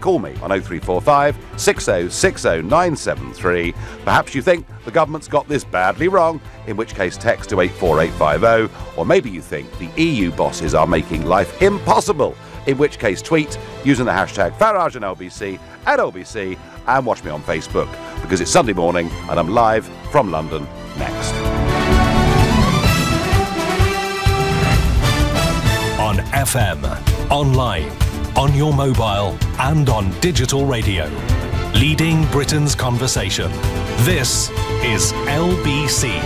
call me on 0345 6060973. Perhaps you think the government's got this badly wrong, in which case text to 84850, or maybe you think the EU bosses are making life impossible, in which case tweet using the hashtag Farage and LBC at LBC, and watch me on Facebook, because it's Sunday morning and I'm live from London next. On FM, online, on your mobile and on digital radio. Leading Britain's conversation. This is LBC.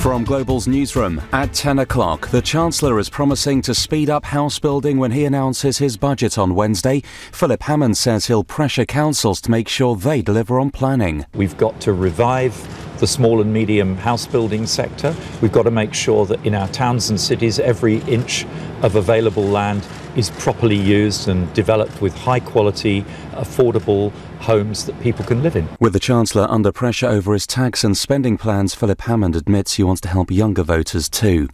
From Global's newsroom at 10 o'clock, the Chancellor is promising to speed up house building when he announces his budget on Wednesday. Philip Hammond says he'll pressure councils to make sure they deliver on planning. We've got to revive the small and medium house building sector. We've got to make sure that in our towns and cities every inch of available land is properly used and developed with high quality, affordable homes that people can live in. With the Chancellor under pressure over his tax and spending plans, Philip Hammond admits he wants to help younger voters too.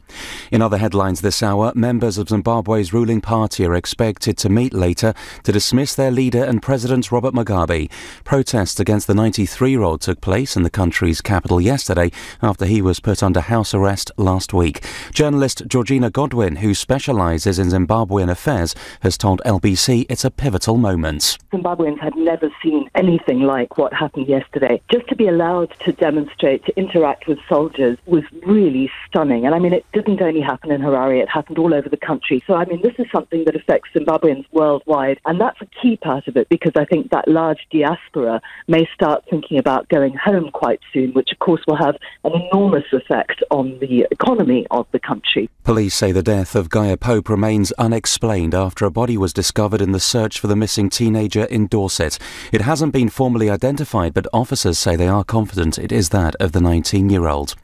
In other headlines this hour, members of Zimbabwe's ruling party are expected to meet later to dismiss their leader and President Robert Mugabe. Protests against the 93-year-old took place in the country's capital yesterday after he was put under house arrest last week. Journalist Georgina Godwin, who specialises in Zimbabwean affairs, has told LBC it's a pivotal moment. Zimbabweans had never seen anything like what happened yesterday. Just to be allowed to demonstrate, to interact with soldiers was really stunning. And I mean, it didn't only happen in Harare, it happened all over the country. So I mean, this is something that affects Zimbabweans worldwide. And that's a key part of it, because I think that large diaspora may start thinking about going home quite soon, which of course will have an enormous effect on the economy of the country. Police say the death of Gaia Pope remains unexplained after a body was discovered in the search for the missing teenager in Dorset. It hasn't been formally identified, but officers say they are confident it is that of the 19-year-old.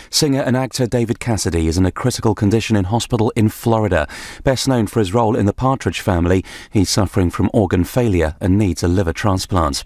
Singer and actor David Cassidy is in a critical condition in hospital in Florida. Best known for his role in The Partridge Family, he's suffering from organ failure and needs a liver transplant.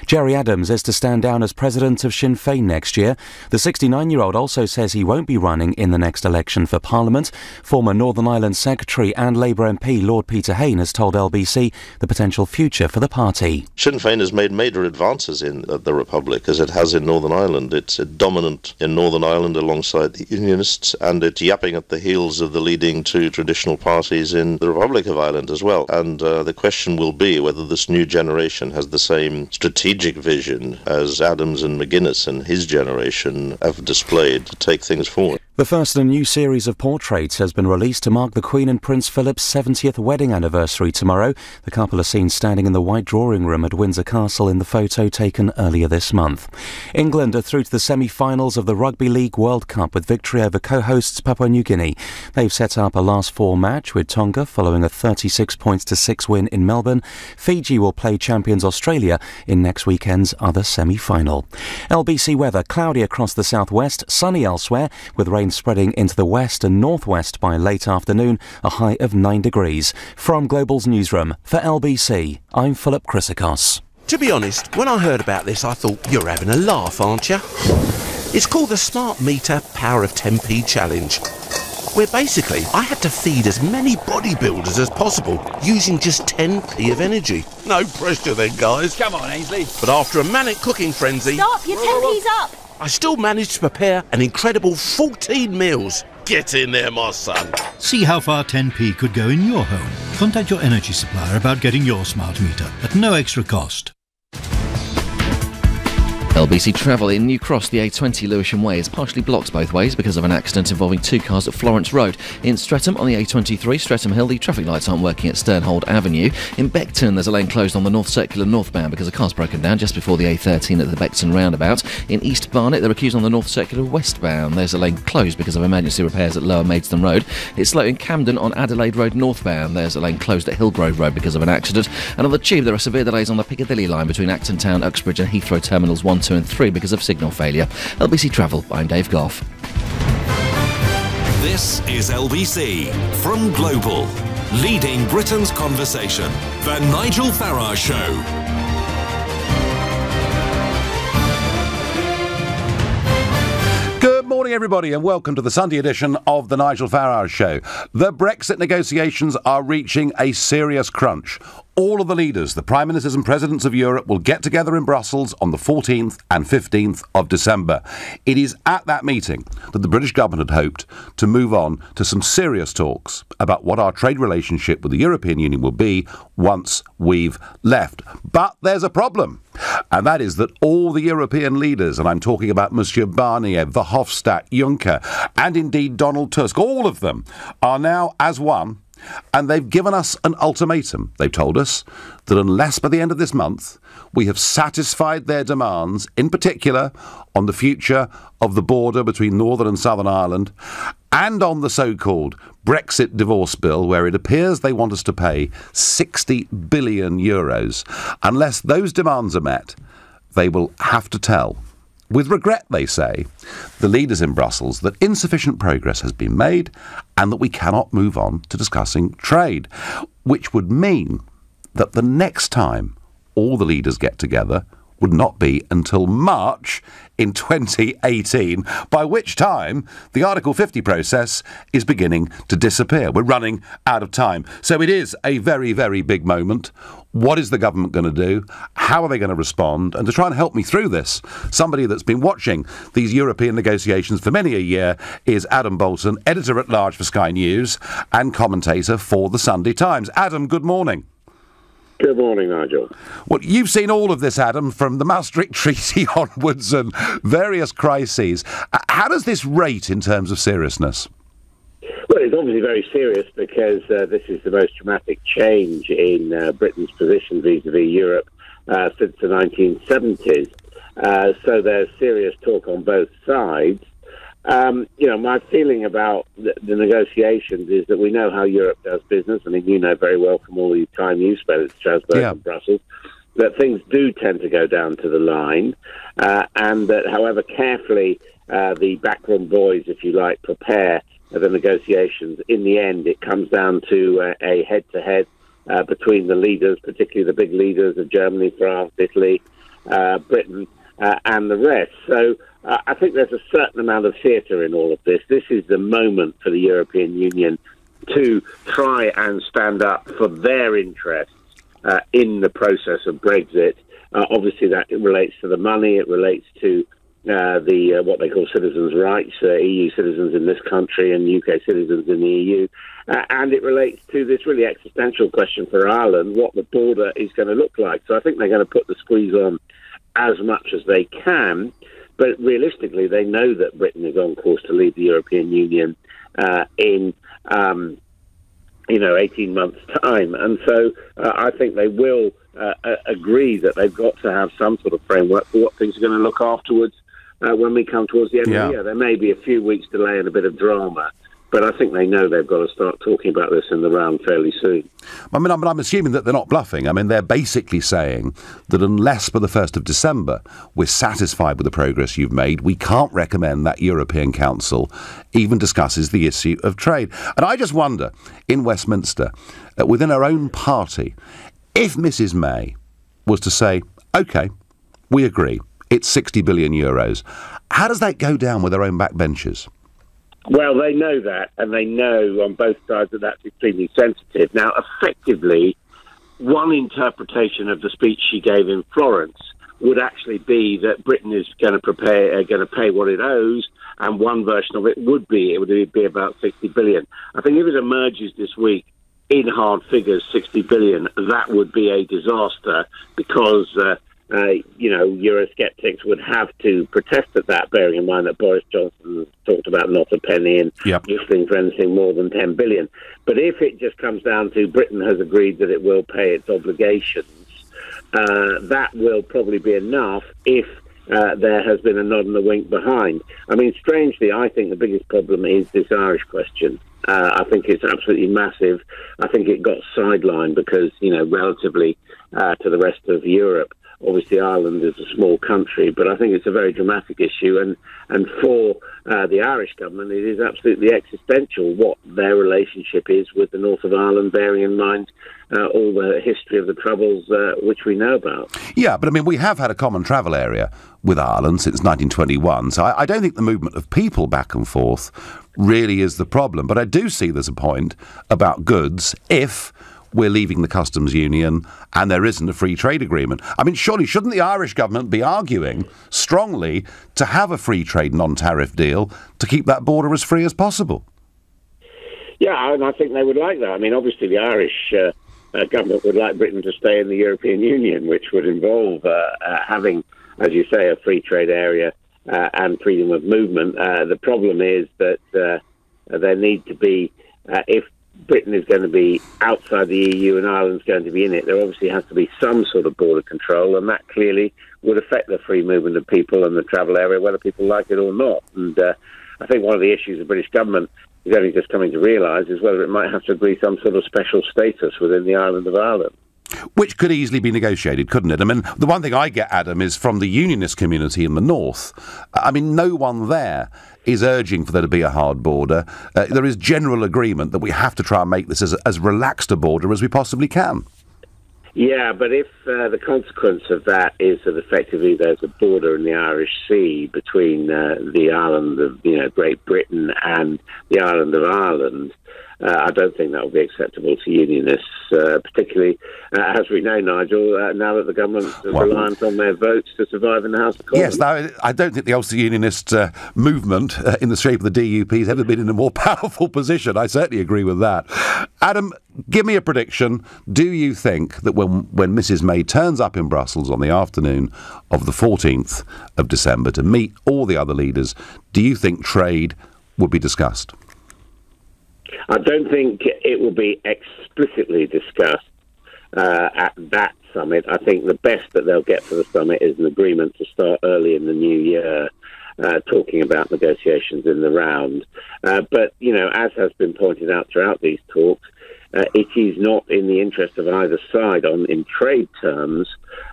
Gerry Adams is to stand down as president of Sinn Féin next year. The 69-year-old also says he won't be running in the next election for Parliament. Former Northern Ireland Secretary and Labour MP Lord Peter Hain has told LBC the potential future for the party. Sinn Féin has made major advances in the Republic, as it has in Northern Ireland. It's dominant in Northern Ireland alongside the Unionists, and it's yapping at the heels of the leading two traditional parties in the Republic of Ireland as well. And the question will be whether this new generation has the same strategic vision as Adams and McGuinness and his generation have displayed to take things forward. The first in a new series of portraits has been released to mark the Queen and Prince Philip's 70th wedding anniversary tomorrow. The couple are seen standing in the White Drawing Room at Windsor Castle in the photo taken earlier this month. England are through to the semi-finals of the Rugby League World Cup with victory over co-hosts Papua New Guinea. They've set up a last-four match with Tonga following a 36-6 win in Melbourne. Fiji will play champions Australia in next weekend's other semi-final. LBC weather: cloudy across the southwest, sunny elsewhere, with rain spreading into the west and northwest by late afternoon, a high of 9 degrees. From Global's newsroom for LBC, I'm Philip Chryssikos. To be honest, when I heard about this, I thought, you're having a laugh, aren't you? It's called the Smart Meter Power of 10p Challenge, where basically I had to feed as many bodybuilders as possible using just 10p of energy. No pressure then, guys. Come on, Ainsley. But after a manic cooking frenzy... Stop, your 10p's up! I still managed to prepare an incredible 14 meals. Get in there, my son. See how far 10p could go in your home. Contact your energy supplier about getting your smart meter at no extra cost. LBC Travel in New Cross, the A20 Lewisham Way is partially blocked both ways because of an accident involving two cars at Florence Road. In Streatham on the A23, Streatham Hill, the traffic lights aren't working at Sternhold Avenue. In Beckton, there's a lane closed on the North Circular northbound because a car's broken down just before the A13 at the Beckton roundabout. In East Barnet, they're accused on the North Circular westbound. There's a lane closed because of emergency repairs at Lower Maidstone Road. It's slow in Camden on Adelaide Road northbound. There's a lane closed at Hillgrove Road because of an accident. And on the Tube, there are severe delays on the Piccadilly line between Acton Town, Uxbridge and Heathrow Terminals 1, 2 and 3 because of signal failure. LBC Travel, I'm Dave Goff. This is LBC from Global, leading Britain's conversation. The Nigel Farage Show. Good morning. Morning, everybody, and welcome to the Sunday edition of the Nigel Farage Show. The Brexit negotiations are reaching a serious crunch. All of the leaders, the Prime Ministers and Presidents of Europe, will get together in Brussels on the 14th and 15th of December. It is at that meeting that the British government had hoped to move on to some serious talks about what our trade relationship with the European Union will be once we've left. But there's a problem, and that is that all the European leaders, and I'm talking about Monsieur Barnier, Verhofstadt, Juncker, and indeed Donald Tusk, all of them are now as one. And they've given us an ultimatum. They've told us that unless by the end of this month we have satisfied their demands, in particular on the future of the border between Northern and Southern Ireland, and on the so-called Brexit divorce bill, where it appears they want us to pay 60 billion euros, unless those demands are met, they will have to tell, with regret, they say, the leaders in Brussels that insufficient progress has been made and that we cannot move on to discussing trade, which would mean that the next time all the leaders get together would not be until March in 2018, by which time the Article 50 process is beginning to disappear. We're running out of time. So it is a very, very big moment. What is the government going to do? How are they going to respond? And to try and help me through this, somebody that's been watching these European negotiations for many a year is Adam Bolton, editor-at-large for Sky News and commentator for the Sunday Times. Adam, good morning. Good morning, Nigel. Well, you've seen all of this, Adam, from the Maastricht Treaty onwards and various crises. How does this rate in terms of seriousness? Well, it's obviously very serious because this is the most dramatic change in Britain's position vis-à-vis Europe since the 1970s. So there's serious talk on both sides. My feeling about the negotiations is that we know how Europe does business. I mean, you know very well from all the time you spent at Strasbourg and Brussels that things do tend to go down to the line, and that however carefully the backroom boys, if you like, prepare the negotiations, in the end it comes down to a head-to-head between the leaders, particularly the big leaders of Germany, France, Italy, Britain, and the rest. So I think there's a certain amount of theatre in all of this. This is the moment for the European Union to try and stand up for their interests in the process of Brexit. Obviously, that relates to the money. It relates to the what they call citizens' rights, EU citizens in this country and UK citizens in the EU. And it relates to this really existential question for Ireland, what the border is going to look like. So I think they're going to put the squeeze on as much as they can. But realistically, they know that Britain is on course to leave the European Union in 18 months' time. And so I think they will agree that they've got to have some sort of framework for what things are going to look afterwards when we come towards the end of the year. There may be a few weeks' delay and a bit of drama, but I think they know they've got to start talking about this in the round fairly soon. I mean, I'm assuming that they're not bluffing. I mean, they're basically saying that unless by the 1st of December we're satisfied with the progress you've made, we can't recommend that European Council even discusses the issue of trade. And I just wonder, in Westminster, within our own party, if Mrs May was to say, OK, we agree, it's 60 billion euros, how does that go down with their own backbenchers? Well, they know that, and they know on both sides that that's extremely sensitive. Now, effectively, one interpretation of the speech she gave in Florence would actually be that Britain is going to pay what it owes, and one version of it would be about 60 billion. I think if it emerges this week in hard figures, 60 billion, that would be a disaster because Eurosceptics would have to protest at that, bearing in mind that Boris Johnson talked about not a penny and listening for anything more than 10 billion. But if it just comes down to Britain has agreed that it will pay its obligations, that will probably be enough if there has been a nod and a wink behind. I mean, strangely, I think the biggest problem is this Irish question. I think it's absolutely massive. I think it got sidelined because, relatively to the rest of Europe, obviously Ireland is a small country, but I think it's a very dramatic issue, and for the Irish government, it is absolutely existential what their relationship is with the north of Ireland, bearing in mind all the history of the Troubles which we know about. Yeah, but I mean, we have had a common travel area with Ireland since 1921, so I don't think the movement of people back and forth really is the problem. But I do see there's a point about goods if we're leaving the customs union and there isn't a free trade agreement. I mean, surely shouldn't the Irish government be arguing strongly to have a free trade non-tariff deal to keep that border as free as possible? Yeah, and I think they would like that. I mean, obviously the Irish government would like Britain to stay in the European Union, which would involve having, as you say, a free trade area and freedom of movement. The problem is that there need to be, if Britain is going to be outside the EU and Ireland's going to be in it, there obviously has to be some sort of border control, and that clearly would affect the free movement of people and the travel area, whether people like it or not. And I think one of the issues the British government is only just coming to realise is whether it might have to agree some sort of special status within the island of Ireland. Which could easily be negotiated, couldn't it? I mean, the one thing I get, Adam, is from the unionist community in the north. I mean, no one there is urging for there to be a hard border. There is general agreement that we have to try and make this as relaxed a border as we possibly can. Yeah, but if the consequence of that is that effectively there's a border in the Irish Sea between the island of Great Britain and the island of Ireland, I don't think that will be acceptable to unionists, particularly, as we know, Nigel, now that the government is reliant on their votes to survive in the House of Commons. Yes, now, I don't think the Ulster Unionist movement in the shape of the DUP has ever been in a more powerful position. I certainly agree with that. Adam, give me a prediction. Do you think that when Mrs May turns up in Brussels on the afternoon of the 14th of December to meet all the other leaders, do you think trade would be discussed? I don't think it will be explicitly discussed at that summit. I think the best that they'll get for the summit is an agreement to start early in the new year, talking about negotiations in the round. But, as has been pointed out throughout these talks, it is not in the interest of either side in trade terms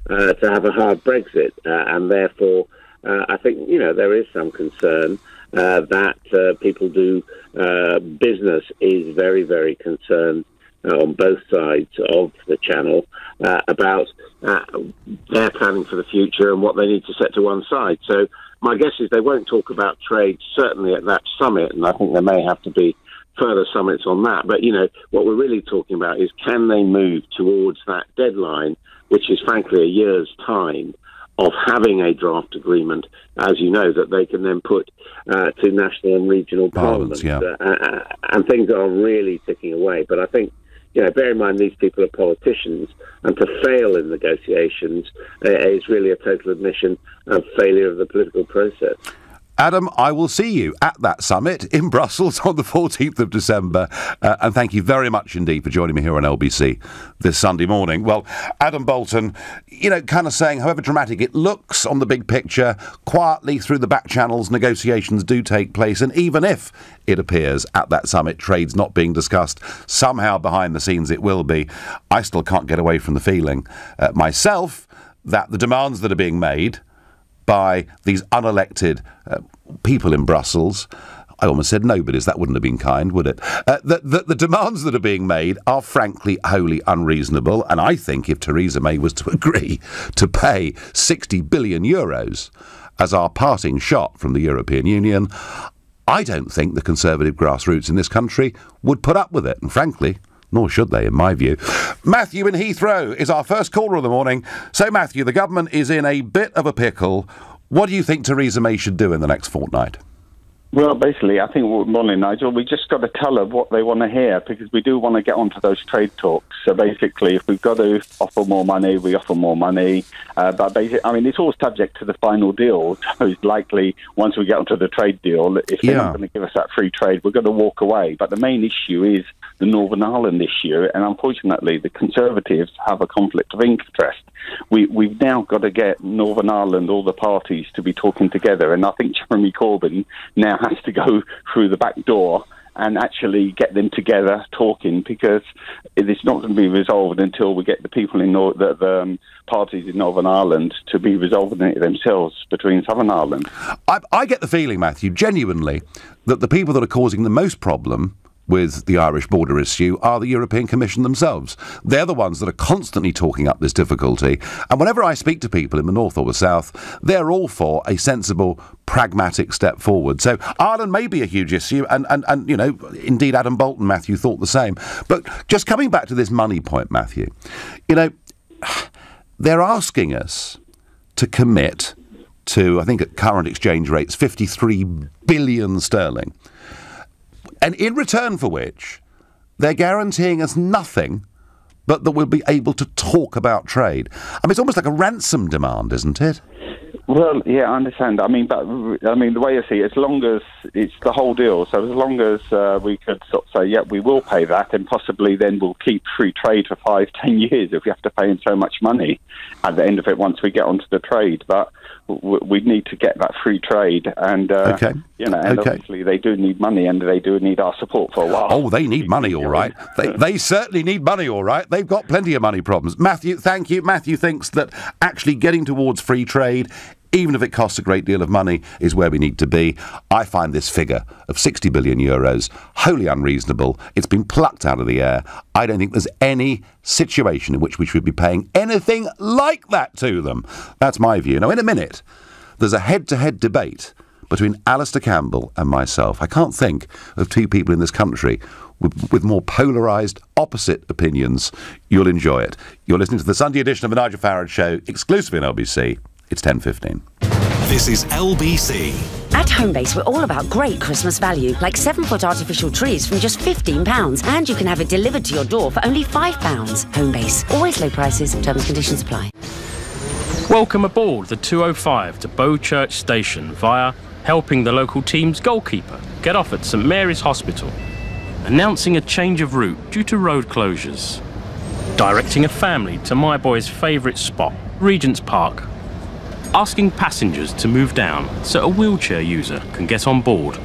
to have a hard Brexit. And therefore, I think, there is some concern that people do business is very, very concerned on both sides of the channel about their planning for the future and what they need to set to one side. So my guess is they won't talk about trade, certainly at that summit, and I think there may have to be further summits on that. But, what we're really talking about is can they move towards that deadline, which is frankly a year's time, of having a draft agreement, as you know, that they can then put to national and regional parliaments. Yeah. And things are really ticking away. But I think, bear in mind these people are politicians, and to fail in negotiations is really a total admission of failure of the political process. Adam, I will see you at that summit in Brussels on the 14th of December. And thank you very much indeed for joining me here on LBC this Sunday morning. Well, Adam Bolton, kind of saying, however dramatic it looks on the big picture, quietly through the back channels, negotiations do take place. And even if it appears at that summit trade's not being discussed, somehow behind the scenes it will be, I still can't get away from the feeling myself that the demands that are being made by these unelected people in Brussels, I almost said nobodies, that wouldn't have been kind, would it? The demands that are being made are frankly wholly unreasonable, and I think if Theresa May was to agree to pay 60 billion euros as our parting shot from the European Union, I don't think the Conservative grassroots in this country would put up with it, and frankly, nor should they, in my view. Matthew in Heathrow is our first caller of the morning. So, Matthew, the government is in a bit of a pickle. What do you think Theresa May should do in the next fortnight? Well, basically, I think, morning, Nigel, we just got to tell her what they want to hear, because we do want to get onto those trade talks. So basically, if we've got to offer more money, we offer more money. But basically, it's all subject to the final deal. So it's likely, once we get onto the trade deal, if they're not going to give us that free trade, we're going to walk away. But the main issue is the Northern Ireland issue, and unfortunately, the Conservatives have a conflict of interest. We've now got to get Northern Ireland, all the parties, to be talking together, and I think Jeremy Corbyn now has to go through the back door and actually get them together talking, because it's not going to be resolved until we get the people in the parties in Northern Ireland to be resolving it themselves between Southern Ireland. I get the feeling, Matthew, genuinely, that the people that are causing the most problem with the Irish border issue are the European Commission themselves. They're the ones that are constantly talking up this difficulty. And whenever I speak to people in the north or the south, they're all for a sensible, pragmatic step forward. So Ireland may be a huge issue, and you know, indeed Adam Bolton, Matthew, thought the same. But just coming back to this money point, Matthew, you know, they're asking us to commit to, I think at current exchange rates, 53 billion sterling. And in return for which, they're guaranteeing us nothing but that we'll be able to talk about trade. I mean, it's almost like a ransom demand, isn't it? Well, yeah, I understand. I mean, the way I see it, as long as it's the whole deal, so as long as we could sort of say, yeah, we will pay that, and possibly then we'll keep free trade for 5-10 years if we have to pay in so much money at the end of it once we get onto the trade. But we need to get that free trade, and obviously they do need money, and they do need our support for a while. Oh, they need money, all right. They certainly need money, all right. They've got plenty of money problems. Matthew, thank you. Matthew thinks that actually getting towards free trade, even if it costs a great deal of money, is where we need to be. I find this figure of 60 billion euros wholly unreasonable. It's been plucked out of the air. I don't think there's any situation in which we should be paying anything like that to them. That's my view. Now, in a minute, there's a head-to-head debate between Alistair Campbell and myself. I can't think of two people in this country with more polarised, opposite opinions. You'll enjoy it. You're listening to the Sunday edition of the Nigel Farage Show, exclusively on LBC. It's 10:15. This is LBC. At Homebase, we're all about great Christmas value, like 7-foot artificial trees from just £15, and you can have it delivered to your door for only £5. Homebase, always low prices, terms and conditions apply. Welcome aboard the 205 to Bow Church Station via helping the local team's goalkeeper get off at St Mary's Hospital, announcing a change of route due to road closures, directing a family to my boy's favourite spot, Regent's Park, asking passengers to move down so a wheelchair user can get on board,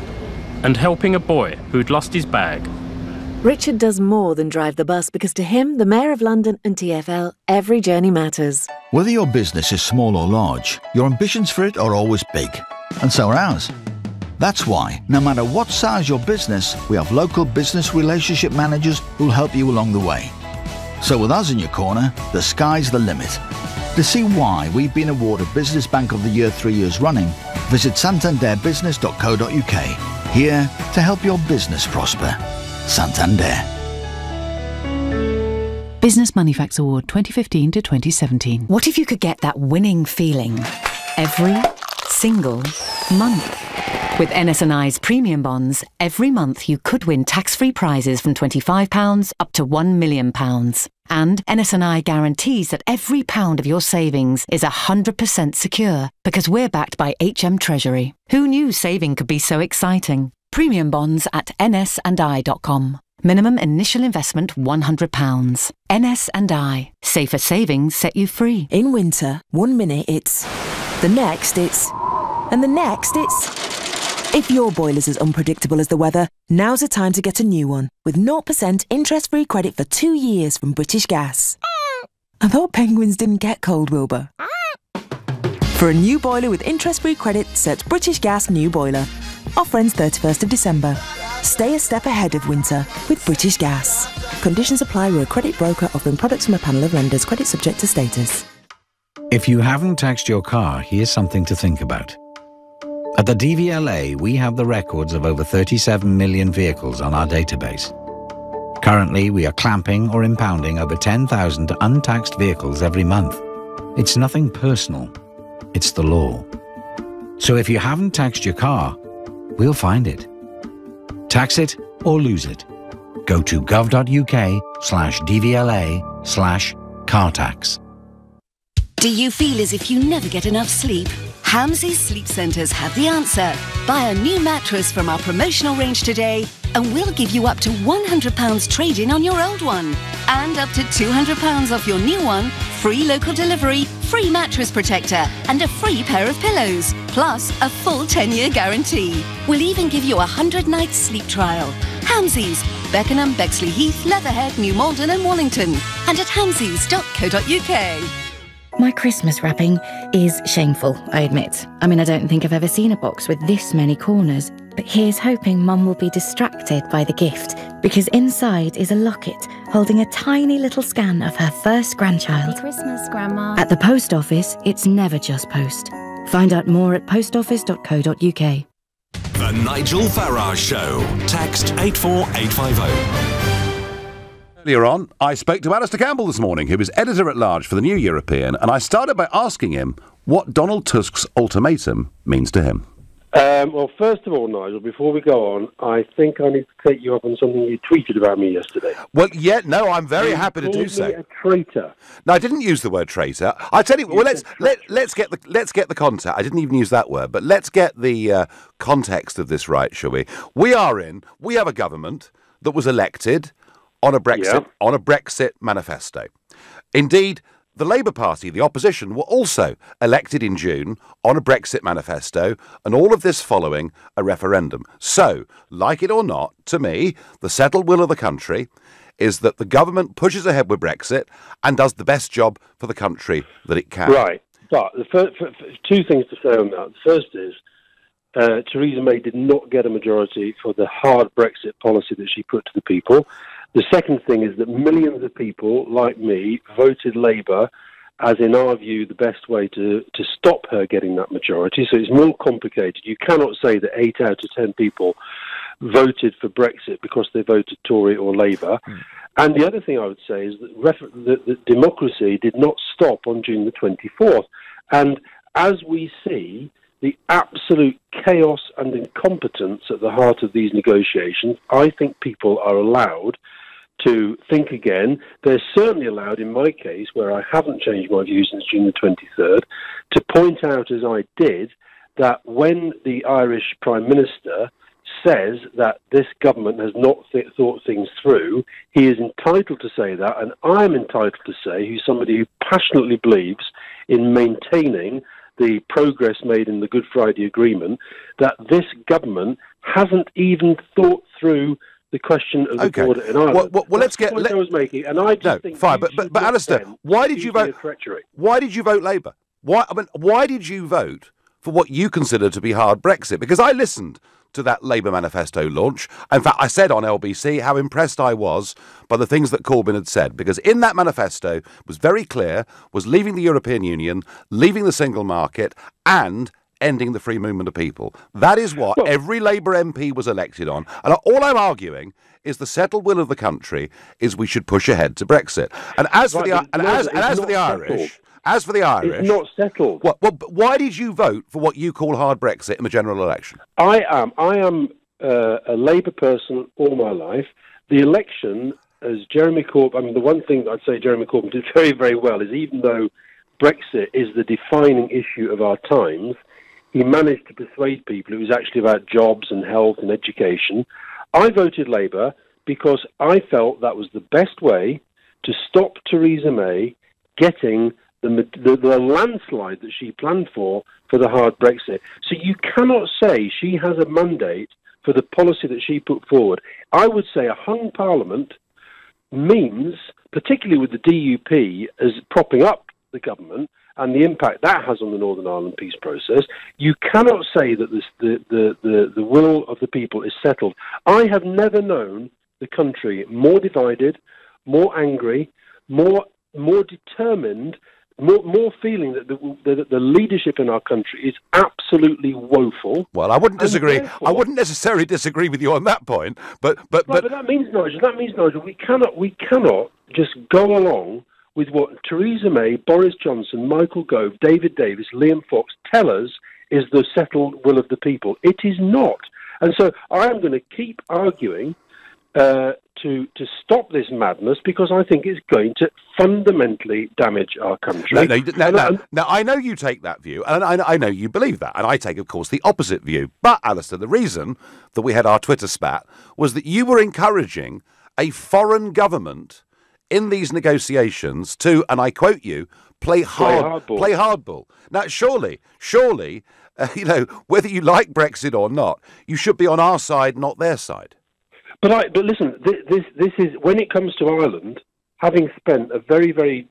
and helping a boy who'd lost his bag. Richard does more than drive the bus, because to him, the Mayor of London and TfL, every journey matters. Whether your business is small or large, your ambitions for it are always big. And so are ours. That's why, no matter what size your business, we have local business relationship managers who'll help you along the way. So with us in your corner, the sky's the limit. To see why we've been awarded Business Bank of the Year 3 years running, visit santanderbusiness.co.uk. Here to help your business prosper. Santander. Business Moneyfacts Award 2015 to 2017. What if you could get that winning feeling every single month? With NS&I's premium bonds, every month you could win tax-free prizes from £25 up to £1 million. And NS&I guarantees that every pound of your savings is 100% secure, because we're backed by HM Treasury. Who knew saving could be so exciting? Premium bonds at nsandi.com. Minimum initial investment £100. NS&I. Safer savings set you free. In winter, 1 minute it's, the next it's, and the next it's. If your boiler's as unpredictable as the weather, now's the time to get a new one with 0% interest-free credit for 2 years from British Gas. I thought penguins didn't get cold, Wilbur. For a new boiler with interest-free credit, search British Gas New Boiler. Offer ends 31st of December. Stay a step ahead of winter with British Gas. Conditions apply. We're a credit broker offering products from a panel of lenders. Credit subject to status. If you haven't taxed your car, here's something to think about. At the DVLA, we have the records of over 37 million vehicles on our database. Currently, we are clamping or impounding over 10,000 untaxed vehicles every month. It's nothing personal. It's the law. So if you haven't taxed your car, we'll find it. Tax it or lose it. Go to gov.uk/DVLA/car tax. Do you feel as if you never get enough sleep? Hamsey Sleep Centres have the answer. Buy a new mattress from our promotional range today and we'll give you up to £100 trade-in on your old one. And up to £200 off your new one, free local delivery, free mattress protector and a free pair of pillows, plus a full 10-year guarantee. We'll even give you a 100-night sleep trial. Hamsies, Beckenham, Bexley Heath, Leatherhead, New Malden and Wallington. And at hamsies.co.uk. My Christmas wrapping is shameful, I admit. I mean, I don't think I've ever seen a box with this many corners. But here's hoping Mum will be distracted by the gift, because inside is a locket holding a tiny little scan of her first grandchild. Happy Christmas, Grandma. At the post office, it's never just post. Find out more at postoffice.co.uk. The Nigel Farage Show. Text 84850. Earlier on, I spoke to Alistair Campbell this morning, who is editor-at-large for the New European, and I started by asking him what Donald Tusk's ultimatum means to him. Well, first of all, Nigel, before we go on, I think I need to take you up on something you tweeted about me yesterday. Well, yeah, no, I'm very happy to do so. You called me a traitor. No, I didn't use the word traitor. I tell you, well, let's get the context. I didn't even use that word, but let's get the context of this right, shall we? We have a government that was elected on a Brexit manifesto. Indeed, the Labour Party, the opposition, were also elected in June on a Brexit manifesto, and all of this following a referendum. So, like it or not, to me, the settled will of the country is that the government pushes ahead with Brexit and does the best job for the country that it can. Right. But the two things to say on that. The first is Theresa May did not get a majority for the hard Brexit policy that she put to the people. The second thing is that millions of people, like me, voted Labour as, in our view, the best way to stop her getting that majority. So it's more complicated. You cannot say that 8 out of 10 people voted for Brexit because they voted Tory or Labour. And the other thing I would say is that democracy did not stop on June the 24th. And as we see the absolute chaos and incompetence at the heart of these negotiations, I think people are allowed to think again. They're certainly allowed, in my case, where I haven't changed my view since June the 23rd, to point out, as I did, that when the Irish Prime Minister says that this government has not thought things through, he is entitled to say that, and I'm entitled to say, who's somebody who passionately believes in maintaining the progress made in the Good Friday Agreement, that this government hasn't even thought through the question of the border in Ireland. Well, let's get. That's the point I was making, and I just think fine. But Alistair, why did you vote? Why did you vote Labour? Why did you vote for what you consider to be hard Brexit? Because I listened to that Labour manifesto launch. In fact, I said on LBC how impressed I was by the things that Corbyn had said, because in that manifesto was very clear, was leaving the European Union, leaving the single market, and ending the free movement of people. That is what every Labour MP was elected on. And all I'm arguing is the settled will of the country is we should push ahead to Brexit. And as for the Irish... As for the Irish... It's not settled. Well, why did you vote for what you call hard Brexit in the general election? I am a Labour person all my life. The election, as Jeremy Corbyn... I mean, the one thing I'd say Jeremy Corbyn did very, very well is, even though Brexit is the defining issue of our times, he managed to persuade people it was actually about jobs and health and education. I voted Labour because I felt that was the best way to stop Theresa May getting the landslide that she planned for the hard Brexit. So you cannot say she has a mandate for the policy that she put forward. I would say a hung parliament means, particularly with the DUP as propping up the government and the impact that has on the Northern Ireland peace process, you cannot say that the will of the people is settled. I have never known the country more divided, more angry, more determined, more feeling that the leadership in our country is absolutely woeful. Well, I wouldn't disagree. I wouldn't necessarily disagree with you on that point. But that means, Nigel, we cannot just go along with what Theresa May, Boris Johnson, Michael Gove, David Davis, Liam Fox tell us is the settled will of the people. It is not. And so I am going to keep arguing to stop this madness, because I think it's going to fundamentally damage our country. No, I know you take that view, and I know you believe that, and I take, of course, the opposite view. But, Alistair, the reason that we had our Twitter spat was that you were encouraging a foreign government in these negotiations to, and I quote you, play hardball. Now, surely, whether you like Brexit or not, you should be on our side, not their side. But listen, this is, when it comes to Ireland, having spent a very, very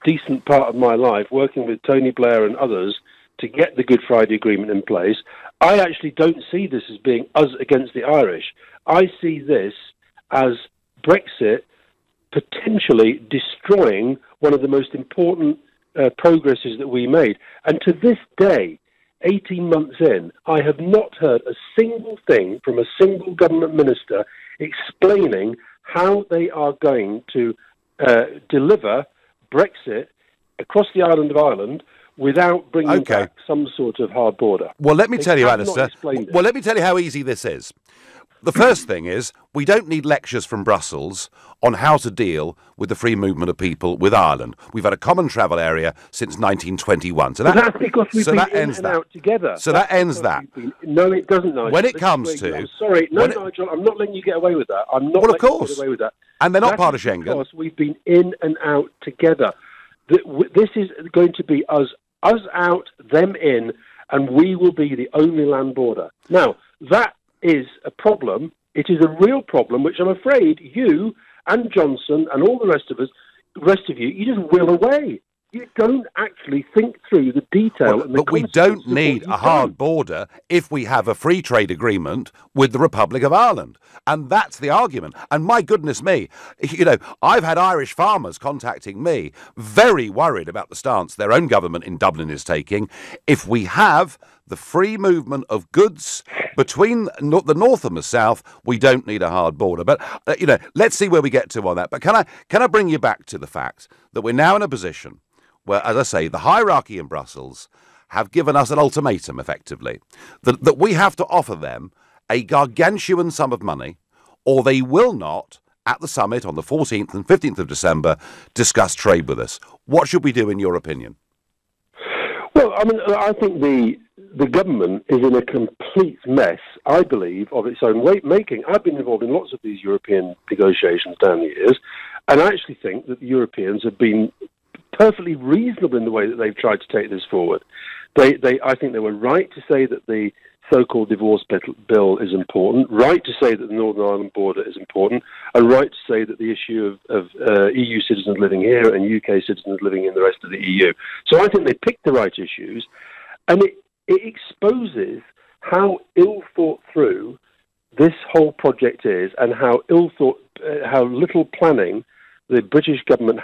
decent part of my life working with Tony Blair and others to get the Good Friday Agreement in place, I actually don't see this as being us against the Irish. I see this as Brexit potentially destroying one of the most important progresses that we made. And to this day, 18 months in, I have not heard a single thing from a single government minister explaining how they are going to deliver Brexit across the island of Ireland without bringing back some sort of hard border. Well, let me tell you, Alistair. Well, let me tell you how easy this is. The first thing is, we don't need lectures from Brussels on how to deal with the free movement of people with Ireland. We've had a common travel area since 1921. So that's because we've been in and out together. So that ends that. No, it doesn't, Nigel. When it comes to... I'm sorry. No, Nigel, I'm not letting you get away with that. I'm not letting you get away with that. And they're not part of Schengen. Because we've been in and out together. This is going to be us out, them in, and we will be the only land border. Now, that is a problem. It is a real problem, which I'm afraid you and Johnson and all the rest of you, you just will away. You don't actually think through the detail. But we don't need a hard border if we have a free trade agreement with the Republic of Ireland. And that's the argument. And my goodness me, I've had Irish farmers contacting me, very worried about the stance their own government in Dublin is taking. If we have the free movement of goods between the north and the south, we don't need a hard border. But, let's see where we get to on that. But can I bring you back to the fact that we're now in a position where, as I say, the hierarchy in Brussels have given us an ultimatum, effectively, that we have to offer them a gargantuan sum of money, or they will not, at the summit on the 14th and 15th of December, discuss trade with us. What should we do, in your opinion? Well, I think the government is in a complete mess, I believe, of its own making. I've been involved in lots of these European negotiations down the years, and I actually think that the Europeans have been perfectly reasonable in the way that they've tried to take this forward. I think they were right to say that the so-called divorce bill is important, right to say that the Northern Ireland border is important, and right to say that the issue of EU citizens living here and UK citizens living in the rest of the EU. So I think they picked the right issues, and it exposes how ill thought through this whole project is, and how little planning the British government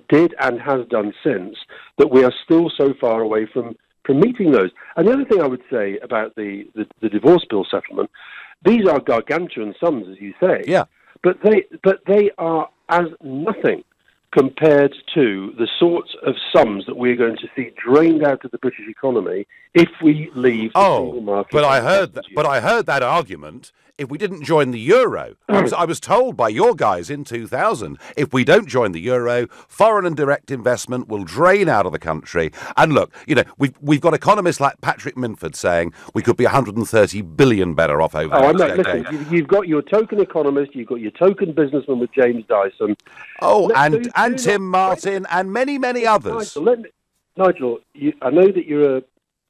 did and has done since, that we are still so far away from meeting those. And the other thing I would say about the divorce bill settlement, these are gargantuan sums, as you say. Yeah. But they are as nothing compared to the sorts of sums that we're going to see drained out of the British economy if we leave the single market. But I heard that argument. If we didn't join the euro, I was told by your guys in 2000, if we don't join the euro, foreign and direct investment will drain out of the country. And look, we've got economists like Patrick Minford saying we could be 130 billion better off over the next decade. Listen, you've got your token economist, you've got your token businessman with James Dyson. And Tim Martin and many, many others. Nigel, I know that you're a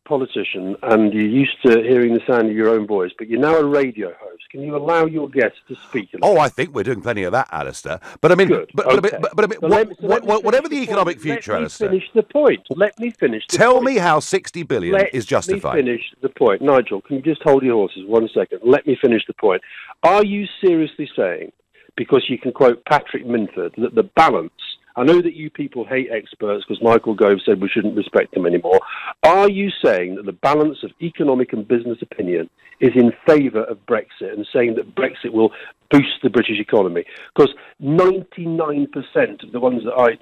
politician and you're used to hearing the sound of your own voice, but you're now a radio host. Can you allow your guests to speak? I think we're doing plenty of that, Alistair. But I mean, whatever the economic future, Alistair. Let me finish the point. Let me finish the point. Tell me how 60 billion is justified. Let me finish the point. Nigel, can you just hold your horses 1 second? Let me finish the point. Are you seriously saying, because you can quote Patrick Minford, that the balance, I know that you people hate experts because Michael Gove said we shouldn't respect them anymore. Are you saying that the balance of economic and business opinion is in favour of Brexit, and saying that Brexit will boost the British economy? Because 99% of the ones that I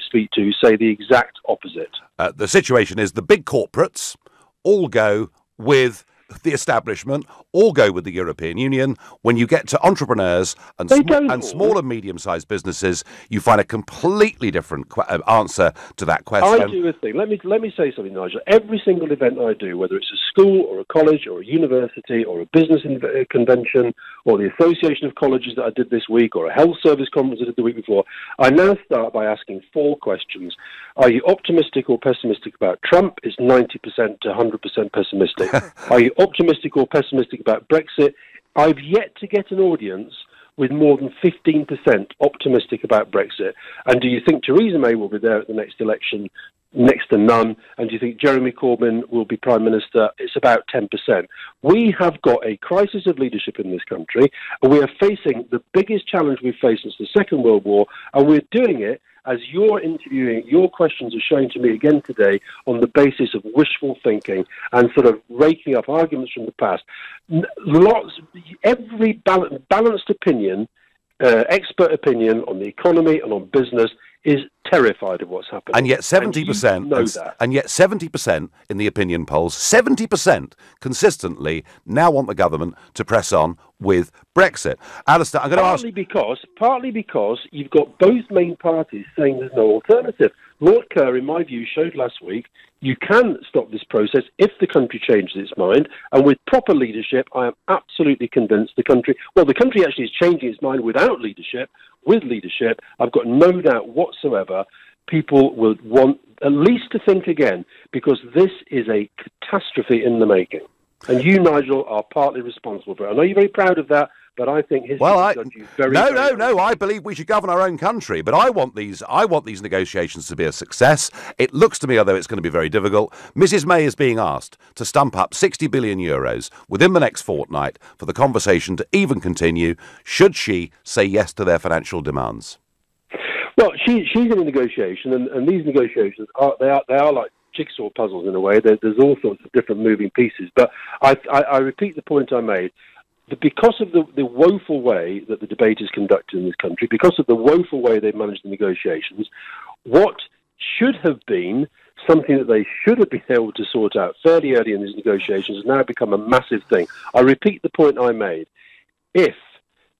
speak to say the exact opposite. The situation is the big corporates all go with the establishment or go with the European Union. When you get to entrepreneurs and small and medium-sized businesses, you find a completely different answer to that question. I do a thing. Let me say something, Nigel. Every single event I do, whether it's a school or a college or a university or a business convention or the Association of Colleges that I did this week or a health service conference I did the week before, I now start by asking 4 questions. Are you optimistic or pessimistic about Trump? It's 90% to 100% pessimistic. Are you optimistic or pessimistic about Brexit? I've yet to get an audience with more than 15% optimistic about Brexit. And do you think Theresa May will be there at the next election? Next to none. And do you think Jeremy Corbyn will be Prime Minister? It's about 10%. We have got a crisis of leadership in this country, and we are facing the biggest challenge we've faced since the Second World War, and we're doing it, as you're interviewing, your questions are showing to me again today, on the basis of wishful thinking and sort of raking up arguments from the past. Every balanced opinion, expert opinion on the economy and on business is terrified of what's happening. And yet 70%, and yet 70% in the opinion polls, 70% consistently now want the government to press on with Brexit. Alistair, I'm going to ask... Partly because you've got both main parties saying there's no alternative. Lord Kerr, in my view, showed last week you can stop this process if the country changes its mind, and with proper leadership, I am absolutely convinced the country actually is changing its mind without leadership. With leadership, I've got no doubt whatsoever people will want at least to think again, because this is a catastrophe in the making. And you, Nigel, are partly responsible for it. I know you're very proud of that, but I think history has done you very No, I believe we should govern our own country, but I want these negotiations to be a success. It looks to me, although it's going to be very difficult, Mrs May is being asked to stump up 60 billion euros within the next fortnight for the conversation to even continue, should she say yes to their financial demands. Well, she's in a negotiation, and these negotiations are like jigsaw puzzles in a way. There's all sorts of different moving pieces. But I repeat the point I made. Because of the woeful way that the debate is conducted in this country, because of the woeful way they've managed the negotiations, what should have been something that they should have been able to sort out fairly early in these negotiations has now become a massive thing. I repeat the point I made. If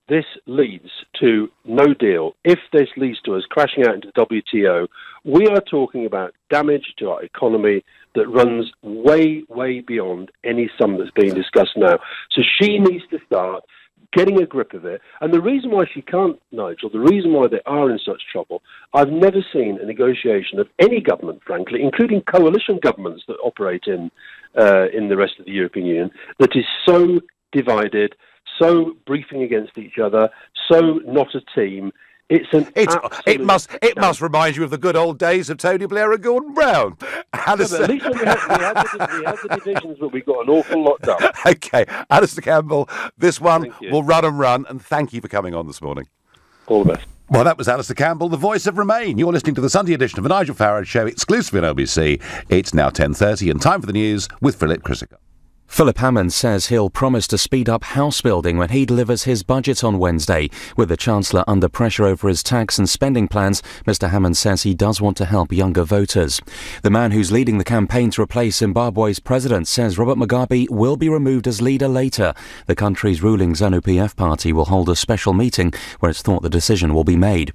this leads to no deal, if this leads to us crashing out into the WTO, we are talking about damage to our economy that runs way, way beyond any sum that's being discussed now. So she needs to start getting a grip of it. And the reason why she can't, Nigel, the reason why they are in such trouble, I've never seen a negotiation of any government, frankly, including coalition governments that operate in the rest of the European Union, that is so divided, so briefing against each other, so not a team. It must remind you of the good old days of Tony Blair and Gordon Brown. At least when we had the divisions, but we got an awful lot done. Okay, Alistair Campbell, this one will run and run, and thank you for coming on this morning. All the best. Well, that was Alistair Campbell, the voice of Remain. You're listening to the Sunday edition of the Nigel Farage Show, exclusively on LBC. It's now 10:30 and time for the news with Philip Chrysicott. Philip Hammond says he'll promise to speed up house building when he delivers his budget on Wednesday. With the Chancellor under pressure over his tax and spending plans, Mr Hammond says he does want to help younger voters. The man who's leading the campaign to replace Zimbabwe's president says Robert Mugabe will be removed as leader later. The country's ruling ZANU-PF party will hold a special meeting where it's thought the decision will be made.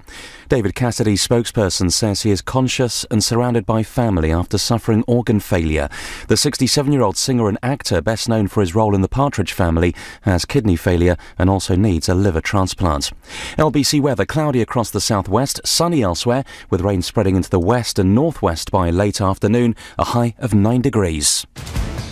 David Cassidy's spokesperson says he is conscious and surrounded by family after suffering organ failure. The 67-year-old singer and actor, best known for his role in the Partridge Family, has kidney failure and also needs a liver transplant. LBC weather: cloudy across the southwest, sunny elsewhere, with rain spreading into the west and northwest by late afternoon, a high of 9 degrees.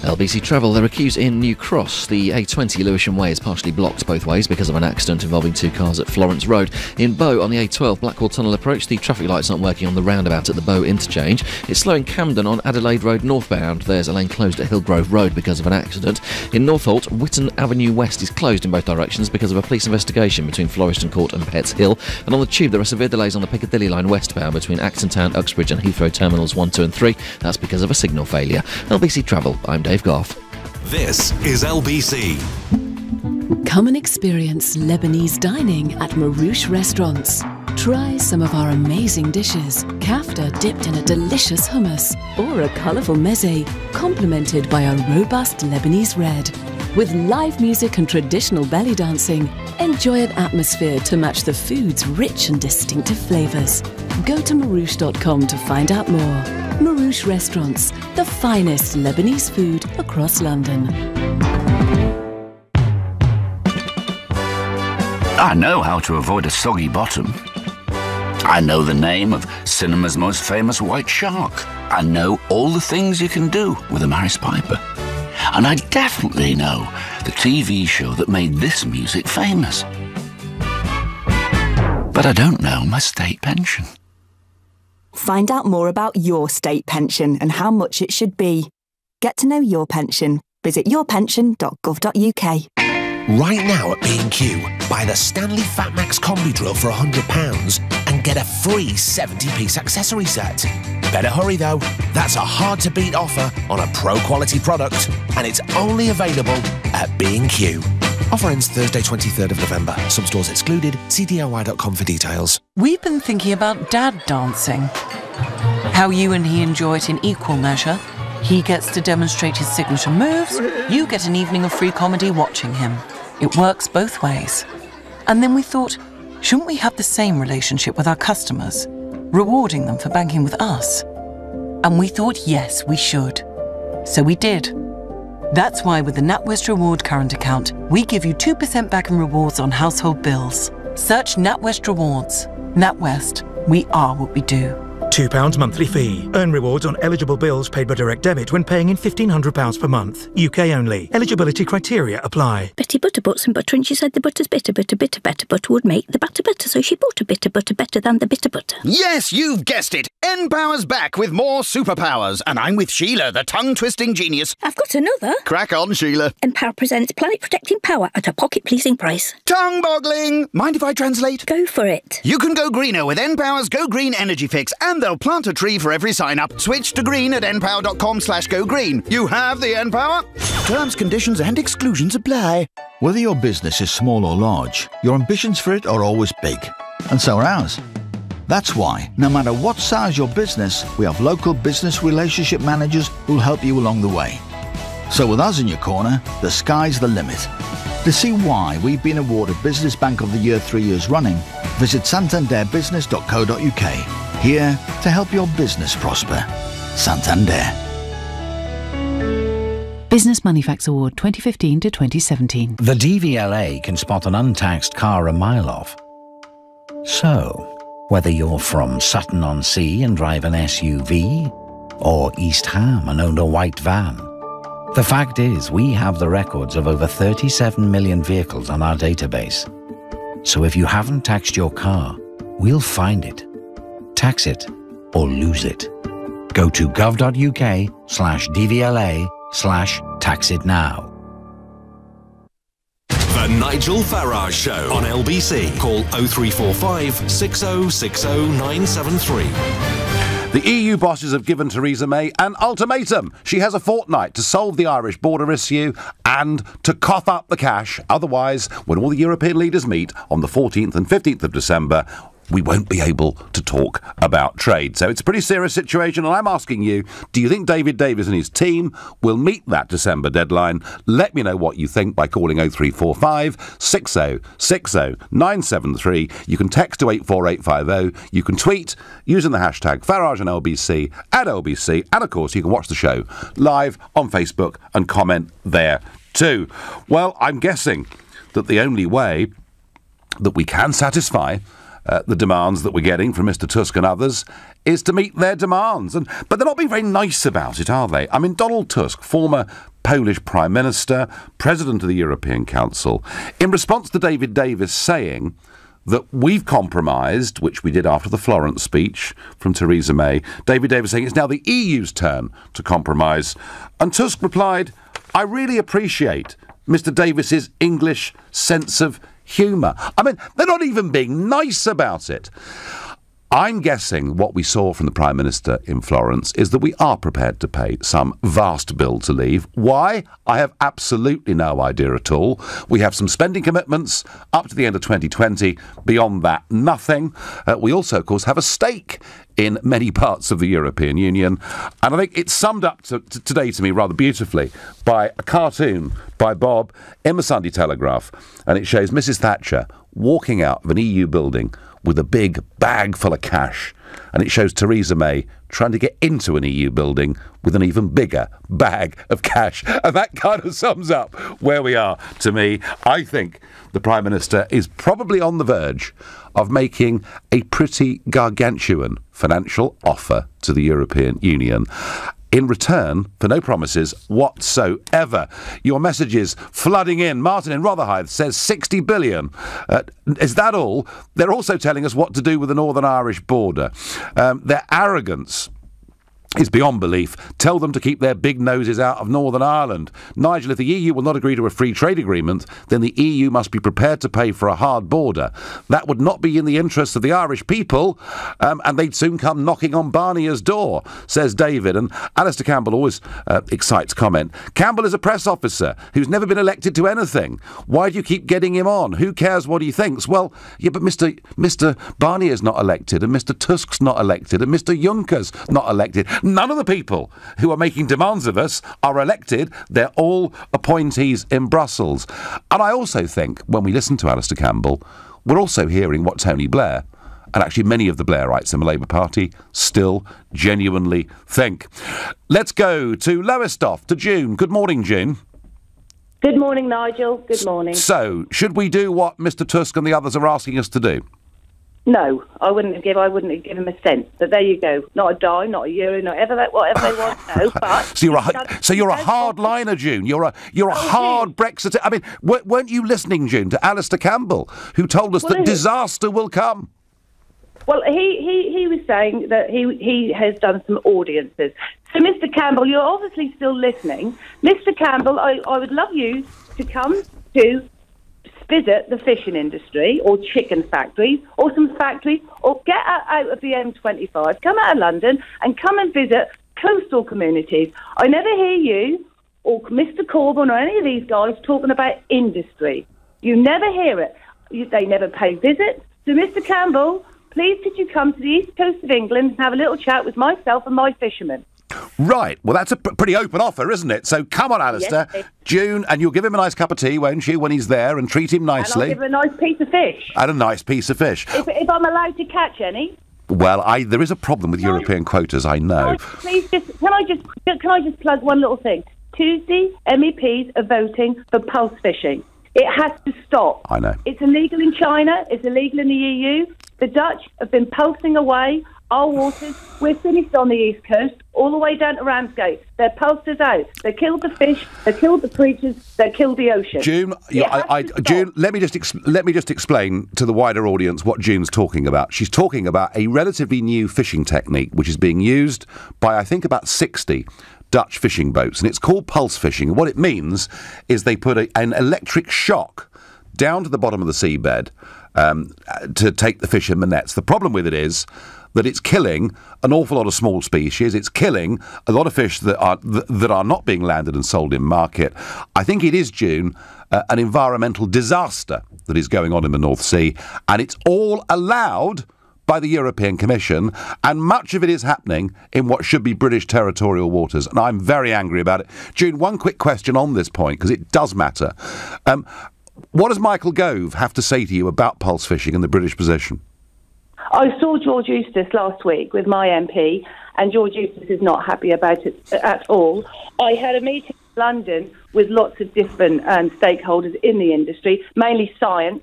LBC Travel, there are queues in New Cross. The A20 Lewisham Way is partially blocked both ways because of an accident involving 2 cars at Florence Road. In Bow, on the A12 Blackwall Tunnel approach, the traffic lights aren't working on the roundabout at the Bow interchange. It's slow in Camden on Adelaide Road northbound. There's a lane closed at Hillgrove Road because of an accident. In Northolt, Whitton Avenue West is closed in both directions because of a police investigation between Floreston Court and Petts Hill. And on the Tube, there are severe delays on the Piccadilly line westbound between Acton Town, Uxbridge and Heathrow Terminals 1, 2 and 3. That's because of a signal failure. LBC Travel, I'm Dave Goff. This is LBC. Come and experience Lebanese dining at Marouche Restaurants. Try some of our amazing dishes, kafta dipped in a delicious hummus, or a colourful meze, complemented by a robust Lebanese red. With live music and traditional belly dancing, enjoy an atmosphere to match the food's rich and distinctive flavours. Go to Marouche.com to find out more. Marouche Restaurants, the finest Lebanese food across London. I know how to avoid a soggy bottom. I know the name of cinema's most famous white shark. I know all the things you can do with a Maris Piper. And I definitely know the TV show that made this music famous. But I don't know my state pension. Find out more about your state pension and how much it should be. Get to know your pension. Visit yourpension.gov.uk. Right now at B&Q, buy the Stanley Fatmax Combi Drill for £100 and get a free 70-piece accessory set. Better hurry though, that's a hard-to-beat offer on a pro-quality product, and it's only available at B&Q. Offer ends Thursday 23rd of November. Some stores excluded. See DIY.com for details. We've been thinking about Dad dancing. How you and he enjoy it in equal measure. He gets to demonstrate his signature moves, you get an evening of free comedy watching him. It works both ways. And then we thought, shouldn't we have the same relationship with our customers, rewarding them for banking with us? And we thought, yes, we should. So we did. That's why with the NatWest Reward current account, we give you 2% back in rewards on household bills. Search NatWest Rewards. NatWest, we are what we do. £2 monthly fee. Earn rewards on eligible bills paid by direct debit when paying in £1,500 per month. UK only. Eligibility criteria apply. Betty Butter bought some butter and she said the butter's bitter, better butter would make the batter better, so she bought a bitter butter better than the bitter butter. Yes, you've guessed it. N-Power's back with more superpowers, and I'm with Sheila, the tongue-twisting genius. I've got another. Crack on, Sheila. N-Power presents planet-protecting power at a pocket-pleasing price. Tongue-boggling! Mind if I translate? Go for it. You can go greener with N-Power's Go Green Energy Fix, and they'll plant a tree for every sign-up. Switch to green at npower.com/gogreen. You have the N-Power. Terms, conditions and exclusions apply. Whether your business is small or large, your ambitions for it are always big. And so are ours. That's why, no matter what size your business, we have local business relationship managers who'll help you along the way. So with us in your corner, the sky's the limit. To see why we've been awarded Business Bank of the Year 3 years running, visit santanderbusiness.co.uk. Here to help your business prosper. Santander. Business Money Facts Award 2015 to 2017. The DVLA can spot an untaxed car a mile off. So, whether you're from Sutton-on-Sea and drive an SUV, or East Ham and own a white van, the fact is we have the records of over 37 million vehicles on our database. So if you haven't taxed your car, we'll find it. Tax it or lose it. Go to gov.uk/DVLA/taxitnow. The Nigel Farage Show on LBC. Call 0345 6060 973. The EU bosses have given Theresa May an ultimatum. She has a fortnight to solve the Irish border issue and to cough up the cash. Otherwise, when all the European leaders meet on the 14th and 15th of December, we won't be able to talk about trade. So it's a pretty serious situation, and I'm asking you, do you think David Davis and his team will meet that December deadline? Let me know what you think by calling 0345 6060 973. You can text to 84850. You can tweet using the hashtag Farage and LBC at LBC. And, of course, you can watch the show live on Facebook and comment there too. Well, I'm guessing that the only way that we can satisfy the demands that we're getting from Mr. Tusk and others is to meet their demands. But they're not being very nice about it, are they? I mean, Donald Tusk, former Polish Prime Minister, President of the European Council, in response to David Davis saying that we've compromised, which we did after the Florence speech from Theresa May, David Davis saying it's now the EU's turn to compromise. And Tusk replied, I really appreciate Mr. Davis's English sense of humour. I mean, they're not even being nice about it. I'm guessing what we saw from the Prime Minister in Florence is that we are prepared to pay some vast bill to leave. Why? I have absolutely no idea at all. We have some spending commitments up to the end of 2020. Beyond that, nothing. We also, of course, have a stake in many parts of the European Union. And I think it's summed up today to me rather beautifully by a cartoon by Bob in the Sunday Telegraph. And it shows Mrs. Thatcher walking out of an EU building with a big bag full of cash. And it shows Theresa May trying to get into an EU building with an even bigger bag of cash. And that kind of sums up where we are to me. I think the Prime Minister is probably on the verge of making a pretty gargantuan financial offer to the European Union in return for no promises whatsoever. Your messages flooding in. Martin in Rotherhithe says 60 billion. Is that all? They're also telling us what to do with the Northern Irish border. Their arrogance is beyond belief. Tell them to keep their big noses out of Northern Ireland. Nigel, if the EU will not agree to a free trade agreement, then the EU must be prepared to pay for a hard border. That would not be in the interests of the Irish people, and they'd soon come knocking on Barnier's door, says David. And Alistair Campbell always excites comment. Campbell is a press officer who's never been elected to anything. Why do you keep getting him on? Who cares what he thinks? Well, yeah, but Mr. Barnier's not elected, and Mr. Tusk's not elected, and Mr. Juncker's not elected. None of the people who are making demands of us are elected. They're all appointees in Brussels. And I also think, when we listen to Alistair Campbell, we're also hearing what Tony Blair, and actually many of the Blairites in the Labour Party, still genuinely think. Let's go to Lowestoft, to June. Good morning, June. Good morning, Nigel. Good morning. So, should we do what Mr. Tusk and the others are asking us to do? No, I wouldn't have given him a cent. But there you go. Not a dime, not a euro, whatever they want. No, but so you're a hardliner, June. You're a hard Brexiter. I mean, weren't you listening, June, to Alistair Campbell, who told us that disaster will come? Well, he was saying that he has done some audiences. So, Mr. Campbell, you're obviously still listening. Mr. Campbell, I would love you to come to visit the fishing industry or chicken factories or some factories, or get out of the M25, come out of London and come and visit coastal communities. I never hear you or Mr. Corbyn or any of these guys talking about industry. You never hear it. They never pay visits. So, Mr. Campbell, please could you come to the east coast of England and have a little chat with myself and my fishermen? Right. Well, that's a pretty open offer, isn't it? So come on, Alistair. Yes, June, and you'll give him a nice cup of tea, won't you, when he's there, and treat him nicely. And I'll give him a nice piece of fish. And a nice piece of fish. If I'm allowed to catch any. Well, there is a problem with European quotas, I know. Please, can I just plug one little thing? Tuesday, MEPs are voting for pulse fishing. It has to stop. I know. It's illegal in China. It's illegal in the EU. The Dutch have been pulsing away our waters. We're finished on the East Coast, all the way down to Ramsgate. They're pulsed us out. They killed the fish. They killed the creatures. They killed the ocean. June, June, let me just explain to the wider audience what June's talking about. She's talking about a relatively new fishing technique which is being used by, I think, about 60 Dutch fishing boats, and it's called pulse fishing. And what it means is they put an electric shock down to the bottom of the seabed to take the fish in the nets. The problem with it is that it's killing an awful lot of small species. It's killing a lot of fish that are not being landed and sold in market. I think it is, June, an environmental disaster that is going on in the North Sea, and it's all allowed by the European Commission, and much of it is happening in what should be British territorial waters, and I'm very angry about it. June, one quick question on this point, because it does matter. What does Michael Gove have to say to you about pulse fishing and the British position? I saw George Eustace last week with my MP, and George Eustace is not happy about it at all. I had a meeting in London with lots of different stakeholders in the industry, mainly science.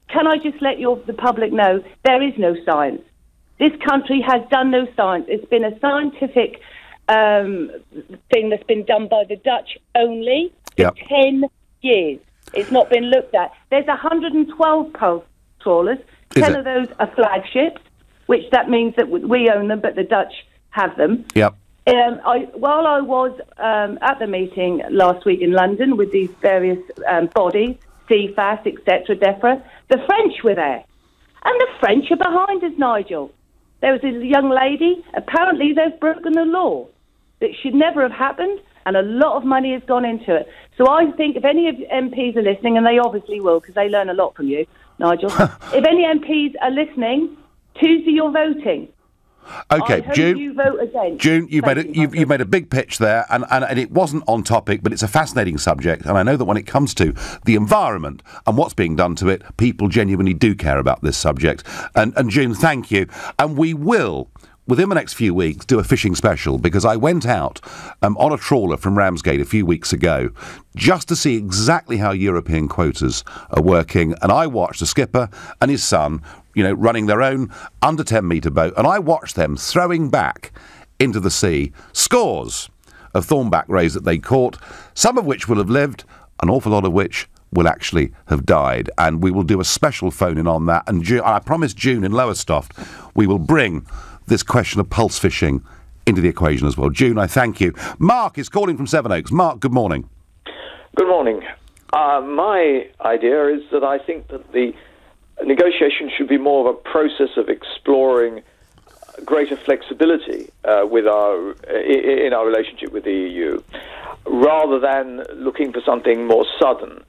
Can I just let the public know there is no science? This country has done no science. It's been a scientific thing that's been done by the Dutch only for 10 years. It's not been looked at. There's 112 pulse trawlers. 10 of those are flagships, which that means that we own them, but the Dutch have them. Yep. While I was at the meeting last week in London with these various bodies, CFAS, etc., DEFRA, the French were there. And the French are behind us, Nigel. There was a young lady. Apparently, they've broken the law. It should never have happened, and a lot of money has gone into it. So I think if any of MPs are listening, and they obviously will, because they learn a lot from you, Nigel, if any MPs are listening, Tuesday you're voting. Okay, I hope June. you vote against. June, you've made a big pitch there, and it wasn't on topic, but it's a fascinating subject. And I know that when it comes to the environment and what's being done to it, people genuinely do care about this subject. And June, thank you. And we will, within the next few weeks, do a fishing special, because I went out on a trawler from Ramsgate a few weeks ago just to see exactly how European quotas are working, and I watched the skipper and his son, running their own under 10-metre boat, and I watched them throwing back into the sea scores of thornback rays that they caught, some of which will have lived, an awful lot of which will actually have died. And we will do a special phone-in on that, and I promise June in Lowestoft we will bring this question of pulse fishing into the equation as well. June, I thank you. Mark is calling from Sevenoaks. Mark, good morning. Good morning. My idea is that I think that the negotiation should be more of a process of exploring greater flexibility in our relationship with the EU, rather than looking for something more sudden.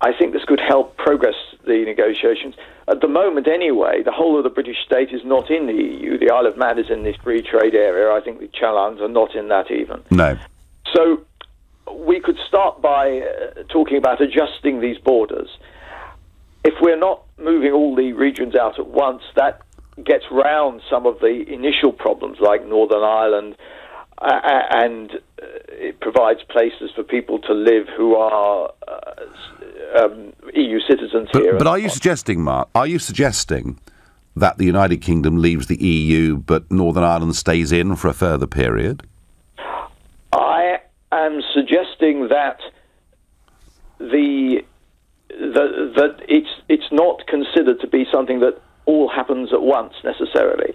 I think this could help progress the negotiations. At the moment, anyway, the whole of the British state is not in the EU. The Isle of Man is in this free trade area. I think the Channel Islands are not in that even. No. So we could start by talking about adjusting these borders. If we're not moving all the regions out at once, that gets round some of the initial problems like Northern Ireland, and it provides places for people to live who are EU citizens here. But are you suggesting, Mark, that the United Kingdom leaves the EU but Northern Ireland stays in for a further period? I am suggesting that that it's not considered to be something that all happens at once necessarily.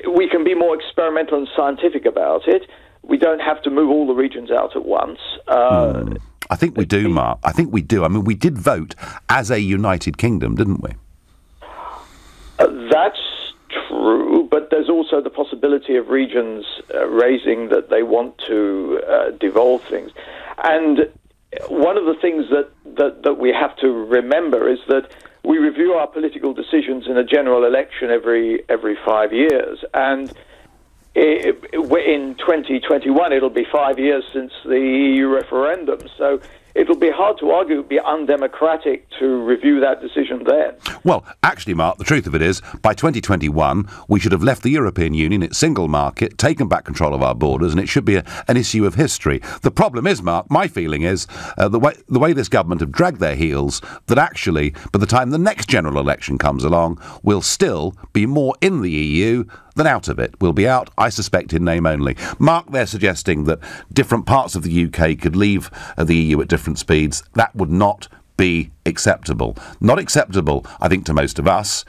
We can be more experimental and scientific about it. We don't have to move all the regions out at once. I think we do, Mark. I think we do. I mean, we did vote as a United Kingdom, didn't we? That's true, but there's also the possibility of regions raising that they want to devolve things. And one of the things that we have to remember is that we review our political decisions in a general election every 5 years, and in 2021 it'll be 5 years since the EU referendum, so it'll be hard to argue it would be undemocratic to review that decision then. Well, actually, Mark, the truth of it is, by 2021, we should have left the European Union, its single market, taken back control of our borders, and it should be an issue of history. The problem is, Mark, my feeling is, the way this government have dragged their heels, that actually, by the time the next general election comes along, we'll still be more in the EU than out of it. We'll be out, I suspect, in name only. Mark, they're suggesting that different parts of the UK could leave the EU at different speeds. That would not be acceptable. Not acceptable, I think, to most of us.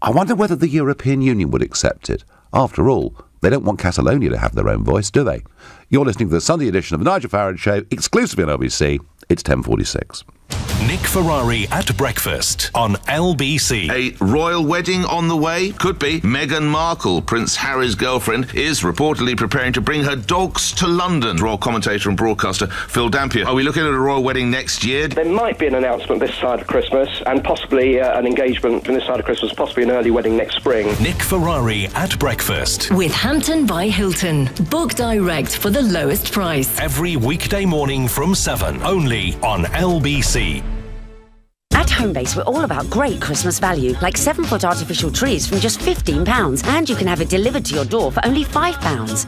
I wonder whether the European Union would accept it. After all, they don't want Catalonia to have their own voice, do they? You're listening to the Sunday edition of the Nigel Farage Show, exclusively on LBC. It's 10:46. Nick Ferrari at breakfast on LBC. A royal wedding on the way? Could be. Meghan Markle, Prince Harry's girlfriend, is reportedly preparing to bring her dogs to London. Royal commentator and broadcaster Phil Dampier. Are we looking at a royal wedding next year? There might be an announcement this side of Christmas, and possibly an engagement from this side of Christmas, possibly an early wedding next spring. Nick Ferrari at breakfast. With Hampton by Hilton. Book direct for the lowest price. Every weekday morning from 7, only on LBC. At Homebase, we're all about great Christmas value, like 7-foot artificial trees from just £15, and you can have it delivered to your door for only £5.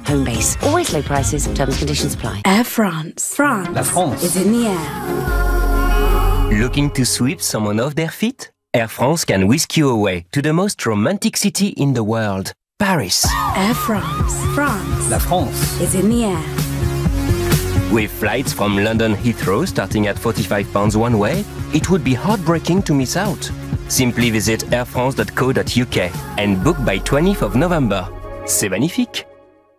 Homebase, always low prices, terms and conditions apply. Air France. France. La France is in the air. Looking to sweep someone off their feet? Air France can whisk you away to the most romantic city in the world, Paris. Air France. France. La France is in the air. With flights from London Heathrow starting at £45 one way, it would be heartbreaking to miss out. Simply visit airfrance.co.uk and book by 20th of November. C'est magnifique!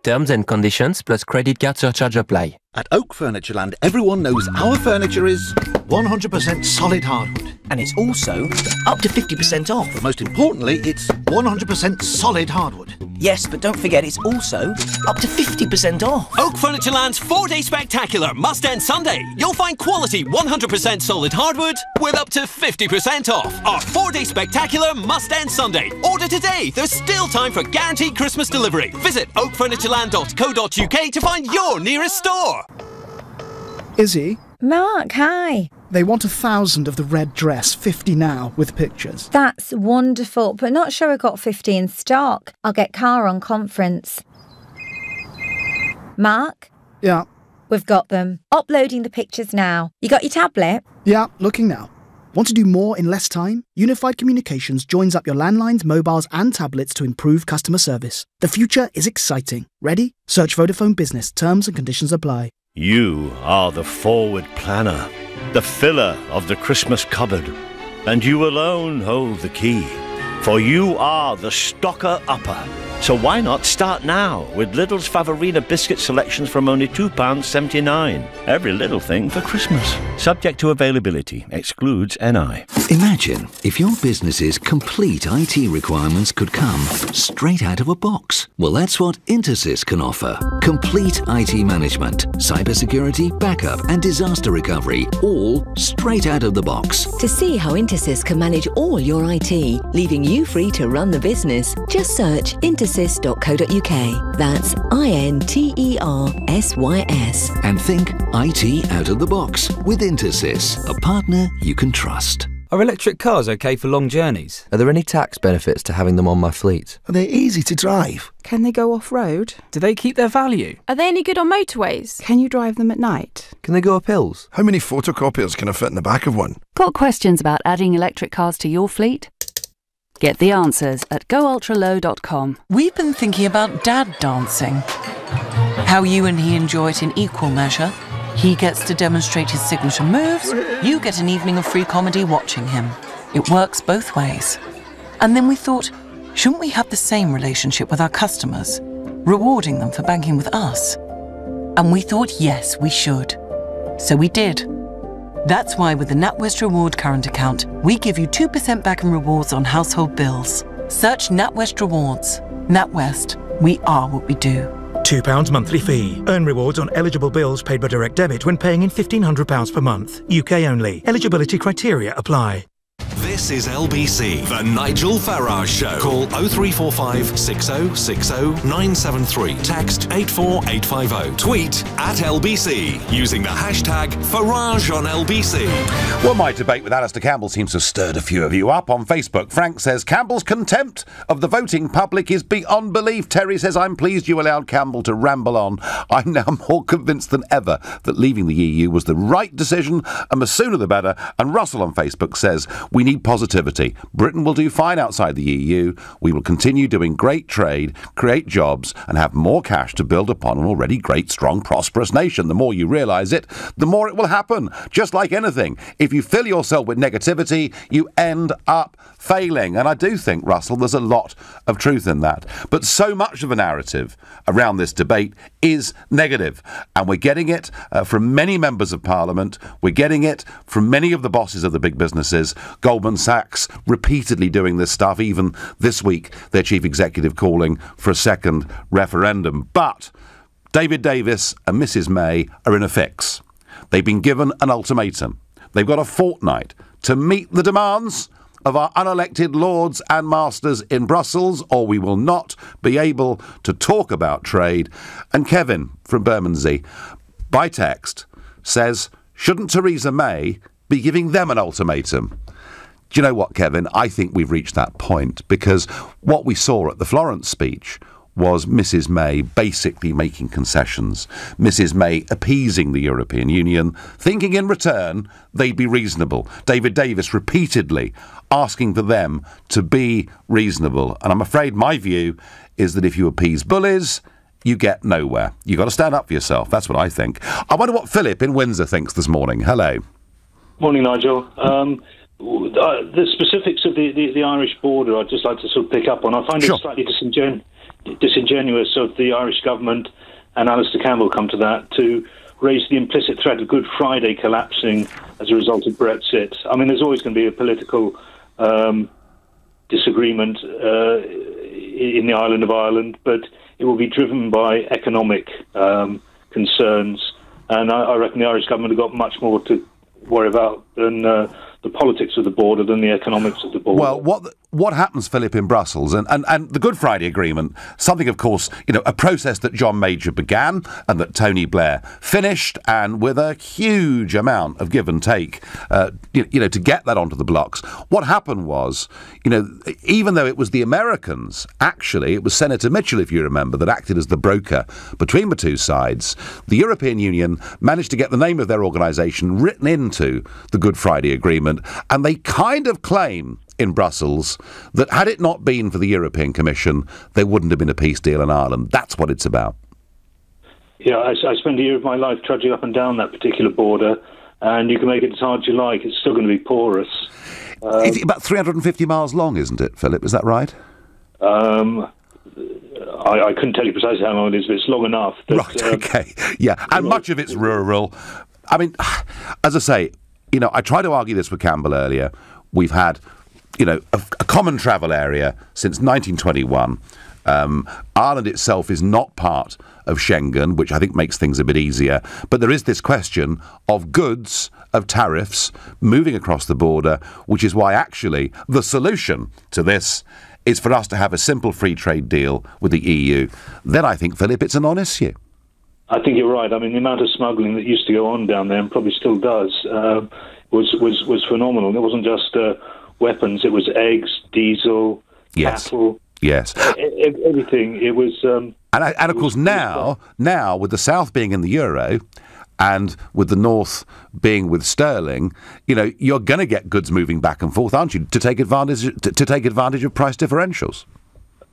Terms and conditions plus credit card surcharge apply. At Oak Furnitureland, everyone knows our furniture is 100% solid hardwood. And it's also up to 50% off. But most importantly, it's 100% solid hardwood. Yes, but don't forget it's also up to 50% off. Oak Furnitureland's 4-day spectacular must end Sunday. You'll find quality 100% solid hardwood with up to 50% off. Our 4-day spectacular must end Sunday. Order today. There's still time for guaranteed Christmas delivery. Visit oakfurnitureland.co.uk to find your nearest store. Izzy? Mark, hi. They want 1,000 of the red dress, 50 now, with pictures. That's wonderful, but not sure I got 50 in stock. I'll get Car on conference. Mark? Yeah? We've got them. Uploading the pictures now. You got your tablet? Yeah, looking now. Want to do more in less time? Unified Communications joins up your landlines, mobiles and tablets to improve customer service. The future is exciting. Ready? Search Vodafone Business. Terms and conditions apply. You are the forward planner, the filler of the Christmas cupboard, and you alone hold the key, for you are the stocker-upper. So why not start now with Lidl's Favorina biscuit selections from only £2.79. Every little thing for Christmas. Subject to availability. Excludes NI. Imagine if your business's complete IT requirements could come straight out of a box. Well, that's what Intersys can offer. Complete IT management, cybersecurity, backup and disaster recovery, all straight out of the box. To see how Intersys can manage all your IT, leaving you free to run the business, just search intersys.co.uk. That's INTERSYS. And think IT out of the box with Intersys, a partner you can trust. Are electric cars okay for long journeys? Are there any tax benefits to having them on my fleet? Are they easy to drive? Can they go off-road? Do they keep their value? Are they any good on motorways? Can you drive them at night? Can they go up hills? How many photocopiers can I fit in the back of one? Got questions about adding electric cars to your fleet? Get the answers at goultralow.com. We've been thinking about dad dancing. How you and he enjoy it in equal measure. He gets to demonstrate his signature moves. You get an evening of free comedy watching him. It works both ways. And then we thought, shouldn't we have the same relationship with our customers, rewarding them for banking with us? And we thought, yes, we should. So we did. That's why with the NatWest Reward current account, we give you 2% back in rewards on household bills. Search NatWest Rewards. NatWest, we are what we do. £2 monthly fee. Earn rewards on eligible bills paid by direct debit when paying in £1,500 per month. UK only. Eligibility criteria apply. This is LBC, the Nigel Farage Show. Call 0345 6060 973. Text 84850. Tweet at LBC using the hashtag Farage on LBC. Well, my debate with Alistair Campbell seems to have stirred a few of you up on Facebook. Frank says Campbell's contempt of the voting public is beyond belief. Terry says, I'm pleased you allowed Campbell to ramble on. I'm now more convinced than ever that leaving the EU was the right decision, and the sooner the better. And Russell on Facebook says, we need positivity. Britain will do fine outside the EU. We will continue doing great trade, create jobs, and have more cash to build upon an already great, strong, prosperous nation. The more you realise it, the more it will happen. Just like anything, if you fill yourself with negativity, you end up failing. And I do think, Russell, there's a lot of truth in that. But so much of the narrative around this debate is negative. And we're getting it from many members of Parliament. We're getting it from many of the bosses of the big businesses. Goldman Sachs repeatedly doing this stuff, even this week, their chief executive calling for a second referendum. But David Davis and Mrs May are in a fix. They've been given an ultimatum. They've got a fortnight to meet the demands of our unelected lords and masters in Brussels, or we will not be able to talk about trade. And Kevin from Bermondsey, by text, says, shouldn't Theresa May be giving them an ultimatum? Do you know what, Kevin? I think we've reached that point, because what we saw at the Florence speech was Mrs May basically making concessions, Mrs May appeasing the European Union, thinking in return they'd be reasonable. David Davis repeatedly asking for them to be reasonable. And I'm afraid my view is that if you appease bullies, you get nowhere. You've got to stand up for yourself. That's what I think. I wonder what Philip in Windsor thinks this morning. Hello. Morning, Nigel. The specifics of the Irish border, I'd just like to sort of pick up on. I find it slightly disingenuous of the Irish government, and Alistair Campbell come to that, to raised the implicit threat of Good Friday collapsing as a result of Brexit. I mean, there's always going to be a political disagreement in the island of Ireland, but it will be driven by economic concerns. And I reckon the Irish government have got much more to worry about than the politics of the border than the economics of the border. Well, what happens, Philip, in Brussels, and the Good Friday Agreement, something, of course, a process that John Major began and that Tony Blair finished, and with a huge amount of give and take, to get that onto the blocks. What happened was, even though it was the Americans, actually, it was Senator Mitchell, if you remember, that acted as the broker between the two sides. The European Union managed to get the name of their organisation written into the Good Friday Agreement, and they kind of claim in Brussels that had it not been for the European Commission, there wouldn't have been a peace deal in Ireland. That's what it's about. Yeah, I spent a year of my life trudging up and down that particular border, and you can make it as hard as you like. It's still going to be porous. It's about 350 miles long, isn't it, Philip? Is that right? I couldn't tell you precisely how long it is, but it's long enough. Right, okay. Yeah, and much of it's rural. I mean, as I say, I tried to argue this with Campbell earlier. We've had a common travel area since 1921. Ireland itself is not part of Schengen, which I think makes things a bit easier. But there is this question of goods, of tariffs, moving across the border, which is why actually the solution to this is for us to have a simple free trade deal with the EU. Then I think, Philip, it's a non-issue. I think you're right. I mean, the amount of smuggling that used to go on down there, and probably still does, was phenomenal. It wasn't just weapons; it was eggs, diesel, cattle. Yes. Everything. It was. And of course, now with the South being in the euro, and with the North being with sterling, you're going to get goods moving back and forth, aren't you? To take advantage of price differentials.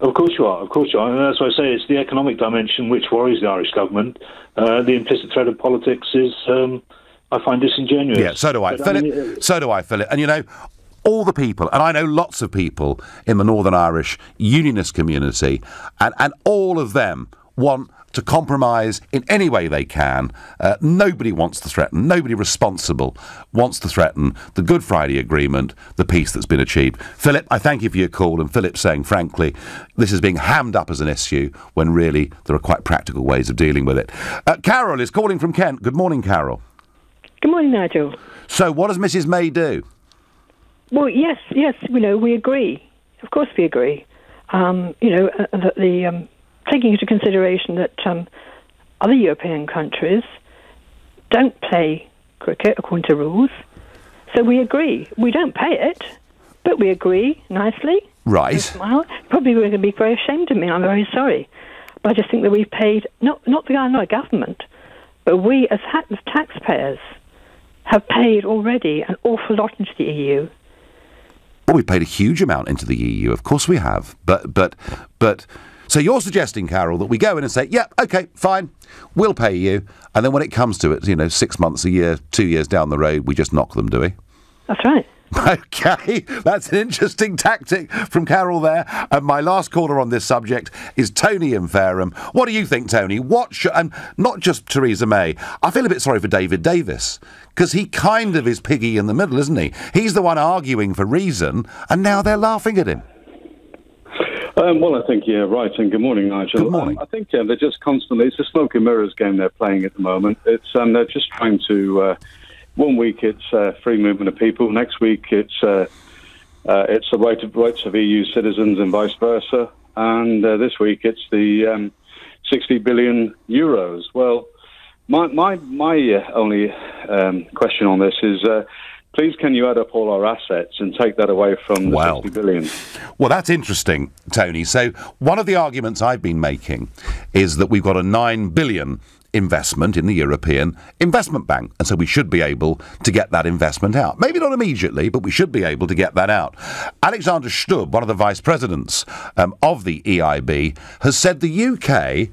Of course you are. And that's why I say it's the economic dimension which worries the Irish government. The implicit threat of politics is, I find, disingenuous. Yeah, so do I, Philip. So do I, Philip. And all the people, and I know lots of people in the Northern Irish unionist community, and all of them want to compromise in any way they can. Nobody wants to threaten, nobody responsible wants to threaten the Good Friday Agreement, the peace that's been achieved. Philip, I thank you for your call, and Philip saying, frankly, this is being hammed up as an issue when really there are quite practical ways of dealing with it. Carol is calling from Kent. Good morning, Carol. Good morning, Nigel. So what does Mrs May do? Well, yes, we agree. Of course we agree. That the taking into consideration that other European countries don't play cricket according to rules. So we agree. We don't pay it, but we agree nicely. Right. Smile. Probably we're going to be very ashamed of me. I'm very sorry. But I just think that we've paid, not the government, but we as taxpayers have paid already an awful lot into the EU. Well, we paid a huge amount into the EU. Of course we have. But... So you're suggesting, Carol, that we go in and say, yeah, OK, fine, we'll pay you. And then when it comes to it, 6 months, a year, 2 years down the road, we just knock them, do we? That's right. OK, that's an interesting tactic from Carol there. And my last caller on this subject is Tony in Fareham. What do you think, Tony? And not just Theresa May. I feel a bit sorry for David Davis, because he kind of is piggy in the middle, isn't he? He's the one arguing for reason, and now they're laughing at him. Well, I think you're right, and good morning, Nigel. Good morning. I think they're just constantly, it's a smoke and mirrors game they're playing at the moment. It's they're just trying to, 1 week it's free movement of people, next week it's the rights of EU citizens and vice versa, and this week it's the 60 billion euros. Well, my only question on this is, please, can you add up all our assets and take that away from the 60 billion? Well, that's interesting, Tony. So one of the arguments I've been making is that we've got a 9 billion investment in the European Investment Bank, and so we should be able to get that investment out. Maybe not immediately, but we should be able to get that out. Alexander Stubb, one of the vice presidents of the EIB, has said the UK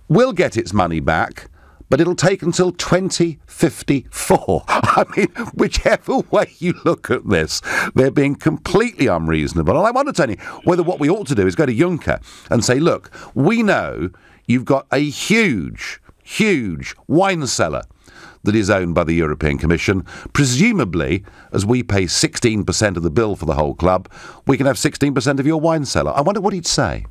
will get its money back, but it'll take until 2054. I mean, whichever way you look at this, they're being completely unreasonable. And I wonder, Tony, whether what we ought to do is go to Juncker and say, look, we know you've got a huge wine cellar that is owned by the European Commission. Presumably, as we pay 16% of the bill for the whole club, we can have 16% of your wine cellar. I wonder what he'd say.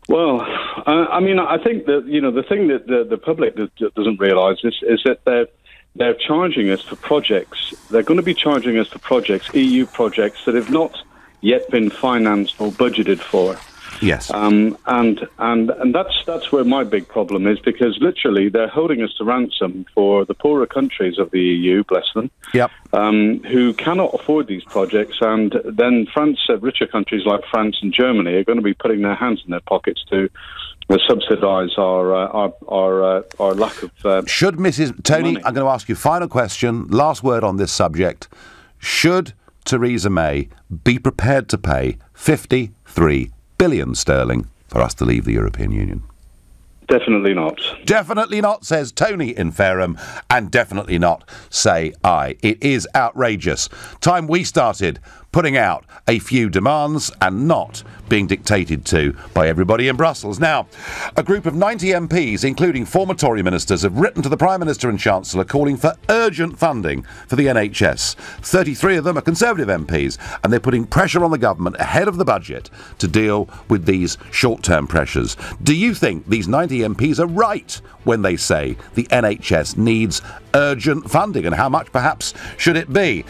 Well, I mean, I think that, the thing that the public doesn't realise is that they're charging us for projects. They're going to be charging us for projects, EU projects, that have not yet been financed or budgeted for. Yes. And that's where my big problem is, because literally they're holding us to ransom for the poorer countries of the EU, bless them, yep. Who cannot afford these projects, and then richer countries like France and Germany are going to be putting their hands in their pockets to subsidise our lack of. Should Mrs. Tony? Money. I'm going to ask you final question. Last word on this subject. Should Theresa May be prepared to pay 53 billion sterling for us to leave the European Union? Definitely not. Definitely not, says Tony in Fareham, and definitely not, say I. It is outrageous. Time we started putting out a few demands and not being dictated to by everybody in Brussels. Now, a group of 90 MPs, including former Tory ministers, have written to the Prime Minister and Chancellor calling for urgent funding for the NHS. 33 of them are Conservative MPs, and they're putting pressure on the government ahead of the budget to deal with these short-term pressures. Do you think these 90 MPs are right when they say the NHS needs urgent funding, and how much perhaps should it be?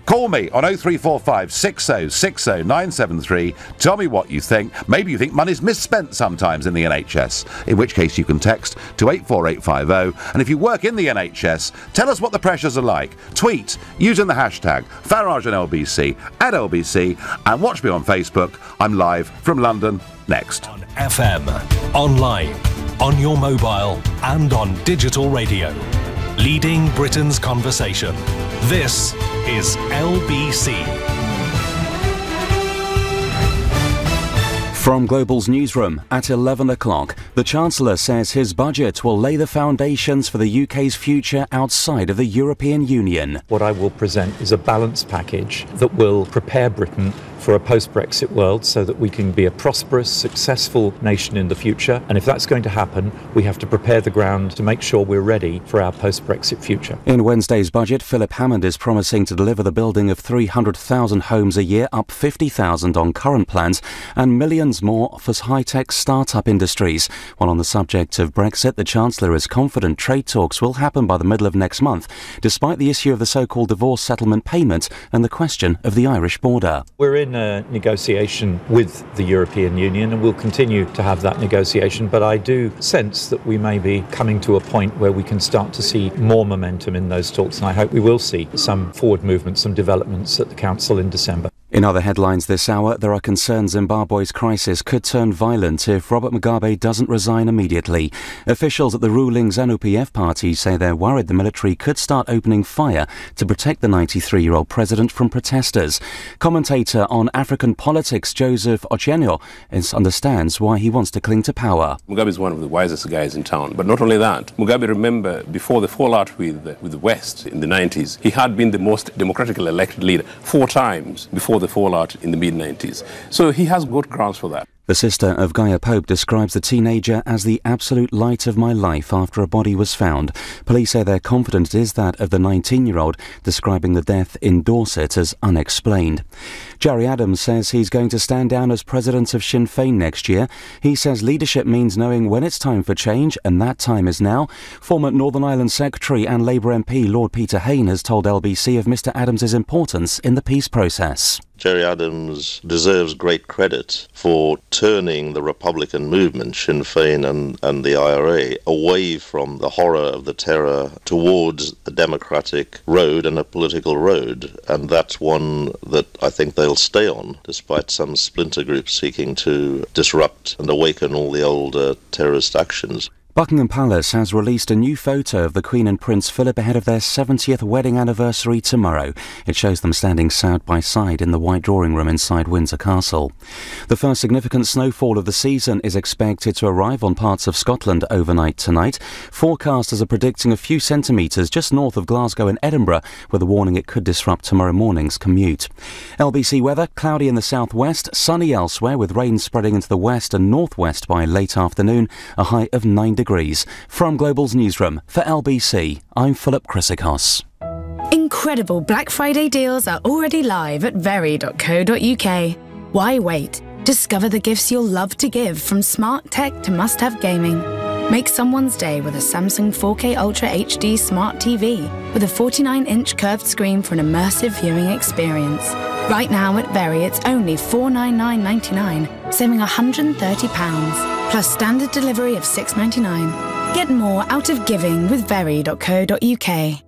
Call me on 0345 60 60 973. Tell me what you think. Maybe you think money's misspent sometimes in the NHS, in which case you can text to 84850. And if you work in the NHS, tell us what the pressures are like. Tweet using the hashtag Farage and LBC at LBC, and watch me on Facebook. I'm live from London next. On FM, online, on your mobile, and on digital radio. Leading Britain's conversation. This is LBC. From Global's newsroom at 11 o'clock, the Chancellor says his budget will lay the foundations for the UK's future outside of the European Union. What I will present is a balanced package that will prepare Britain for a post-Brexit world so that we can be a prosperous, successful nation in the future. And if that's going to happen, we have to prepare the ground to make sure we're ready for our post-Brexit future. In Wednesday's budget, Philip Hammond is promising to deliver the building of 300,000 homes a year, up 50,000 on current plans, and millions more for high-tech start-up industries. While on the subject of Brexit, the Chancellor is confident trade talks will happen by the middle of next month, despite the issue of the so-called divorce settlement payment and the question of the Irish border. We're in a negotiation with the European Union, and we'll continue to have that negotiation, but I do sense that we may be coming to a point where we can start to see more momentum in those talks, and I hope we will see some forward movement, some developments at the Council in December. In other headlines this hour, there are concerns Zimbabwe's crisis could turn violent if Robert Mugabe doesn't resign immediately. Officials at the ruling ZANU-PF party say they're worried the military could start opening fire to protect the 93-year-old president from protesters. Commentator on African politics Joseph Ochienyo understands why he wants to cling to power. Mugabe is one of the wisest guys in town. But not only that, Mugabe, remember, before the fallout with the West in the 90s, he had been the most democratically elected leader 4 times before the fallout in the mid-90s. So he has good grounds for that. The sister of Gaia Pope describes the teenager as the absolute light of my life after a body was found. Police say they're confident it is that of the 19-year-old, describing the death in Dorset as unexplained. Gerry Adams says he's going to stand down as president of Sinn Féin next year. He says leadership means knowing when it's time for change, and that time is now. Former Northern Ireland Secretary and Labour MP Lord Peter Hain has told LBC of Mr Adams's importance in the peace process. Gerry Adams deserves great credit for turning the Republican movement, Sinn Féin and the IRA, away from the horror of the terror towards a democratic road and a political road. And that's one that I think they'll stay on, despite some splinter groups seeking to disrupt and awaken all the old terrorist actions. Buckingham Palace has released a new photo of the Queen and Prince Philip ahead of their 70th wedding anniversary tomorrow. It shows them standing side by side in the White Drawing Room inside Windsor Castle. The first significant snowfall of the season is expected to arrive on parts of Scotland overnight tonight. Forecasters are predicting a few centimetres just north of Glasgow and Edinburgh, with a warning it could disrupt tomorrow morning's commute. LBC weather, cloudy in the southwest, sunny elsewhere with rain spreading into the west and northwest by late afternoon, a high of 9 degrees. degrees. From Global's newsroom, for LBC, I'm Philip Chrysikos. Incredible Black Friday deals are already live at very.co.uk. Why wait? Discover the gifts you'll love to give, from smart tech to must-have gaming. Make someone's day with a Samsung 4K Ultra HD Smart TV with a 49-inch curved screen for an immersive viewing experience. Right now at Very, it's only $499.99, saving £130, plus standard delivery of $6.99. Get more out of giving with very.co.uk.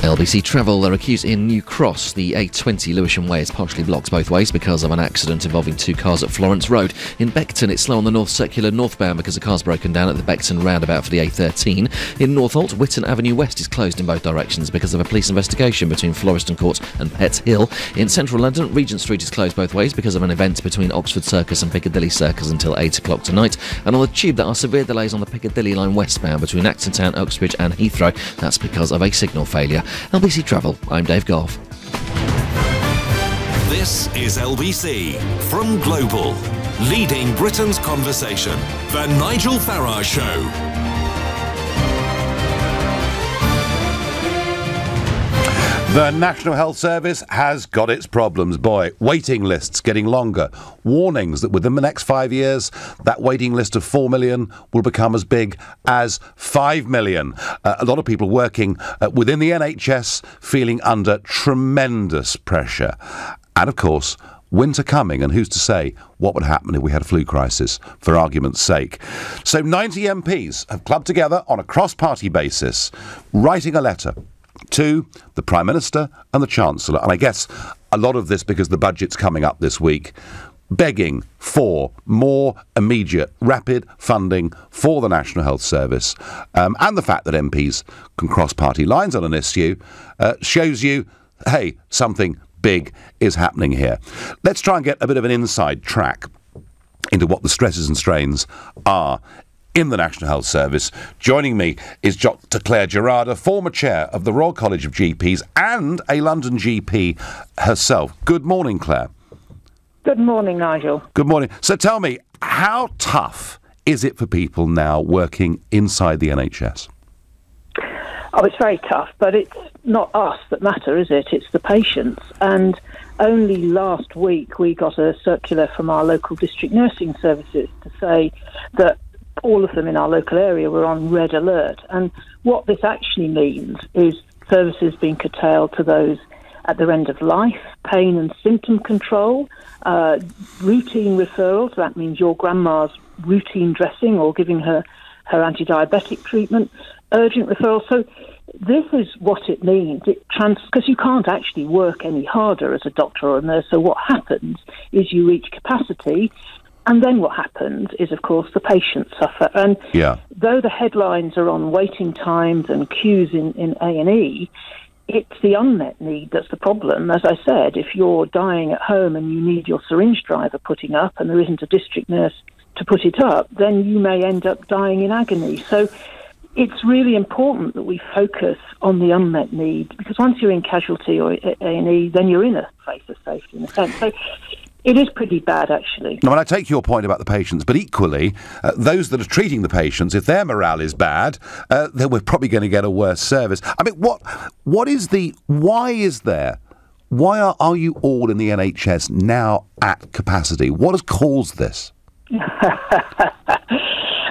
LBC Travel are accused in New Cross. The A20 Lewisham Way is partially blocked both ways because of an accident involving two cars at Florence Road. In Beckton, it's slow on the North Circular northbound because a car's broken down at the Beckton roundabout for the A13. In Northolt, Whitton Avenue West is closed in both directions because of a police investigation between Floreston Court and Pets Hill. In central London, Regent Street is closed both ways because of an event between Oxford Circus and Piccadilly Circus until 8 o'clock tonight. And on the Tube, there are severe delays on the Piccadilly line westbound between Acton Town, Uxbridge and Heathrow. That's because of a signal failure. LBC Travel, I'm Dave Goff. This is LBC from Global, leading Britain's conversation. The Nigel Farage Show. The National Health Service has got its problems, boy. Waiting lists getting longer. Warnings that within the next 5 years, that waiting list of 4 million will become as big as 5 million. A lot of people working within the NHS feeling under tremendous pressure. And of course, winter coming, and who's to say what would happen if we had a flu crisis, for argument's sake. So 90 MPs have clubbed together on a cross-party basis, writing a letter to the Prime Minister and the Chancellor, and I guess a lot of this because the budget's coming up this week, begging for more immediate, rapid funding for the National Health Service. And the fact that MPs can cross party lines on an issue shows you, hey, something big is happening here. Let's try and get a bit of an inside track into what the stresses and strains are in the National Health Service. Joining me is Dr. Claire Gerarda, former chair of the Royal College of GPs and a London GP herself. Good morning, Claire. Good morning, Nigel. Good morning. So tell me, how tough is it for people now working inside the NHS? Oh, it's very tough, but it's not us that matter, is it? It's the patients. And only last week we got a circular from our local district nursing services to say that all of them in our local area were on red alert. And what this actually means is services being curtailed to those at their end of life, pain and symptom control, routine referrals. That means your grandma's routine dressing or giving her anti-diabetic treatment, urgent referrals. So this is what it means. Because you can't actually work any harder as a doctor or a nurse. So what happens is you reach capacity. And then what happens is, of course, the patients suffer. And though the headlines are on waiting times and queues in A&E, it's the unmet need that's the problem. As I said, if you're dying at home and you need your syringe driver putting up and there isn't a district nurse to put it up, then you may end up dying in agony. So it's really important that we focus on the unmet need, because once you're in casualty or A&E, then you're in a place of safety in a sense. So it is pretty bad, actually. Now, I take your point about the patients, but equally, those that are treating the patients, if their morale is bad, then we're probably going to get a worse service. I mean, why are you all in the NHS now at capacity? What has caused this?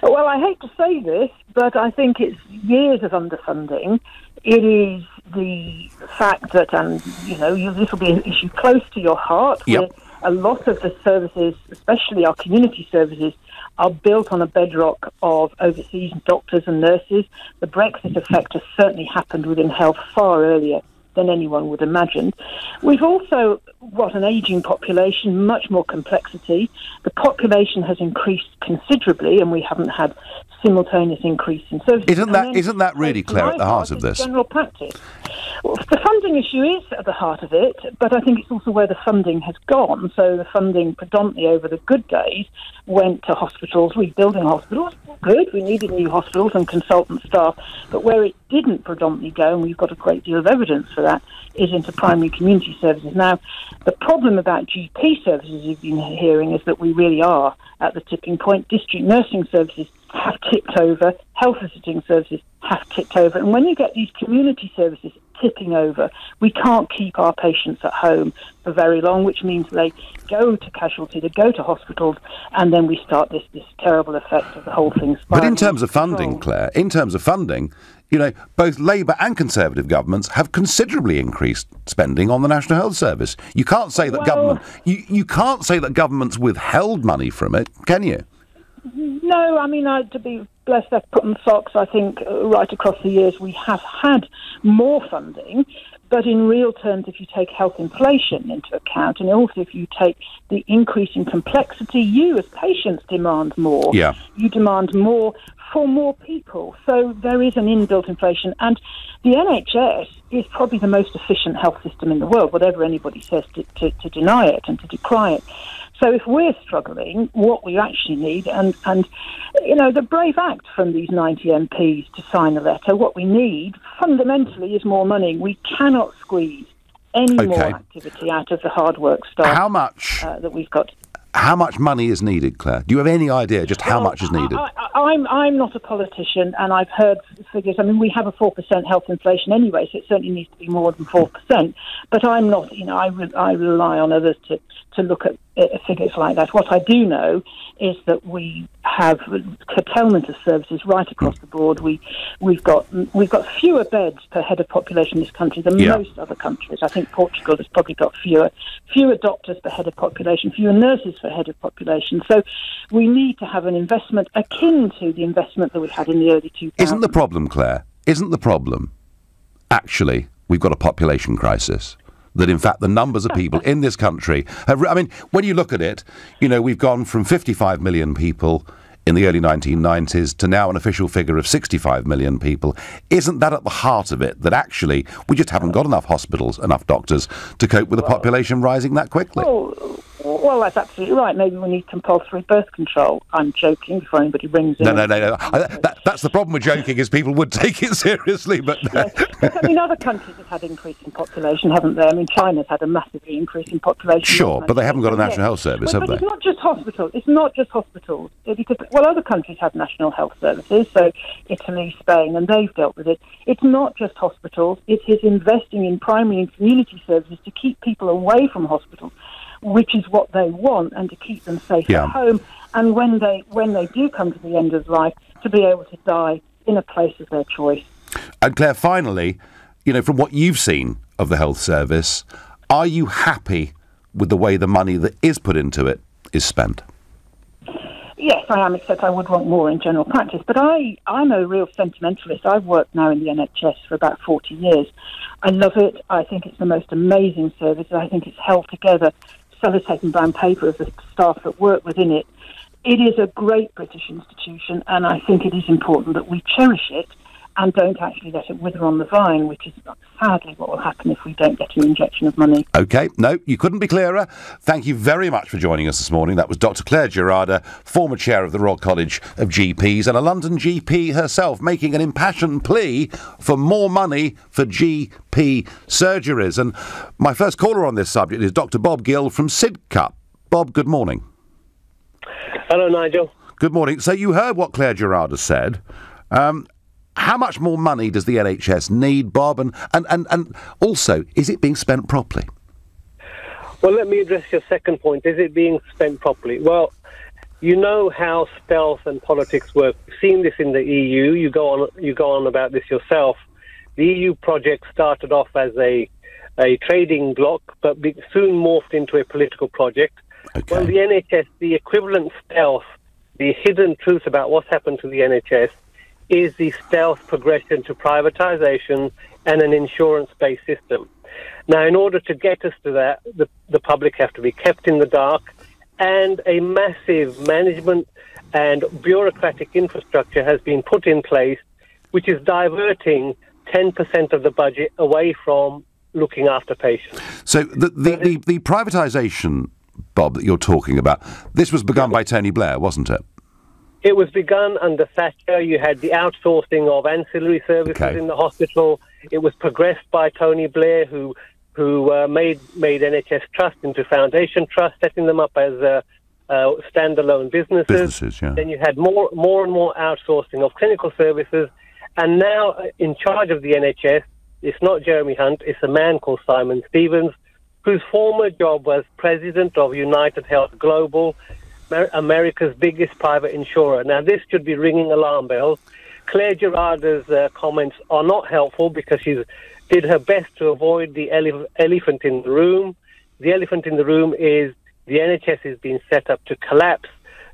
Well, I hate to say this, but I think it's years of underfunding. It is the fact that, this will be an issue close to your heart. Yep. A lot of the services, especially our community services, are built on a bedrock of overseas doctors and nurses. The Brexit effect has certainly happened within health far earlier than anyone would imagine. We've also got an ageing population, much more complexity. The population has increased considerably, and we haven't had simultaneous increase in services. Isn't that really, Claire, at the heart of this? General practice. Well, the funding issue is at the heart of it, but I think it's also where the funding has gone. So the funding predominantly over the good days went to hospitals, rebuilding hospitals. Good, we needed new hospitals and consultant staff, but where it didn't predominantly go, and we've got a great deal of evidence for that, is into primary community services. Now, the problem about GP services you've been hearing is that we really are at the tipping point. District nursing services have tipped over, health visiting services have tipped over. And when you get these community services tipping over, we can't keep our patients at home for very long, which means they go to casualty, they go to hospitals, and then we start this terrible effect of the whole thing spiraling. But in terms of funding, Claire, you know, both Labour and Conservative governments have considerably increased spending on the National Health Service. You can't say that you can't say that governments withheld money from it, can you? No, I mean, to be blessed, I've put in socks. I think right across the years we have had more funding, but in real terms, if you take health inflation into account, and also if you take the increase in complexity, you as patients demand more. Yeah. You demand more for more people. So there is an inbuilt inflation, and the NHS is probably the most efficient health system in the world, whatever anybody says to deny it and to decry it. So if we're struggling, what we actually need, and you know, the brave act from these 90 MPs to sign a letter, what we need fundamentally is more money. We cannot squeeze any more activity out of the hard work staff. How much that we've got? How much money is needed, Claire? Do you have any idea just how much is needed? I'm not a politician, and I've heard figures. I mean, we have a 4% health inflation anyway, so it certainly needs to be more than 4%. But I'm not, you know, I rely on others to look at figures like that. What I do know is that we have curtailment of services right across the board. We've got fewer beds per head of population in this country than most other countries. I think Portugal has probably got fewer doctors per head of population, fewer nurses per head of population. So we need to have an investment akin to the investment that we had in the early 2000s. Isn't the problem, Claire? Isn't the problem actually we've got a population crisis? That, in fact, the numbers of people in this country have... I mean, when you look at it, you know, we've gone from 55 million people in the early 1990s to now an official figure of 65 million people. Isn't that at the heart of it, that actually we just haven't got enough hospitals, enough doctors to cope with the population rising that quickly? Well, that's absolutely right. Maybe we need compulsory birth control. I'm joking before anybody rings in. No. That's the problem with joking, is people would take it seriously. But yes. I mean, other countries have had increasing population, haven't they? I mean, China's had a massively increasing population. Sure, but they haven't got a national health service, have they? But it's not just hospitals. It's not just hospitals. Because, well, other countries have national health services, so Italy, Spain, and they've dealt with it. It's not just hospitals. It is investing in primary and community services to keep people away from hospitals, which is what they want, and to keep them safe at home. And when they do come to the end of life, to be able to die in a place of their choice. And Claire, finally, you know, from what you've seen of the health service, are you happy with the way the money that is put into it is spent? Yes, I am, except I would want more in general practice. But I'm a real sentimentalist. I've worked now in the NHS for about 40 years. I love it. I think it's the most amazing service. I think it's held together, sellotape and brown paper of the staff that work within it. It is a great British institution, and I think it is important that we cherish it and don't actually let it wither on the vine, which is sadly what will happen if we don't get an injection of money. OK, no, you couldn't be clearer. Thank you very much for joining us this morning. That was Dr Claire Gerarda, former chair of the Royal College of GPs, and a London GP herself, making an impassioned plea for more money for GP surgeries. And my first caller on this subject is Dr Bob Gill from Sidcup. Bob, good morning. Hello, Nigel. Good morning. So you heard what Claire Gerarda said. How much more money does the NHS need, Bob? And also, is it being spent properly? Well, let me address your second point. Is it being spent properly? Well, you know how stealth and politics work. We've seen this in the EU. You go on about this yourself. The EU project started off as a trading bloc, but soon morphed into a political project. Okay. Well, the NHS, the equivalent stealth, the hidden truth about what's happened to the NHS, is the stealth progression to privatisation and an insurance-based system. Now, in order to get us to that, the public have to be kept in the dark, and a massive management and bureaucratic infrastructure has been put in place, which is diverting 10% of the budget away from looking after patients. So the privatisation, Bob, that you're talking about, this was begun by Tony Blair, wasn't it? It was begun under Thatcher. You had the outsourcing of ancillary services in the hospital. It was progressed by Tony Blair, who made NHS Trust into Foundation Trust, setting them up as standalone businesses. Yeah. Then you had more and more outsourcing of clinical services. And now in charge of the NHS, it's not Jeremy Hunt, it's a man called Simon Stevens, whose former job was president of United Health Global, America's biggest private insurer. Now, this should be ringing alarm bells. Claire Gerarda's comments are not helpful because she did her best to avoid the elephant in the room. The elephant in the room is the NHS is being set up to collapse.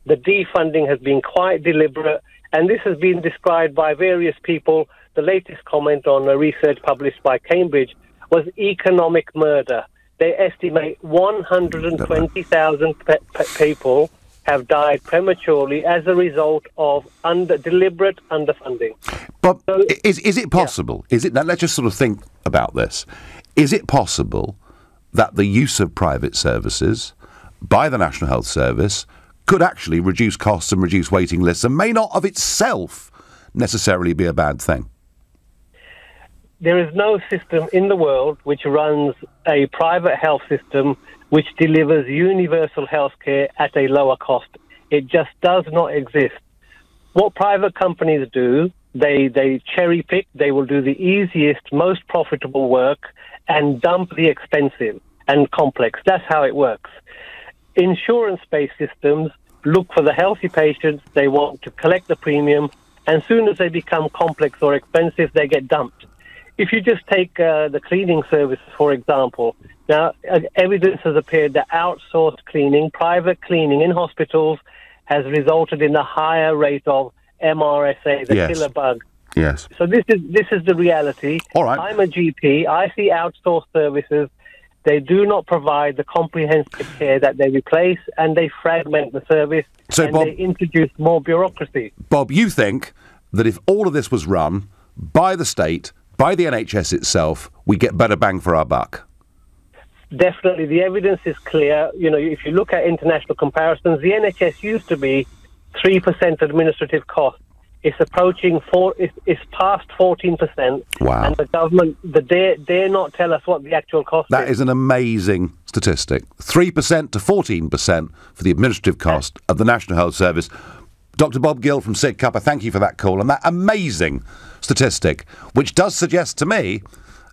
The defunding has been quite deliberate, and this has been described by various people. The latest comment on a research published by Cambridge was economic murder. They estimate 120,000 people have died prematurely as a result of deliberate underfunding. But is it possible? Yeah. Is it? Now let's just sort of think about this. Is it possible that the use of private services by the National Health Service could actually reduce costs and reduce waiting lists, and may not of itself necessarily be a bad thing? There is no system in the world which runs a private health system which delivers universal health care at a lower cost. It just does not exist. What private companies do, they cherry pick, they will do the easiest, most profitable work and dump the expensive and complex. That's how it works. Insurance-based systems look for the healthy patients, they want to collect the premium, and as soon as they become complex or expensive, they get dumped. If you just take the cleaning services, for example, now evidence has appeared that outsourced cleaning, private cleaning in hospitals has resulted in a higher rate of MRSA, the killer bug. Yes. So this is the reality. All right. I'm a GP. I see outsourced services. They do not provide the comprehensive care that they replace, and they fragment the service, and Bob, they introduce more bureaucracy. Bob, you think that if all of this was run by the state, by the NHS itself, we get better bang for our buck? Definitely. The evidence is clear. You know, if you look at international comparisons, the NHS used to be 3% administrative cost. It's approaching it's past 14%. Wow. And the government, dare not tell us what the actual cost is. That is an amazing statistic. 3% to 14% for the administrative cost of the National Health Service. Dr. Bob Gill from SIGCUP, I thank you for that call and that amazing statistic, which does suggest to me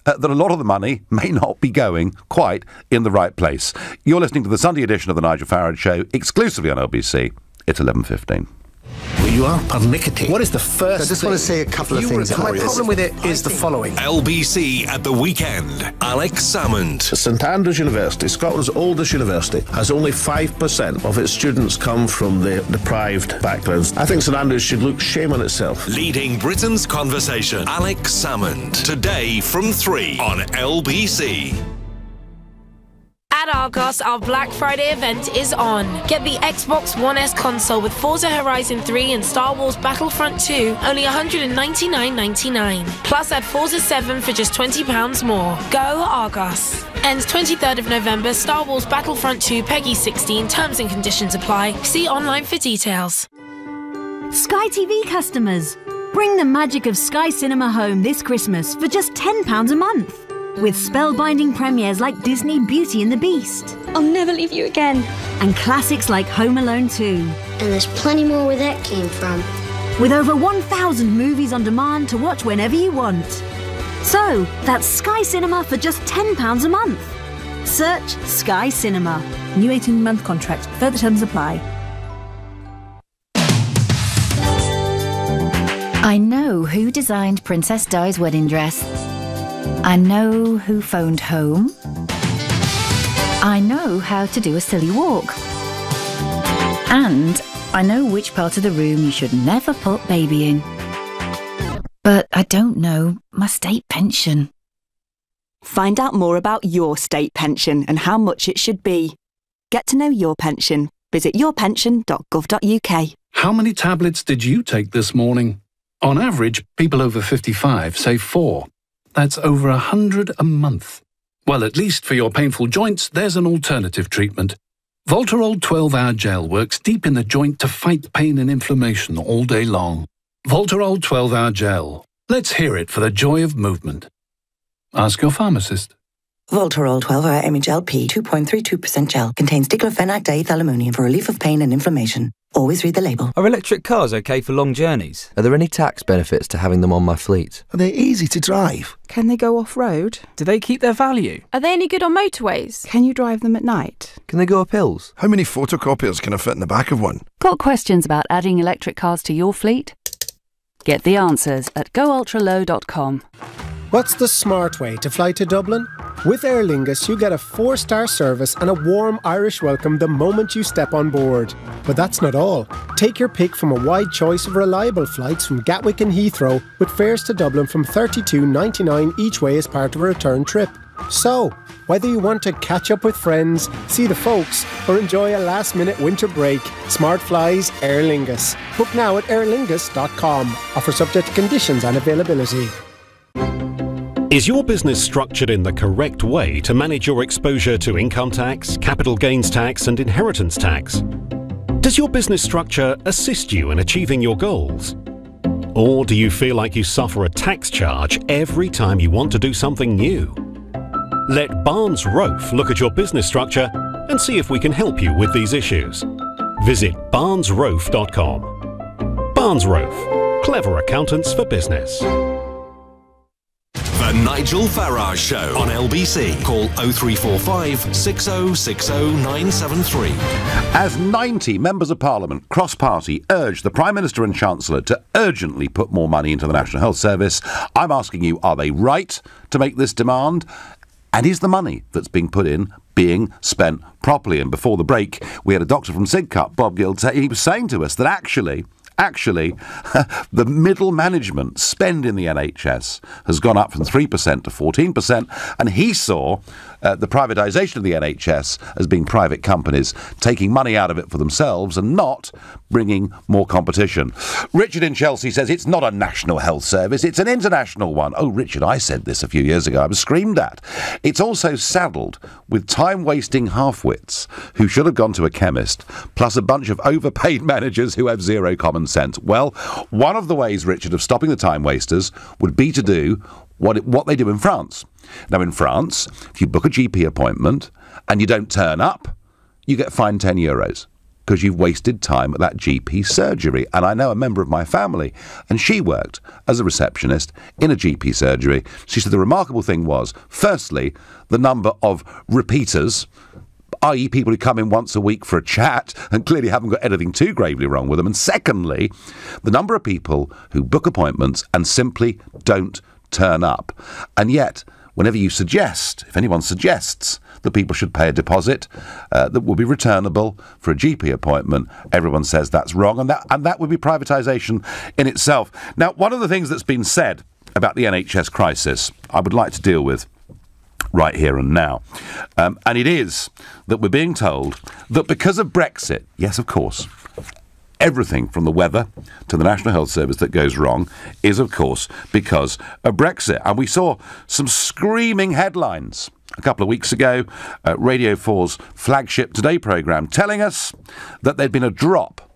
that a lot of the money may not be going quite in the right place. You're listening to the Sunday edition of the Nigel Farage Show, exclusively on LBC. It's 11:15. Well, you are pernickety. What is the first I just want to say a couple of things. My problem with it is the following. LBC at the weekend. Alex Salmond. St Andrews University, Scotland's oldest university, has only 5% of its students come from the deprived backgrounds. I think St Andrews should look shame on itself. Leading Britain's conversation. Alex Salmond. Today from 3 on LBC. At Argos, our Black Friday event is on. Get the Xbox One S console with Forza Horizon 3 and Star Wars Battlefront 2, only $199.99. Plus add Forza 7 for just £20 more. Go Argos. Ends 23rd of November, Star Wars Battlefront 2, Peggy 16, terms and conditions apply. See online for details. Sky TV customers, bring the magic of Sky Cinema home this Christmas for just £10 a month. With spellbinding premieres like Disney Beauty and the Beast. I'll never leave you again. And classics like Home Alone 2. And there's plenty more where that came from. With over 1,000 movies on demand to watch whenever you want. So, that's Sky Cinema for just £10 a month. Search Sky Cinema. New 18-month contract. Further terms apply. I know who designed Princess Di's wedding dress. I know who phoned home. I know how to do a silly walk. And I know which part of the room you should never put baby in. But I don't know my state pension. Find out more about your state pension and how much it should be. Get to know your pension. Visit yourpension.gov.uk. How many tablets did you take this morning? On average, people over 55 say 4. That's over 100 a month. Well, at least for your painful joints, there's an alternative treatment. Voltarol 12-hour gel works deep in the joint to fight pain and inflammation all day long. Voltarol 12-hour gel. Let's hear it for the joy of movement. Ask your pharmacist. Voltarol 12-hour MHLP 2.32% gel contains diclofenac diethylammonium for relief of pain and inflammation. Always read the label. Are electric cars okay for long journeys? Are there any tax benefits to having them on my fleet? Are they easy to drive? Can they go off-road? Do they keep their value? Are they any good on motorways? Can you drive them at night? Can they go up hills? How many photocopiers can I fit in the back of one? Got questions about adding electric cars to your fleet? Get the answers at goultralow.com. What's the smart way to fly to Dublin? With Aer Lingus, you get a 4-star service and a warm Irish welcome the moment you step on board. But that's not all. Take your pick from a wide choice of reliable flights from Gatwick and Heathrow, with fares to Dublin from $32.99 each way as part of a return trip. So, whether you want to catch up with friends, see the folks, or enjoy a last-minute winter break, smart flies Aer Lingus. Book now at aerlingus.com. Offer subject to conditions and availability. Is your business structured in the correct way to manage your exposure to income tax, capital gains tax and inheritance tax? Does your business structure assist you in achieving your goals? Or do you feel like you suffer a tax charge every time you want to do something new? Let Barnes Rofe look at your business structure and see if we can help you with these issues. Visit barnesrofe.com. Barnes Rofe, clever accountants for business. The Nigel Farage Show on LBC. Call 0345 6060 973. As 90 members of Parliament cross-party urge the Prime Minister and Chancellor to urgently put more money into the National Health Service, I'm asking you, are they right to make this demand? And is the money that's being put in being spent properly? And before the break, we had a doctor from Sidcup, Bob Gill, he was saying to us that actually, the middle management spend in the NHS has gone up from 3% to 14%, and he saw the privatisation of the NHS as being private companies taking money out of it for themselves and not bringing more competition. Richard in Chelsea says it's not a national health service, it's an international one. Oh, Richard, I said this a few years ago. I was screamed at. It's also saddled with time-wasting half-wits who should have gone to a chemist, plus a bunch of overpaid managers who have zero common sense. Well, one of the ways, Richard, of stopping the time wasters would be to do what they do in France. Now, in France, if you book a GP appointment and you don't turn up, you get fined €10 because you've wasted time at that GP surgery. And I know a member of my family, and she worked as a receptionist in a GP surgery. She said the remarkable thing was, firstly, the number of repeaters, i.e. people who come in once a week for a chat and clearly haven't got anything too gravely wrong with them. And secondly, the number of people who book appointments and simply don't turn up. And yet, whenever you suggest, if anyone suggests that people should pay a deposit that will be returnable for a GP appointment, everyone says that's wrong, and that would be privatisation in itself. Now, one of the things that's been said about the NHS crisis I would like to deal with right here and now. And it is that we're being told that because of Brexit, yes, of course, everything from the weather to the National Health Service that goes wrong is, of course, because of Brexit. And we saw some screaming headlines a couple of weeks ago, Radio 4's flagship Today programme, telling us that there'd been a drop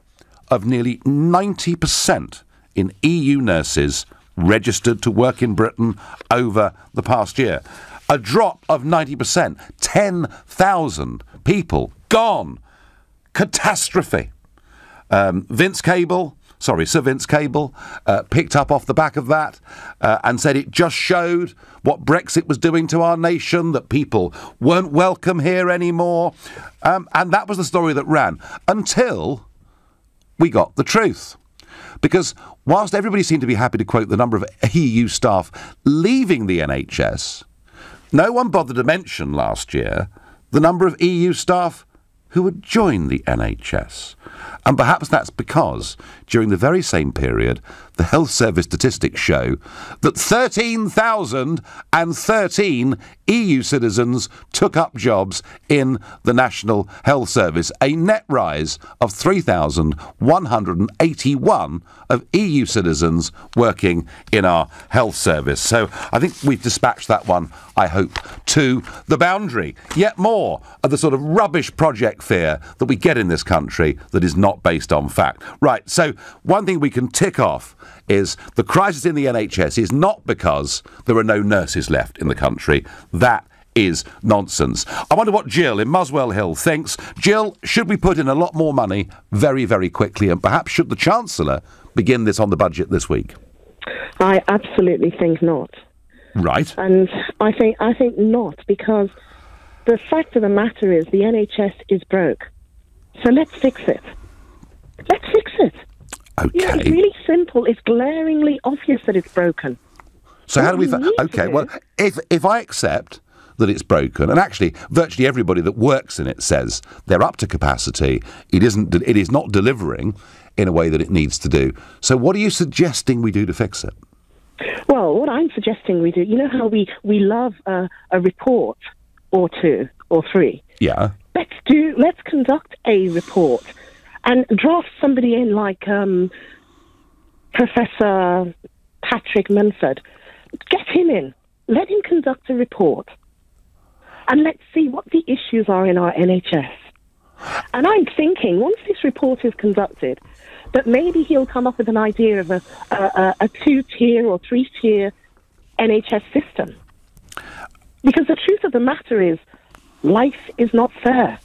of nearly 90% in EU nurses registered to work in Britain over the past year. A drop of 90%. 10,000 people gone. Catastrophe. Sir Vince Cable, picked up off the back of that and said it just showed what Brexit was doing to our nation, that people weren't welcome here anymore. And that was the story that ran until we got the truth. Because whilst everybody seemed to be happy to quote the number of EU staff leaving the NHS, no one bothered to mention last year the number of EU staff who would join the NHS. And perhaps that's because, during the very same period, the health service statistics show that 13,013 EU citizens took up jobs in the National Health Service, a net rise of 3,181 of EU citizens working in our health service. So I think we've dispatched that one, I hope, to the boundary. Yet more of the sort of rubbish project fear that we get in this country that is not based on fact. Right, so one thing we can tick off is the crisis in the NHS is not because there are no nurses left in the country. That is nonsense. I wonder what Jill in Muswell Hill thinks. Jill, should we put in a lot more money very, very quickly, and perhaps should the Chancellor begin this on the budget this week? I absolutely think not. Right. And I think not, because the fact of the matter is the NHS is broke. So let's fix it. Let's fix it. Okay. You know, it's really simple. It's glaringly obvious that it's broken. So how do we... Okay, well, if I accept that it's broken, and actually virtually everybody that works in it says they're up to capacity, it is not delivering in a way that it needs to do. So what are you suggesting we do to fix it? Well, what I'm suggesting we do, you know how we love a report or two or three? Yeah. Let's conduct a report and draft somebody in like Professor Patrick Munford. Get him in. Let him conduct a report. And let's see what the issues are in our NHS. And I'm thinking, once this report is conducted, that maybe he'll come up with an idea of a two-tier or three-tier NHS system. Because the truth of the matter is, life is not fair.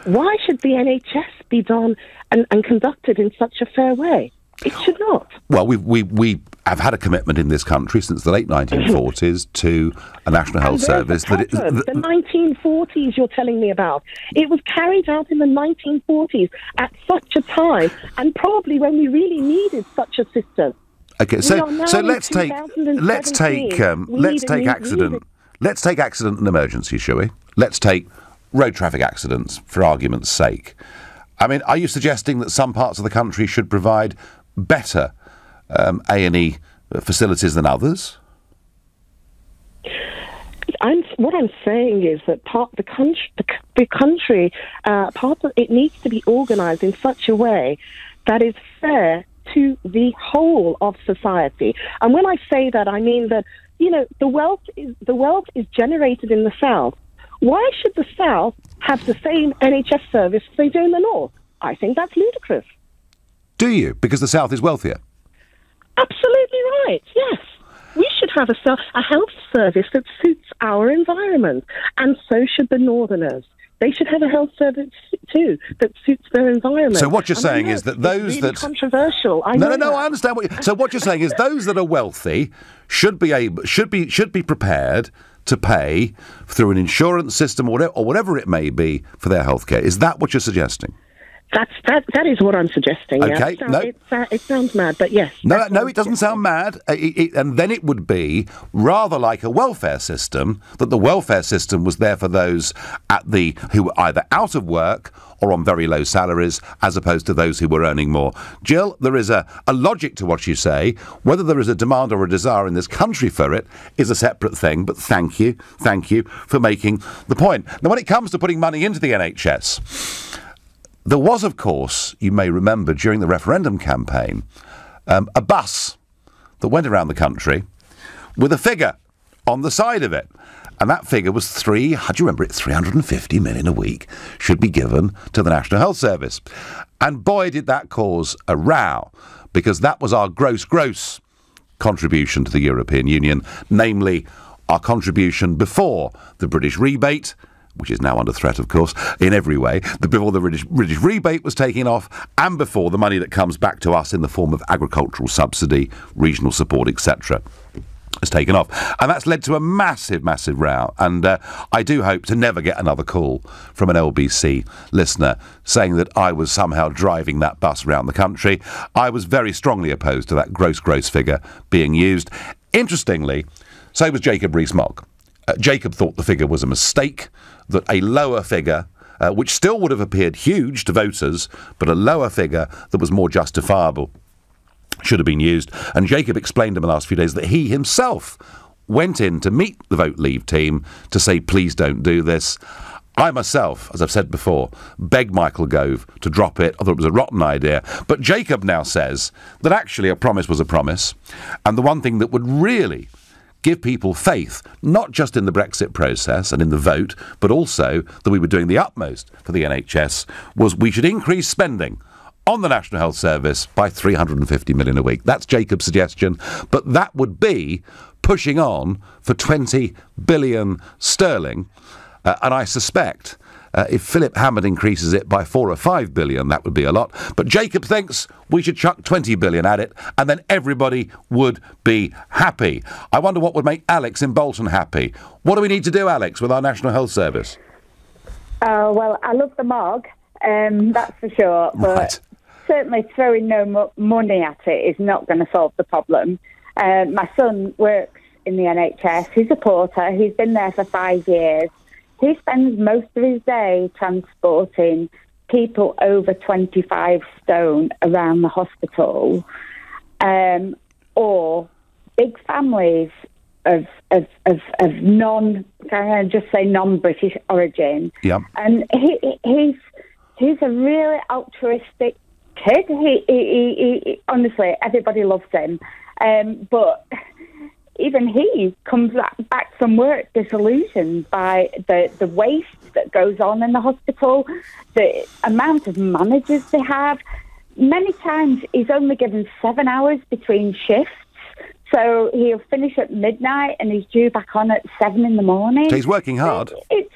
Why should the NHS be done and conducted in such a fair way? It should not. Well, we have had a commitment in this country since the late 1940s to a National Health Service. The 1940s you're telling me about. It was carried out in the 1940s at such a time, and probably when we really needed such a system. Okay, so let's take accident and emergency, shall we? Let's take road traffic accidents for argument's sake. I mean, are you suggesting that some parts of the country should provide better A&E facilities than others? What I'm saying is that the country it needs to be organised in such a way that is fair to the whole of society. And when I say that, I mean that, you know, the wealth is generated in the South. Why should the South have the same NHS service they do in the North? I think that's ludicrous. Do you? Because the South is wealthier? Absolutely right, yes. We should have a health service that suits our environment, and so should the Northerners. They should have a health service too that suits their environment. So what you're saying is that those that controversial. I understand so what you're saying is those that are wealthy should be prepared to pay through an insurance system or whatever it may be for their healthcare. Is that what you're suggesting? That is what I'm suggesting. Okay, yeah. It sounds mad, but yes. No, it doesn't sound mad. And then it would be rather like a welfare system, that the welfare system was there for those who were either out of work or on very low salaries, as opposed to those who were earning more. Jill, there is a logic to what you say. Whether there is a demand or a desire in this country for it is a separate thing, but thank you for making the point. Now, when it comes to putting money into the NHS, there was, of course, you may remember, during the referendum campaign, a bus that went around the country with a figure on the side of it. And that figure was 350 million a week should be given to the National Health Service. And boy, did that cause a row, because that was our gross contribution to the European Union, namely our contribution before the British rebate, which is now under threat, of course, in every way, before the British rebate was taken off, and before the money that comes back to us in the form of agricultural subsidy, regional support, etc., has taken off. And that's led to a massive row. And I do hope to never get another call from an LBC listener saying that I was somehow driving that bus around the country. I was very strongly opposed to that gross figure being used. Interestingly, so was Jacob Rees-Mogg. Jacob thought the figure was a mistake, that a lower figure, which still would have appeared huge to voters, but a lower figure that was more justifiable, should have been used. And Jacob explained in the last few days that he himself went in to meet the Vote Leave team to say, please don't do this. I myself, as I've said before, begged Michael Gove to drop it. I thought it was a rotten idea. But Jacob now says that actually a promise was a promise. And the one thing that would really give people faith, not just in the Brexit process and in the vote, but also that we were doing the utmost for the NHS, was we should increase spending on the National Health Service by 350 million a week. That's Jacob's suggestion, but that would be pushing on for 20 billion sterling, and I suspect if Philip Hammond increases it by 4 or 5 billion, that would be a lot. But Jacob thinks we should chuck 20 billion at it, and then everybody would be happy. I wonder what would make Alex in Bolton happy. What do we need to do, Alex, with our National Health Service? Well, I love the MOG, that's for sure. But right. Certainly throwing no money at it is not going to solve the problem. My son works in the NHS. He's a porter. He's been there for 5 years. He spends most of his day transporting people over 25 stone around the hospital, or big families of non-British origin. Yeah. And he's a really altruistic kid. He honestly, everybody loves him. But even he comes back from work disillusioned by the waste that goes on in the hospital, the amount of managers they have. Many times he's only given 7 hours between shifts, so he'll finish at midnight and he's due back on at 7 in the morning. So he's working hard. He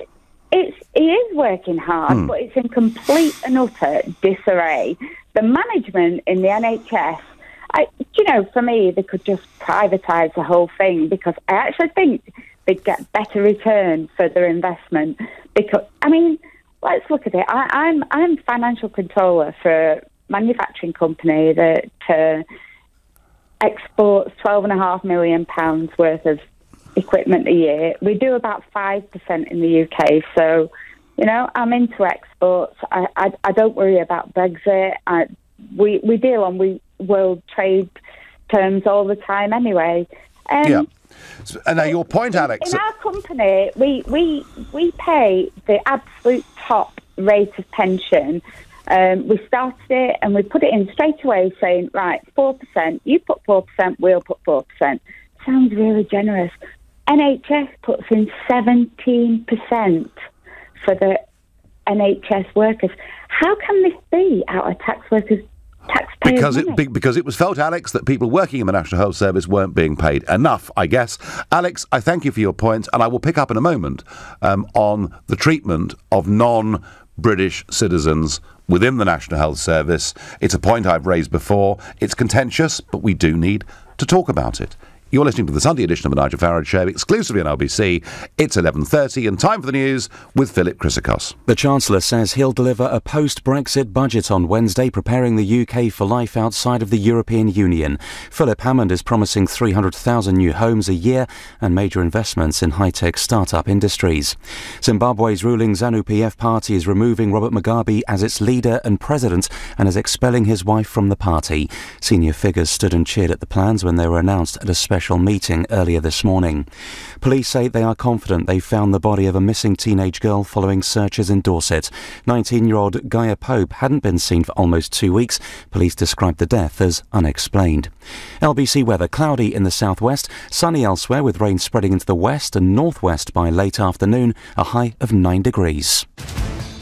is working hard, but it's in complete and utter disarray. The management in the NHS, for me, they could just privatise the whole thing, because I actually think they'd get better return for their investment. Because, let's look at it. I'm financial controller for a manufacturing company that exports £12.5 million worth of equipment a year. We do about 5% in the UK, so, I'm into exports. I don't worry about Brexit. We deal on world trade terms all the time anyway. Yeah. And now your point, Alex. In our company, we pay the absolute top rate of pension. We started it and we put it in straight away saying, right, 4%, you put 4%, we'll put 4%. Sounds really generous. NHS puts in 17% for the NHS workers. How can this be out of taxpayers' money? Because it was felt, Alex, that people working in the National Health Service weren't being paid enough, I guess. Alex, I thank you for your point, and I will pick up in a moment on the treatment of non-British citizens within the National Health Service. It's a point I've raised before. It's contentious, but we do need to talk about it. You're listening to the Sunday edition of the Nigel Farage Show, exclusively on LBC. It's 11:30 and time for the news with Philip Chrysikos. The Chancellor says he'll deliver a post-Brexit budget on Wednesday, preparing the UK for life outside of the European Union. Philip Hammond is promising 300,000 new homes a year and major investments in high-tech start-up industries. Zimbabwe's ruling ZANU-PF party is removing Robert Mugabe as its leader and president and is expelling his wife from the party. Senior figures stood and cheered at the plans when they were announced at a special meeting earlier this morning. Police say they are confident they found the body of a missing teenage girl following searches in Dorset. 19-year-old Gaia Pope hadn't been seen for almost 2 weeks. Police described the death as unexplained. LBC weather: cloudy in the southwest, sunny elsewhere with rain spreading into the west and northwest by late afternoon, a high of 9 degrees.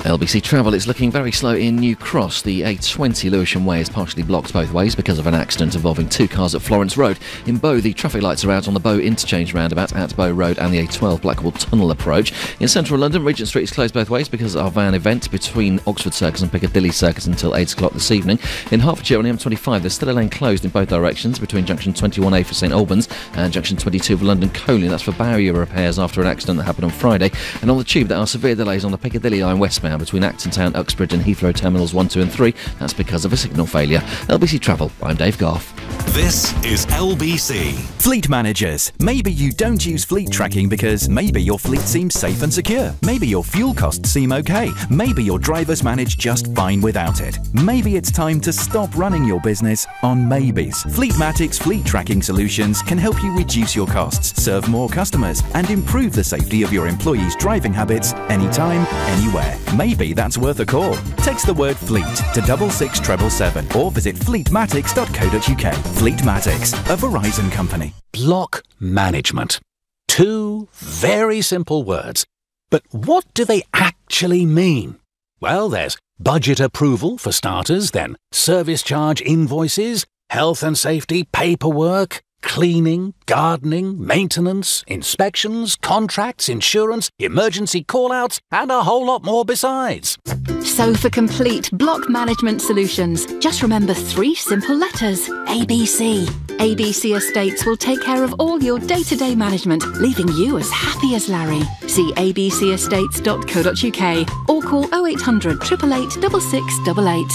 LBC Travel is looking very slow in New Cross. The A20 Lewisham Way is partially blocked both ways because of an accident involving 2 cars at Florence Road. In Bow, the traffic lights are out on the Bow interchange roundabout at Bow Road and the A12 Blackwall Tunnel approach. In central London, Regent Street is closed both ways because of an event between Oxford Circus and Piccadilly Circus until 8 o'clock this evening. In Hertfordshire on the M25, there's still a lane closed in both directions between junction 21A for St Albans and junction 22 for London Colney. That's for barrier repairs after an accident that happened on Friday. And on the Tube, there are severe delays on the Piccadilly line westbound between Acton Town, Uxbridge and Heathrow Terminals 1, 2 and 3. That's because of a signal failure. LBC Travel, I'm Dave Goff. This is LBC. Fleet managers. Maybe you don't use fleet tracking because maybe your fleet seems safe and secure. Maybe your fuel costs seem okay. Maybe your drivers manage just fine without it. Maybe it's time to stop running your business on maybes. Fleetmatic's fleet tracking solutions can help you reduce your costs, serve more customers and improve the safety of your employees' driving habits anytime, anywhere. Maybe that's worth a call. Text the word fleet to 66777 or visit fleetmatics.co.uk. Fleetmatics, a Verizon company. Block management. 2 very simple words. But what do they actually mean? Well, there's Budget approval, for starters, then service charge invoices, health and safety paperwork, cleaning, gardening, maintenance, inspections, contracts, insurance, emergency call-outs, and a whole lot more besides. So for complete block management solutions, just remember 3 simple letters: ABC. ABC Estates will take care of all your day-to-day management, leaving you as happy as Larry. See abcestates.co.uk or call 0800 888 6688.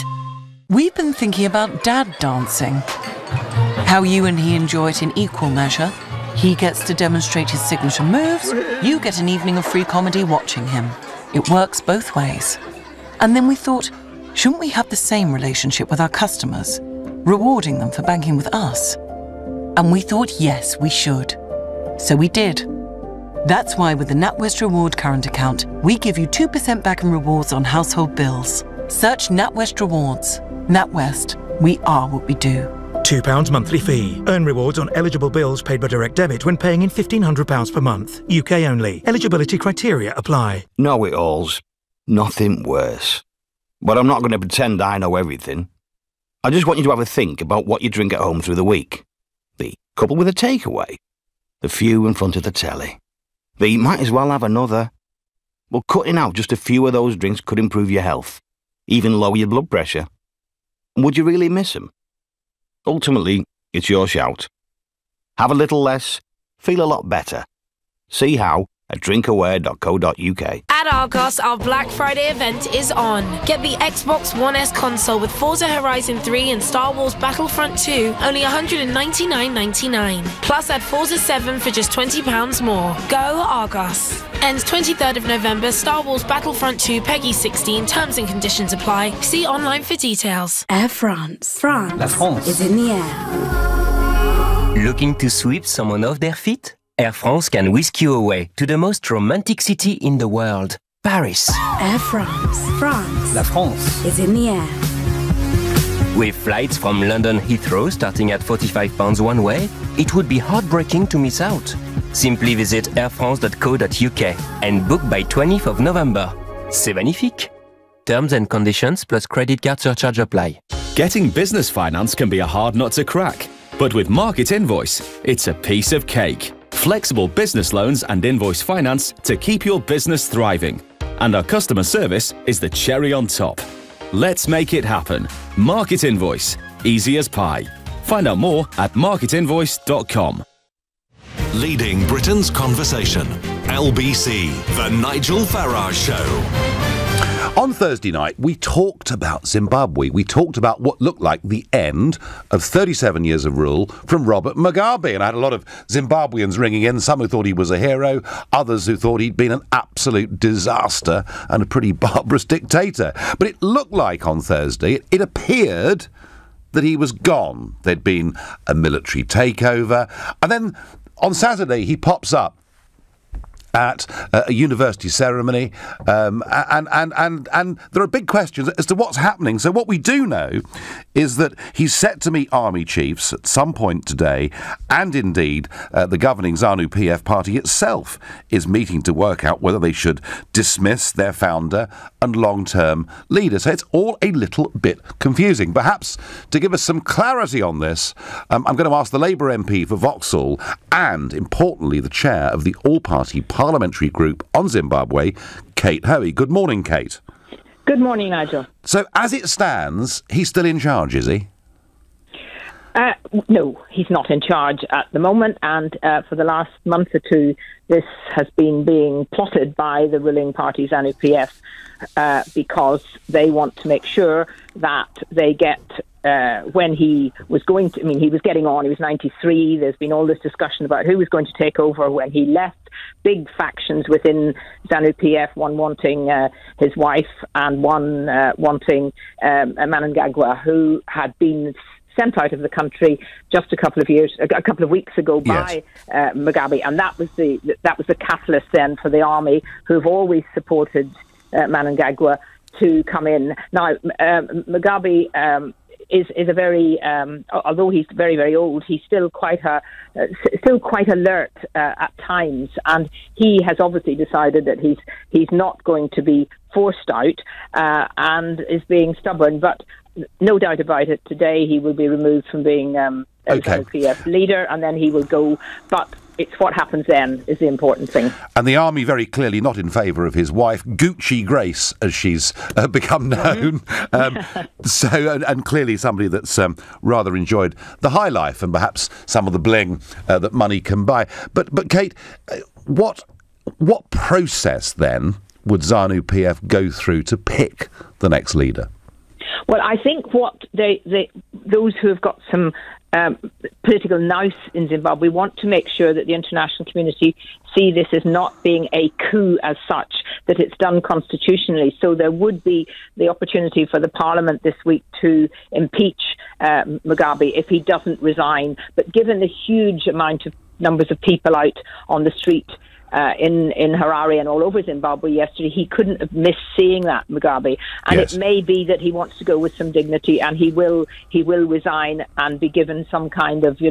We've been thinking about dad dancing. How you and he enjoy it in equal measure. He gets to demonstrate his signature moves, you get an evening of free comedy watching him. It works both ways. And then we thought, shouldn't we have the same relationship with our customers, rewarding them for banking with us? And we thought, yes, we should. So we did. That's why with the NatWest Reward current account, we give you 2% back in rewards on household bills. Search NatWest Rewards. NatWest, we are what we do. £2 monthly fee. Earn rewards on eligible bills paid by direct debit when paying in £1,500 per month. UK only. Eligibility criteria apply. Know-it-alls. Nothing worse. But I'm not going to pretend I know everything. I just want you to have a think about what you drink at home through the week. The couple with a takeaway. The few in front of the telly. The might as well have another. Well, cutting out just a few of those drinks could improve your health. Even lower your blood pressure. Would you really miss them? Ultimately, it's your shout. Have a little less, feel a lot better. See how at drinkaware.co.uk. At Argos, our Black Friday event is on. Get the Xbox One S console with Forza Horizon 3 and Star Wars Battlefront 2, only $199.99. Plus add Forza 7 for just £20 more. Go Argos. Ends 23rd of November, Star Wars Battlefront 2, Peggy 16, terms and conditions apply. See online for details. Air France. La France is in the air. Looking to sweep someone off their feet? Air France can whisk you away to the most romantic city in the world, Paris. Air France. La France is in the air. With flights from London Heathrow starting at £45 one way, it would be heartbreaking to miss out. Simply visit airfrance.co.uk and book by 20th of November. C'est magnifique! Terms and conditions plus credit card surcharge apply. Getting business finance can be a hard nut to crack, but with Market Invoice, it's a piece of cake. Flexible business loans and invoice finance to keep your business thriving. And our customer service is the cherry on top. Let's make it happen. Market Invoice. Easy as pie. Find out more at marketinvoice.com. Leading Britain's conversation. LBC, The Nigel Farage Show. On Thursday night, we talked about Zimbabwe. We talked about what looked like the end of 37 years of rule from Robert Mugabe. And I had a lot of Zimbabweans ringing in, some who thought he was a hero, others who thought he'd been an absolute disaster and a pretty barbarous dictator. But it looked like on Thursday, it appeared that he was gone. There'd been a military takeover. And then on Saturday, he pops up at a university ceremony, and there are big questions as to what's happening. So what we do know is that he's set to meet army chiefs at some point today, and indeed the governing ZANU-PF party itself is meeting to work out whether they should dismiss their founder and long-term leader. So it's all a little bit confusing. Perhaps to give us some clarity on this, I'm going to ask the Labour MP for Vauxhall and, importantly, the chair of the all-party parliamentary group on Zimbabwe, Kate Hoey. Good morning, Kate. Good morning, Nigel. So, as it stands, he's still in charge, is he? No, he's not in charge at the moment, and for the last month or two, this has been being plotted by the ruling party, ZANU-PF, because they want to make sure that they get, when he was going to, he was getting on, he was 93, there's been all this discussion about who was going to take over when he left, big factions within ZANU-PF, one wanting his wife and one wanting Mnangagwa, who had been sent out of the country just a couple of weeks ago by Mugabe, and that was the catalyst then for the army, who've always supported Mnangagwa to come in. Now, Mugabe is a very, although he's very, very old, he's still quite alert at times, and he has obviously decided that he's not going to be forced out and is being stubborn. But no doubt about it, today he will be removed from being ZANU-PF leader, and then he will go. But it's what happens then is the important thing. And the army very clearly not in favour of his wife, Gucci Grace, as she's become known. And clearly somebody that's rather enjoyed the high life and perhaps some of the bling that money can buy. But Kate, what process then would ZANU-PF go through to pick the next leader? Well, I think what those who have got some political nous in Zimbabwe want to make sure that the international community see this as not being a coup as such, that it's done constitutionally. So there would be the opportunity for the parliament this week to impeach Mugabe if he doesn't resign. But given the huge amount of numbers of people out on the street in Harare and all over Zimbabwe yesterday, he couldn't have missed seeing that, Mugabe. And It may be that he wants to go with some dignity, and he will resign and be given some kind of,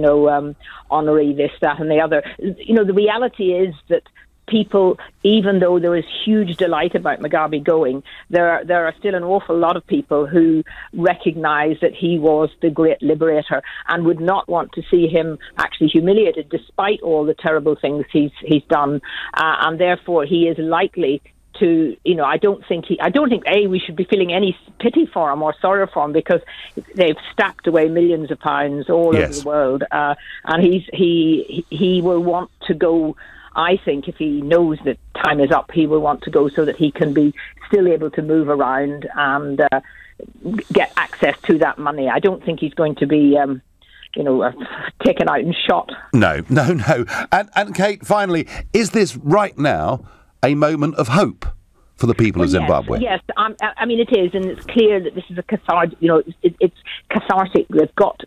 honorary this, that and the other. The reality is that people, even though there is huge delight about Mugabe going, there are still an awful lot of people who recognise that he was the great liberator and would not want to see him actually humiliated, despite all the terrible things he's done, and therefore he is likely to, I don't think we should be feeling any pity for him or sorrow for him, because they've stacked away millions of pounds all over the world, and he will want to go. I think if he knows that time is up, he will want to go so that he can be still able to move around and get access to that money. I don't think he's going to be, taken out and shot. No. And Kate, finally, is this right now a moment of hope for the people of Zimbabwe? Yes, I mean it is, and it's clear that this is a cathartic. It's cathartic. They've got.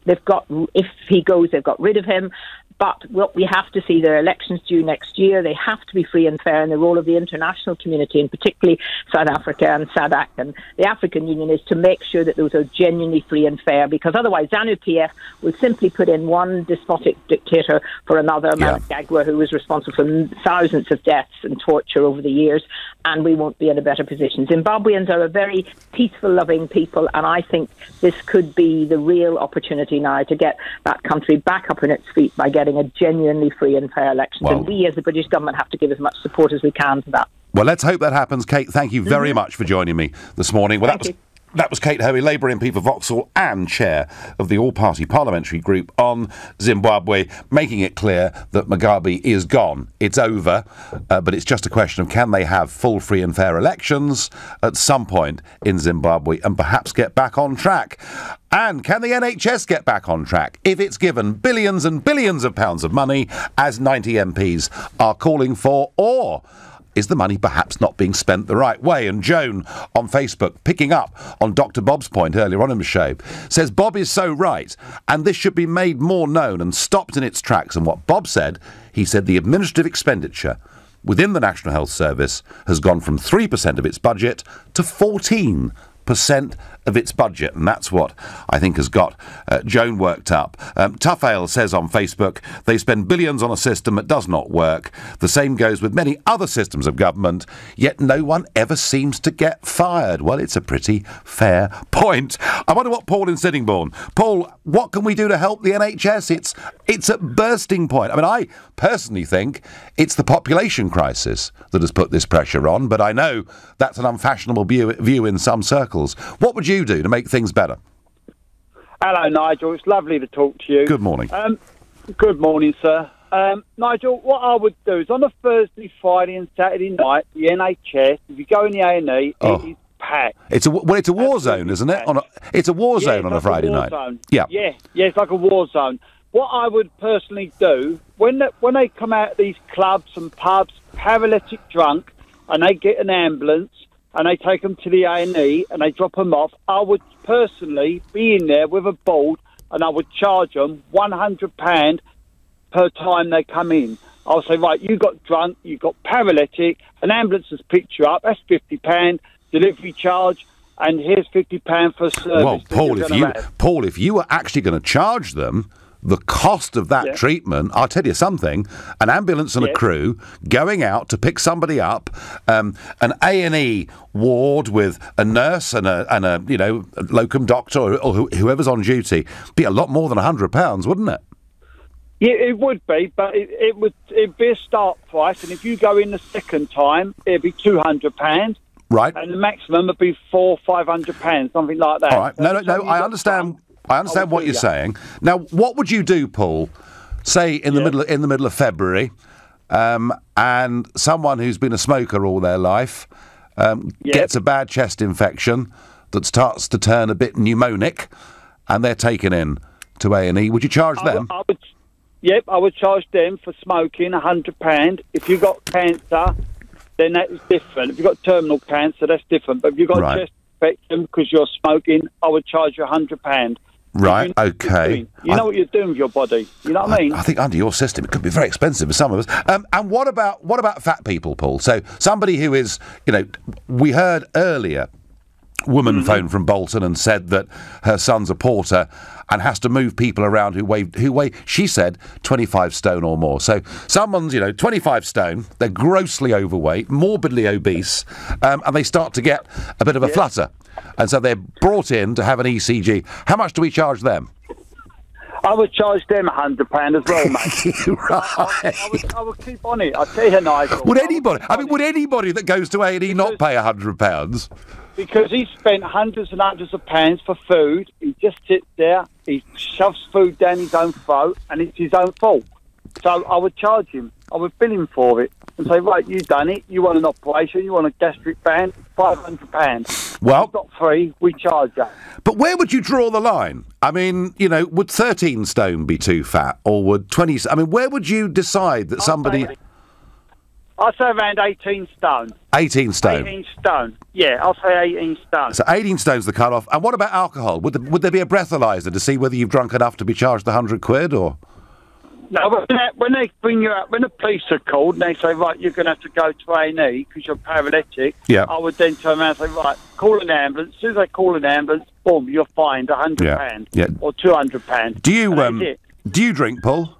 If he goes, they've got rid of him. But what we have to see, there are elections due next year. They have to be free and fair, and the role of the international community, and particularly South Africa and SADC and the African Union, is to make sure that those are genuinely free and fair, because otherwise ZANU-PF will simply put in one despotic dictator for another, Mnangagwa, who was responsible for thousands of deaths and torture over the years, and we won't be in a better position. Zimbabweans are a very peaceful, loving people, and I think this could be the real opportunity now to get that country back up on its feet by getting a genuinely free and fair election. And we as the British government have to give as much support as we can to that. Well, let's hope that happens. Kate, thank you very much for joining me this morning. Well, that was Kate Hoey, Labour MP for Vauxhall and chair of the all-party parliamentary group on Zimbabwe, making it clear that Mugabe is gone. It's over, but it's just a question of can they have full, free and fair elections at some point in Zimbabwe and perhaps get back on track. And can the NHS get back on track if it's given billions and billions of pounds of money, as 90 MPs are calling for, or is the money perhaps not being spent the right way? And Joan on Facebook, picking up on Dr. Bob's point earlier on in the show, says Bob is so right, and this should be made more known and stopped in its tracks. And what Bob said, he said the administrative expenditure within the National Health Service has gone from 3% of its budget to 14% of its budget, and that's what I think has got Joan worked up. Tough Ale says on Facebook, they spend billions on a system that does not work. The same goes with many other systems of government, yet no one ever seems to get fired. Well, it's a pretty fair point. I wonder what Paul in Sittingbourne. Paul, what can we do to help the NHS? It's at bursting point. I mean, I personally think it's the population crisis that has put this pressure on, but I know that's an unfashionable view in some circles. What would you do to make things better? Hello, Nigel. It's lovely to talk to you. Good morning. Good morning, sir. Nigel, what I would do is on a Thursday, Friday and Saturday night, the NHS, if you go in the A&E, it is packed. It's a war zone, isn't it? It's a war zone on a Friday night. Zone. Yeah, it's like a war zone. What I would personally do, when they come out of these clubs and pubs, paralytic drunk, and they get an ambulance, and they take them to the A&E and they drop them off, I would personally be in there with a board and I would charge them £100 per time they come in. I'll say, right, you got drunk, you got paralytic, an ambulance has picked you up, that's £50, delivery charge, and here's £50 for a service. Well, Paul, if you were actually going to charge them the cost of that treatment, I'll tell you something, an ambulance and a crew going out to pick somebody up, an A&E ward with a nurse and a you know, a locum doctor or whoever's on duty, be a lot more than £100, wouldn't it? Yeah, it would be, but it'd be a start price, and if you go in the second time, it'd be £200. Right. And the maximum would be £400 or £500, something like that. All right. No, I understand. I understand what you're saying. Now, what would you do, Paul? Say in the middle of February, and someone who's been a smoker all their life gets a bad chest infection that starts to turn a bit pneumonic, and they're taken in to A&E. Would you charge them? I would charge them for smoking £100. If you've got cancer, then that's different. If you've got terminal cancer, that's different. But if you've got chest infection because you're smoking, I would charge you £100. Right, okay. You know what you're doing with your body. You know what I mean? I think under your system it could be very expensive for some of us. And what about fat people, Paul? So somebody who is, you know, we heard earlier, woman phoned from Bolton and said that her son's a porter and has to move people around who weigh, she said, 25 stone or more. So someone's, 25 stone, they're grossly overweight, morbidly obese, and they start to get a bit of a flutter. And so they're brought in to have an ECG. How much do we charge them? I would charge them £100 as well, mate. Right. I would keep on it. I tell you, Nigel. Would anybody that goes to A&E not pay £100? Because he spent hundreds and hundreds of pounds for food. He just sits there, he shoves food down his own throat, and it's his own fault. So I would charge him. I would bill him for it and say, right, you've done it. You want an operation, you want a gastric band, £500. Well, you've got free, we charge that. But where would you draw the line? I mean, would 13 stone be too fat, or would 20? I mean, where would you decide that somebody? I'd say around 18 stone. 18 stone. 18 stone. Yeah, I'll say 18 stone. So 18 stone's the cut-off. And what about alcohol? Would there be a breathalyzer to see whether you've drunk enough to be charged £100, or? No, when they bring you out, when the police are called and they say, right, you're going to have to go to A&E because you're paralytic, I would then turn around and say, right, call an ambulance. As soon as they call an ambulance, boom, you're fined £100 or £200. Do you drink, Paul?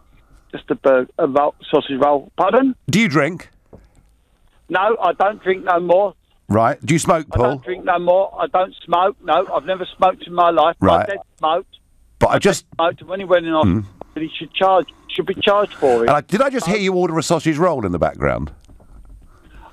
Just a sausage roll. Pardon? Do you drink? No, I don't drink no more. Right. Do you smoke, Paul? I don't drink no more. I don't smoke. No, I've never smoked in my life. Right. My dad smoked. But I just smoked. When he went in hospital, he should be charged for it. And did I just hear you order a sausage roll in the background?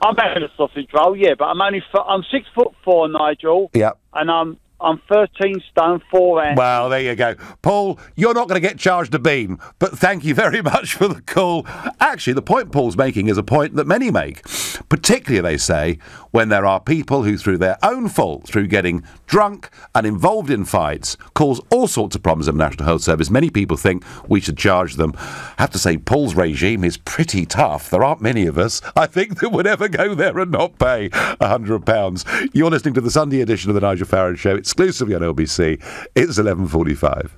I'm having a sausage roll, yeah, but I'm 6'4", Nigel. Yeah. And I'm 13 stone 4 ounces. Well, there you go. Paul, you're not going to get charged a bean, but thank you very much for the call. Actually, the point Paul's making is a point that many make, particularly, they say, when there are people who, through their own fault, through getting drunk and involved in fights, cause all sorts of problems in the National Health Service. Many people think we should charge them. I have to say, Paul's regime is pretty tough. There aren't many of us, I think, that would ever go there and not pay £100. You're listening to the Sunday edition of the Nigel Farage Show, exclusively on LBC. It's 11:45.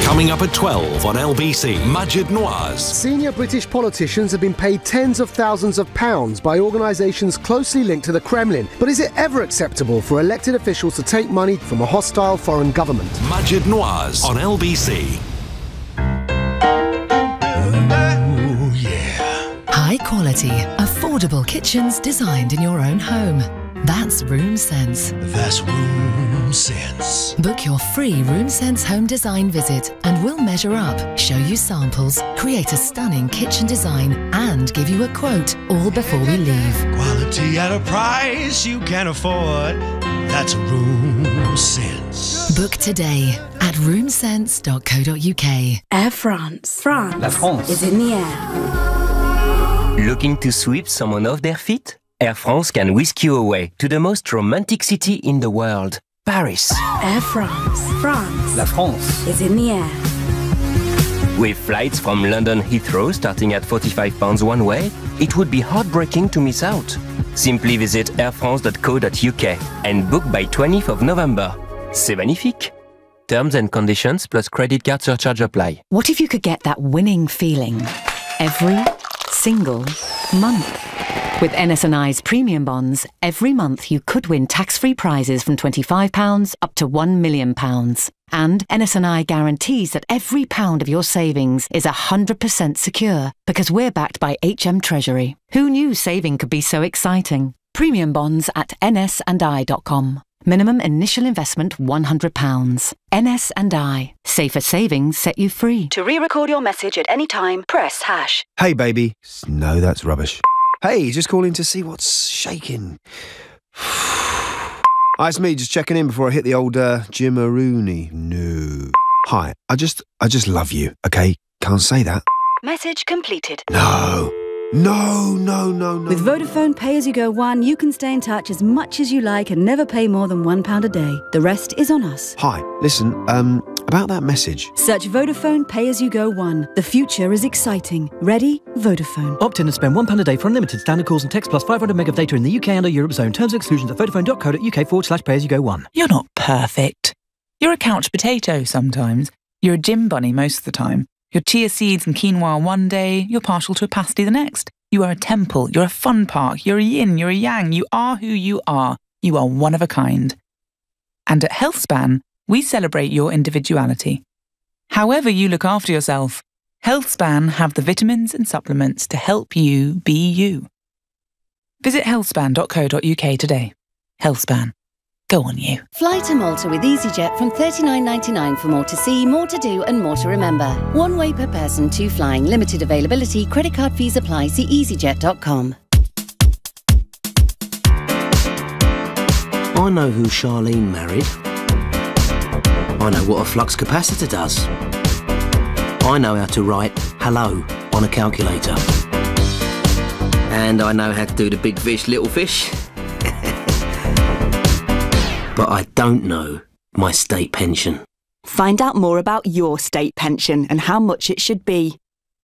Coming up at 12 on LBC, Majid Nawaz. Senior British politicians have been paid tens of thousands of pounds by organisations closely linked to the Kremlin. But is it ever acceptable for elected officials to take money from a hostile foreign government? Majid Nawaz on LBC. High quality, affordable kitchens designed in your own home. That's Room Sense. That's Room Sense. Book your free Room Sense home design visit and we'll measure up, show you samples, create a stunning kitchen design and give you a quote all before we leave. Quality at a price you can afford. That's Room Sense. Book today at roomsense.co.uk. Air France. France. La France is in the air. Looking to sweep someone off their feet? Air France can whisk you away to the most romantic city in the world, Paris. Air France. France. La France is in the air. With flights from London Heathrow starting at £45 one way, it would be heartbreaking to miss out. Simply visit airfrance.co.uk and book by 20th of November. C'est magnifique! Terms and conditions plus credit card surcharge apply. What if you could get that winning feeling every single month? With NS&I's premium bonds, every month you could win tax-free prizes from £25 up to £1 million. And NS&I guarantees that every pound of your savings is 100% secure because we're backed by HM Treasury. Who knew saving could be so exciting? Premium bonds at nsandi.com. Minimum initial investment £100. NS&I. Safer savings set you free. To re-record your message at any time, press #. Hey, baby. No, that's rubbish. Hey, just calling to see what's shaking. Hi, it's me, just checking in before I hit the old Jim-a-rooney. No. Hi, I just love you, okay? Can't say that. Message completed. No. With Vodafone Pay-As-You-Go One, you can stay in touch as much as you like and never pay more than £1 a day. The rest is on us. Hi, listen, about that message. Search Vodafone Pay-As-You-Go One. The future is exciting. Ready? Vodafone. Opt in and spend £1 a day for unlimited standard calls and text plus 500 meg of data in the UK and Europe zone. Terms and exclusions at vodafone.co.uk/pay-as-you-go-one. You're not perfect. You're a couch potato sometimes. You're a gym bunny most of the time. You're chia seeds and quinoa one day, you're partial to a pasty the next. You are a temple, you're a fun park, you're a yin, you're a yang, you are who you are. You are one of a kind. And at HealthSpan, we celebrate your individuality. However you look after yourself, HealthSpan have the vitamins and supplements to help you be you. Visit healthspan.co.uk today. HealthSpan. Go on you. Fly to Malta with EasyJet from $39.99 for more to see, more to do and more to remember. One way per person, 2 flying. Limited availability. Credit card fees apply. See easyjet.com. I know who Charlene married. I know what a flux capacitor does. I know how to write hello on a calculator. And I know how to do the big fish, little fish. But I don't know my state pension. Find out more about your state pension and how much it should be.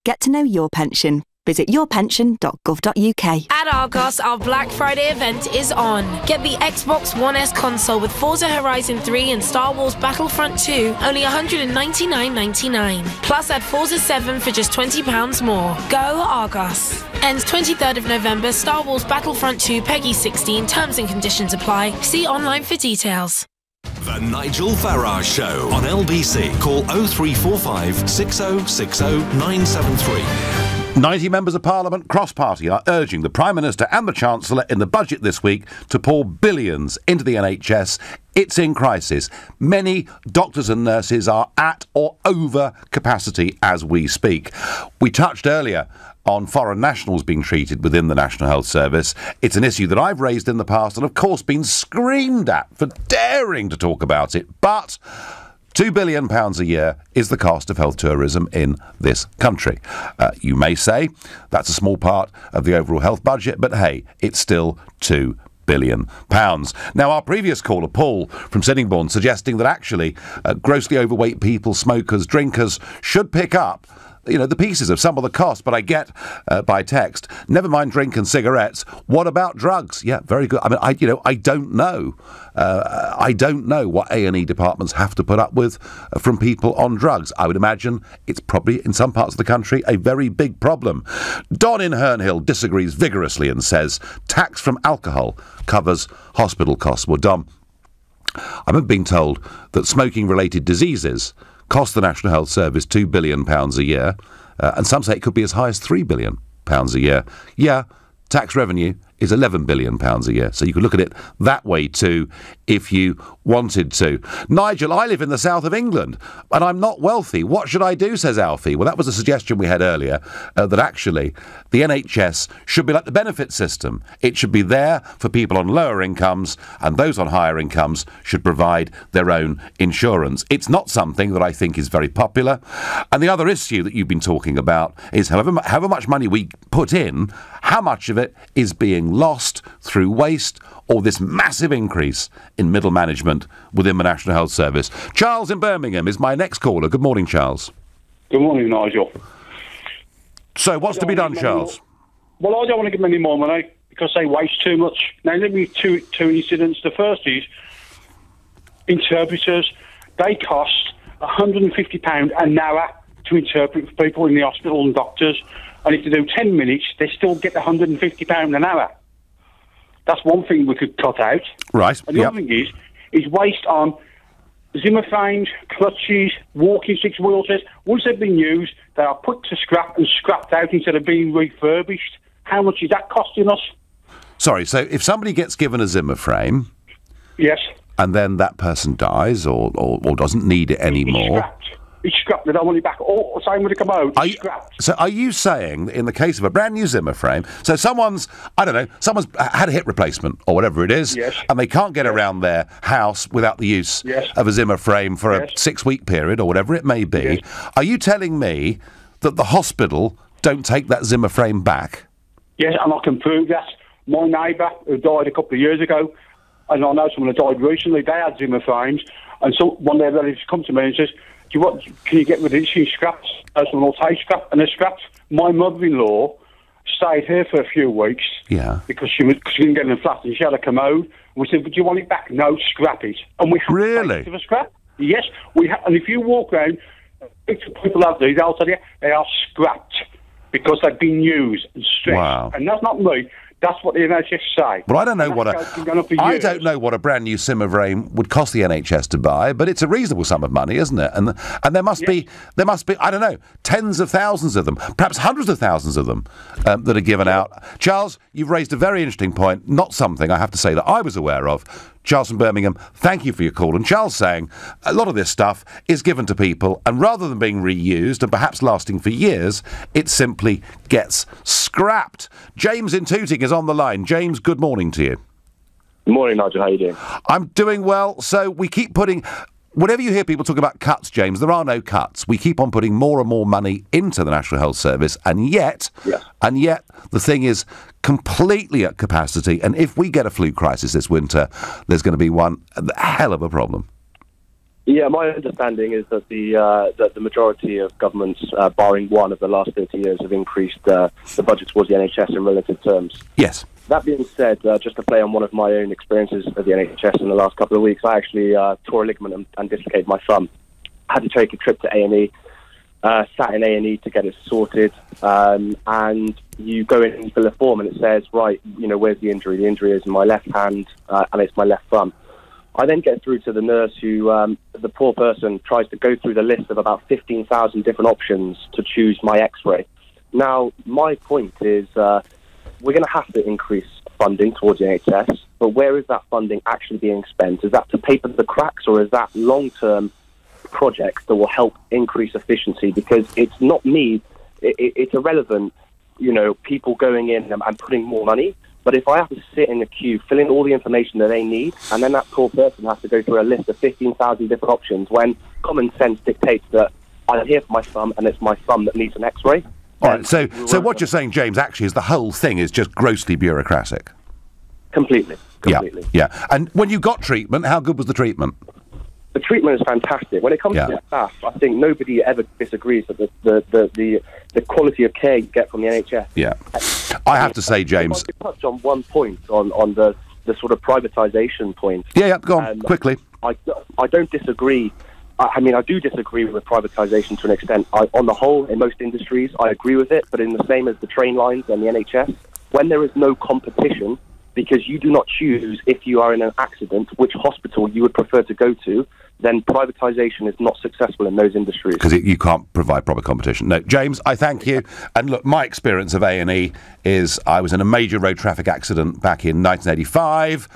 Get to know your pension. Visit yourpension.gov.uk. At Argos, our Black Friday event is on. Get the Xbox One S console with Forza Horizon 3 and Star Wars Battlefront 2, only $199.99. Plus add Forza 7 for just £20 more. Go Argos. Ends 23rd of November, Star Wars Battlefront 2, Peggy 16, terms and conditions apply. See online for details. The Nigel Farage Show on LBC. Call 0345 6060 973. 90 members of Parliament cross-party are urging the Prime Minister and the Chancellor in the budget this week to pour billions into the NHS. It's in crisis. Many doctors and nurses are at or over capacity as we speak. We touched earlier on foreign nationals being treated within the National Health Service. It's an issue that I've raised in the past and, of course, been screamed at for daring to talk about it. But £2 billion a year is the cost of health tourism in this country. You may say that's a small part of the overall health budget, but hey, it's still £2 billion. Now, our previous caller, Paul from Sittingbourne, suggesting that actually grossly overweight people, smokers, drinkers should pick up the pieces of some of the cost, but I get by text, never mind drink and cigarettes, what about drugs? Yeah, very good. I mean, I don't know. I don't know what A&E departments have to put up with from people on drugs. I would imagine it's probably, in some parts of the country, a very big problem. Don in Herne Hill disagrees vigorously and says tax from alcohol covers hospital costs. Well, Don, I remember being told that smoking-related diseases cost the National Health Service £2 billion a year, and some say it could be as high as £3 billion a year. Yeah, tax revenue is £11 billion a year, so you could look at it that way too if you wanted to. Nigel, I live in the south of England and I'm not wealthy. What should I do, says Alfie? Well, that was a suggestion we had earlier, that actually the NHS should be like the benefit system. It should be there for people on lower incomes, and those on higher incomes should provide their own insurance. It's not something that I think is very popular. And the other issue that you've been talking about is however much money we put in, how much of it is being lost through waste or this massive increase in middle management within the National Health Service. Charles in Birmingham is my next caller. Good morning, Charles. Good morning, Nigel. So what's to be done, Charles? Well, I don't want to give them any more money because they waste too much. Now, let me two incidents. The first is interpreters. They cost £150 an hour to interpret for people in the hospital and doctors. And if they do 10 minutes, they still get £150 an hour. That's one thing we could cut out. Right. And the other thing is waste on Zimmer frames, clutches, walking sticks, wheelchairs. Once they've been used, they are put to scrap and scrapped out instead of being refurbished. How much is that costing us? Sorry, so if somebody gets given a Zimmer frame... Yes. And then that person dies or doesn't need it anymore... It's scrapped. They don't want it back. All the same when it come out. It's scrapped. So are you saying that in the case of a brand new Zimmer frame, so someone's had a hip replacement or whatever it is, and they can't get around their house without the use of a Zimmer frame for a 6-week period or whatever it may be, are you telling me that the hospital don't take that Zimmer frame back? Yes, and I can prove that. My neighbour, who died a couple of years ago, and I know someone who died recently, they had Zimmer frames, and so one of their relatives come to me and says, can you get rid of these scraps? Someone will take scrap, and they're scraps. My mother-in-law stayed here for a few weeks because she didn't get in the flat, and she had a commode. And we said, "Do you want it back?" No, scrap it. And we have to take it to the scrap. Yes, we have. And if you walk around, people have these, they'll tell you they are scrapped because they've been used and stretched. Wow. And that's not me. That's what the NHS say. Well, I don't know what a brand new Zimmer frame would cost the NHS to buy, but it's a reasonable sum of money, isn't it? And there must be I don't know, tens of thousands of them, perhaps hundreds of thousands of them that are given out. Charles, you've raised a very interesting point, not something I have to say that I was aware of. Charles from Birmingham, thank you for your call. And Charles saying a lot of this stuff is given to people, and rather than being reused and perhaps lasting for years, it simply gets scrapped. James in Tooting is on the line. James, good morning to you. Good morning, Nigel. How are you doing? I'm doing well. So we keep putting... Whenever you hear people talk about cuts, James, there are no cuts. We keep on putting more and more money into the National Health Service, and yet the thing is completely at capacity. And if we get a flu crisis this winter, there's going to be one hell of a problem. Yeah, my understanding is that the majority of governments, barring one of the last 30 years, have increased the budget towards the NHS in relative terms. Yes. That being said, just to play on one of my own experiences of the NHS in the last couple of weeks, I actually tore a ligament and dislocated my thumb. I had to take a trip to A&E, sat in A&E to get it sorted, and you go in and fill a form and it says, right, where's the injury? The injury is in my left hand and it's my left thumb. I then get through to the nurse who, the poor person, tries to go through the list of about 15,000 different options to choose my x-ray. Now, my point is... we're going to have to increase funding towards the NHS, but where is that funding actually being spent? Is that to paper the cracks, or is that long-term projects that will help increase efficiency? Because it's not me, it's irrelevant, people going in and putting more money, but if I have to sit in the queue, fill in all the information that they need, and then that poor person has to go through a list of 15,000 different options, when common sense dictates that I'm here for my thumb, and it's my thumb that needs an x-ray. All right, so what you're saying, James, actually is the whole thing is just grossly bureaucratic. Completely. Yeah. And when you got treatment, how good was the treatment? The treatment is fantastic. When it comes to the staff, I think nobody ever disagrees that the quality of care you get from the NHS. Yeah. I have to say, James... If I could touch on one point, on the sort of privatisation point. Yeah, go on, quickly. I don't disagree. I do disagree with privatisation to an extent. On the whole, in most industries, I agree with it, but in the same as the train lines and the NHS, when there is no competition, because you do not choose if you are in an accident which hospital you would prefer to go to, then privatisation is not successful in those industries. Because you can't provide proper competition. No, James, I thank you. And look, my experience of A&E is I was in a major road traffic accident back in 1985,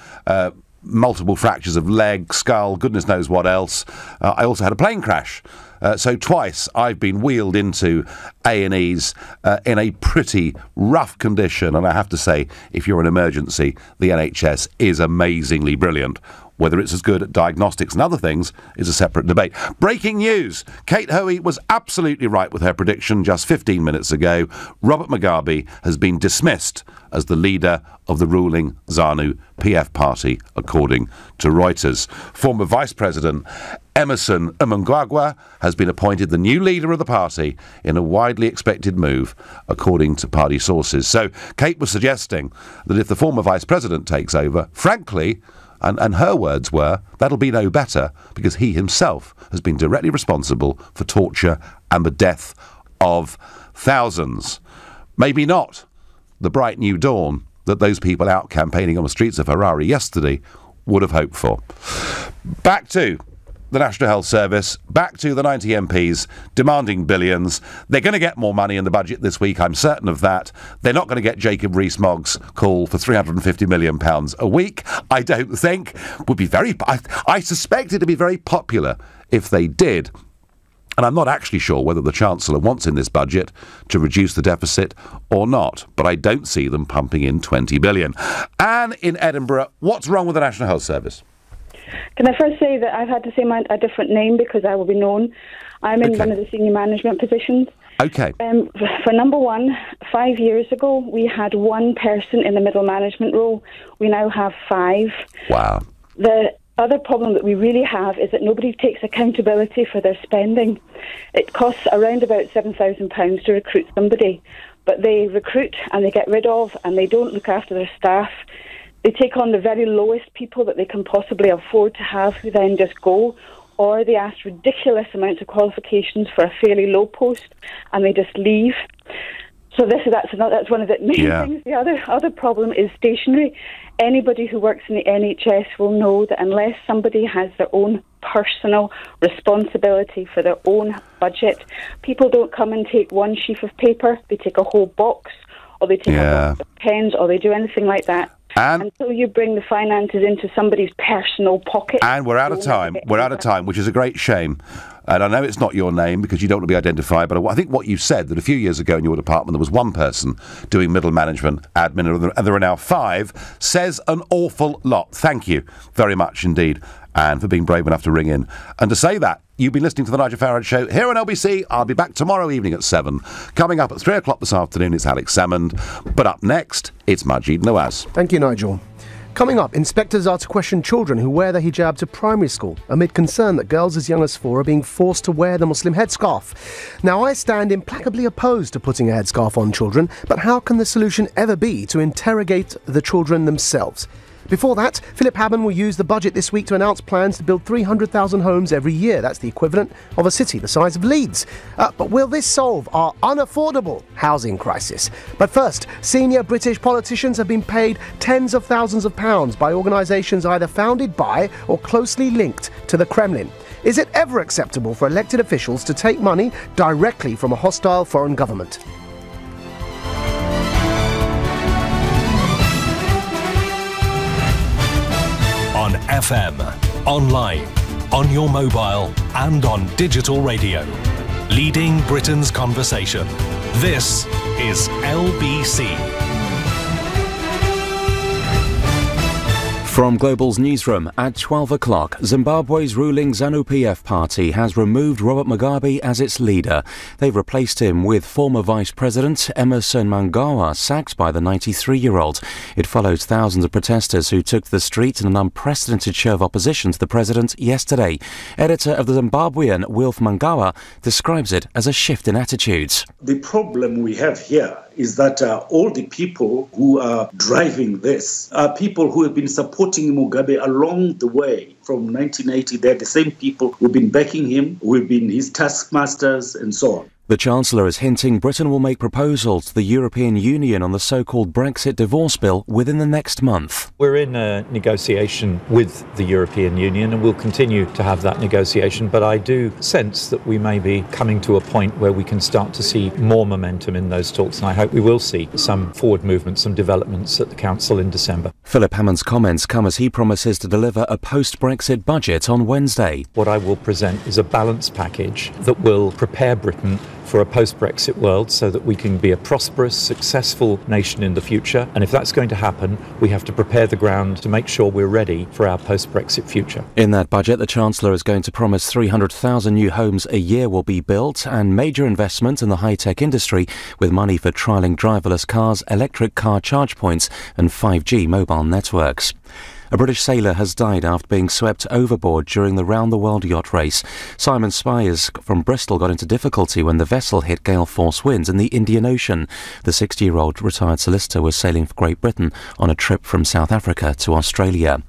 multiple fractures of leg, skull, goodness knows what else. I also had a plane crash. So twice I've been wheeled into A&Es in a pretty rough condition. And I have to say, if you're an emergency, the NHS is amazingly brilliant. Whether it's as good at diagnostics and other things is a separate debate. Breaking news. Kate Hoey was absolutely right with her prediction just 15 minutes ago. Robert Mugabe has been dismissed as the leader of the ruling ZANU-PF party, according to Reuters. Former Vice President Emerson Mnangagwa has been appointed the new leader of the party in a widely expected move, according to party sources. So Kate was suggesting that if the former Vice President takes over, frankly... And her words were, that'll be no better because he himself has been directly responsible for torture and the death of thousands. Maybe not the bright new dawn that those people out campaigning on the streets of Harare yesterday would have hoped for. Back to the National Health Service, back to the 90 MPs demanding billions. They're going to get more money in the budget this week, I'm certain of that. They're not going to get Jacob Rees-Mogg's call for £350 million a week. I don't think would be very... I suspect it to be very popular if they did. And I'm not actually sure whether the Chancellor wants in this budget to reduce the deficit or not, but I don't see them pumping in 20 billion. Anne in Edinburgh, what's wrong with the National Health Service? Can I first say that I've had to say a different name because I will be known. I'm in one of the senior management positions. Okay. For number one, 5 years ago, we had one person in the middle management role. We now have 5. Wow. The other problem that we really have is that nobody takes accountability for their spending. It costs around about £7,000 to recruit somebody, but they recruit and they get rid of and they don't look after their staff. They take on the very lowest people that they can possibly afford to have who then just go, or they ask ridiculous amounts of qualifications for a fairly low post and they just leave. So that's one of the main things. The other problem is stationery. Anybody who works in the NHS will know that unless somebody has their own personal responsibility for their own budget, people don't come and take one sheaf of paper, they take a whole box, or they take a box of pens, or they do anything like that. Until you bring the finances into somebody's personal pocket. And we're out of time. We're out of time, which is a great shame. And I know it's not your name because you don't want to be identified, but I think what you said, that a few years ago in your department there was one person doing middle management, admin, and there are now 5, says an awful lot. Thank you very much indeed, Anne, for being brave enough to ring in. And to say that, you've been listening to the Nigel Farage Show here on LBC. I'll be back tomorrow evening at 7. Coming up at 3 o'clock this afternoon, it's Alex Salmond. But up next, it's Majid Nawaz. Thank you, Nigel. Coming up, inspectors are to question children who wear the hijab to primary school amid concern that girls as young as 4 are being forced to wear the Muslim headscarf. Now, I stand implacably opposed to putting a headscarf on children, but how can the solution ever be to interrogate the children themselves? Before that, Philip Hammond will use the budget this week to announce plans to build 300,000 homes every year. That's the equivalent of a city the size of Leeds. But will this solve our unaffordable housing crisis? But first, senior British politicians have been paid tens of thousands of pounds by organisations either founded by or closely linked to the Kremlin. Is it ever acceptable for elected officials to take money directly from a hostile foreign government? On FM, online, on your mobile and on digital radio. Leading Britain's conversation. This is LBC. From Global's newsroom at 12 o'clock, Zimbabwe's ruling ZANU-PF party has removed Robert Mugabe as its leader. They've replaced him with former Vice President Emmerson Mnangagwa, sacked by the 93-year-old. It follows thousands of protesters who took to the streets in an unprecedented show of opposition to the president yesterday. Editor of the Zimbabwean, Wilf Mnangagwa, describes it as a shift in attitudes. The problem we have here is that all the people who are driving this are people who have been supporting Mugabe along the way. From 1980, they're the same people who've been backing him, who've been his taskmasters and so on. The Chancellor is hinting Britain will make proposals to the European Union on the so-called Brexit divorce bill within the next month. We're in a negotiation with the European Union and we'll continue to have that negotiation, but I do sense that we may be coming to a point where we can start to see more momentum in those talks, and I hope we will see some forward movement, some developments at the Council in December. Philip Hammond's comments come as he promises to deliver a post-Brexit budget on Wednesday. What I will present is a balanced package that will prepare Britain for a post-Brexit world so that we can be a prosperous, successful nation in the future. And if that's going to happen, we have to prepare the ground to make sure we're ready for our post-Brexit future. In that budget, the Chancellor is going to promise 300,000 new homes a year will be built and major investment in the high-tech industry with money for trialling driverless cars, electric car charge points and 5G mobile networks. A British sailor has died after being swept overboard during the round-the-world yacht race. Simon Spires from Bristol got into difficulty when the vessel hit gale-force winds in the Indian Ocean. The 60-year-old retired solicitor was sailing for Great Britain on a trip from South Africa to Australia.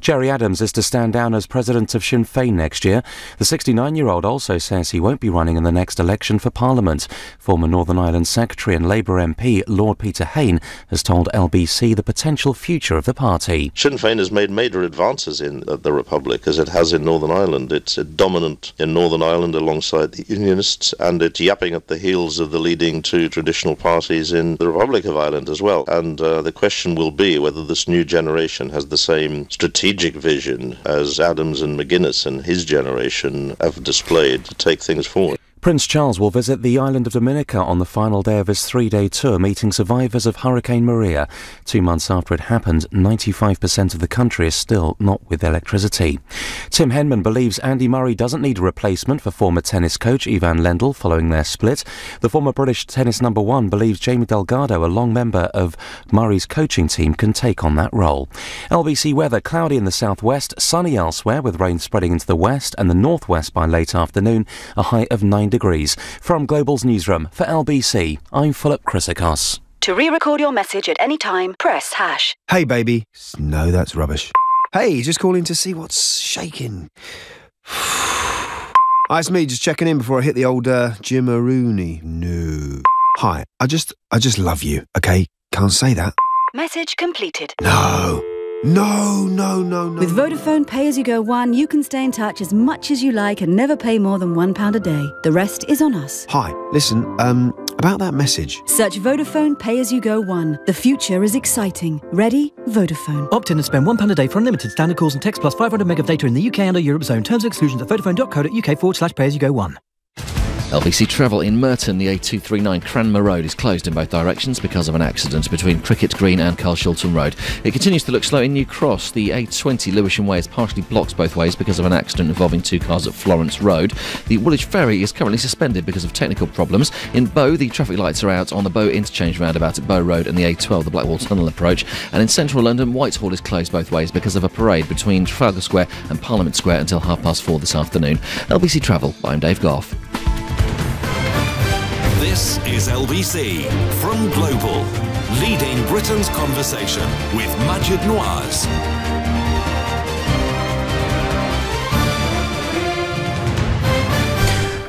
Gerry Adams is to stand down as president of Sinn Féin next year. The 69-year-old also says he won't be running in the next election for Parliament. Former Northern Ireland Secretary and Labour MP Lord Peter Hain has told LBC the potential future of the party. Sinn Féin has made major advances in the Republic, as it has in Northern Ireland. It's dominant in Northern Ireland alongside the Unionists, and it's yapping at the heels of the leading two traditional parties in the Republic of Ireland as well. And the question will be whether this new generation has the same strategic vision as Adams and McGuinness and his generation have displayed to take things forward. Prince Charles will visit the island of Dominica on the final day of his 3-day tour, meeting survivors of Hurricane Maria. 2 months after it happened, 95% of the country is still not with electricity. Tim Henman believes Andy Murray doesn't need a replacement for former tennis coach Ivan Lendl following their split. The former British tennis number one believes Jamie Delgado, a long member of Murray's coaching team, can take on that role. LBC weather: cloudy in the southwest, sunny elsewhere with rain spreading into the west and the northwest by late afternoon, a high of 9 degrees. From Global's newsroom for LBC, I'm Philip Chrysikos. To re-record your message at any time, press #. Hey, baby. No, that's rubbish. Hey, just calling to see what's shaking. Hi, it's me, just checking in before I hit the old Jimmarooney. No. Hi, I just love you, okay? Can't say that. Message completed. No. With Vodafone Pay As You Go One, you can stay in touch as much as you like and never pay more than £1 a day. The rest is on us. Hi, listen, about that message. Search Vodafone Pay As You Go One. The future is exciting. Ready? Vodafone. Opt in and spend £1 a day for unlimited standard calls and text plus 500 meg of data in the UK and Europe zone. Terms and exclusions at vodafone.co.uk/pay-as-you-go-one. LBC Travel in Merton, the A239 Cranmer Road is closed in both directions because of an accident between Cricket Green and Carl Shulton Road. It continues to look slow in New Cross. The A20 Lewisham Way is partially blocked both ways because of an accident involving 2 cars at Florence Road. The Woolwich Ferry is currently suspended because of technical problems. In Bow, the traffic lights are out on the Bow interchange roundabout at Bow Road and the A12, the Blackwall Tunnel approach. And in central London, Whitehall is closed both ways because of a parade between Trafalgar Square and Parliament Square until 4:30 this afternoon. LBC Travel, I'm Dave Goff. This is LBC from Global, leading Britain's conversation with Majid Nawaz.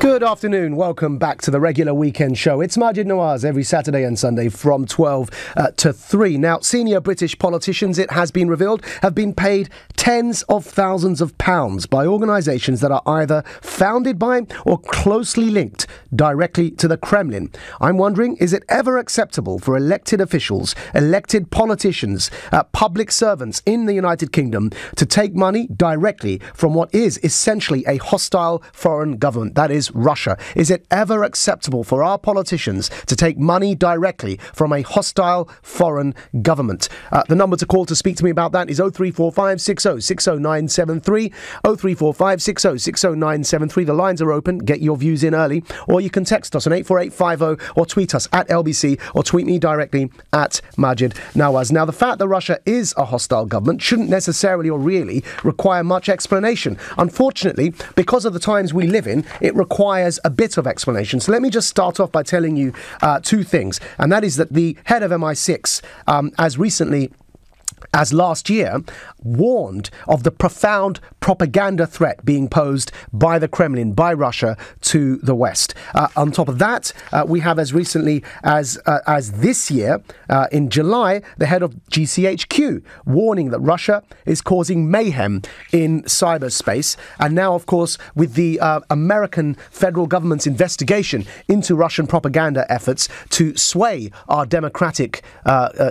Good afternoon. Welcome back to the regular weekend show. It's Majid Nawaz every Saturday and Sunday from 12 to 3. Now, senior British politicians, it has been revealed, have been paid tens of thousands of pounds by organisations that are either founded by or closely linked directly to the Kremlin. I'm wondering, is it ever acceptable for elected officials, elected politicians, public servants in the United Kingdom to take money directly from what is essentially a hostile foreign government? That is Russia. Is it ever acceptable for our politicians to take money directly from a hostile foreign government? The number to call to speak to me about that is 0345 60 60973, 0345 60 60973. The lines are open. Get your views in early, or you can text us on 84850 or tweet us at LBC or tweet me directly at Majid Nawaz. Now, the fact that Russia is a hostile government shouldn't necessarily or really require much explanation. Unfortunately, because of the times we live in, it requires a bit of explanation. So let me just start off by telling you two things, and that is that the head of MI6, as recently as last year, warned of the profound propaganda threat being posed by the Kremlin, by Russia, to the West. On top of that, we have as recently as this year, in July, the head of GCHQ warning that Russia is causing mayhem in cyberspace. And now, of course, with the American federal government's investigation into Russian propaganda efforts to sway our democratic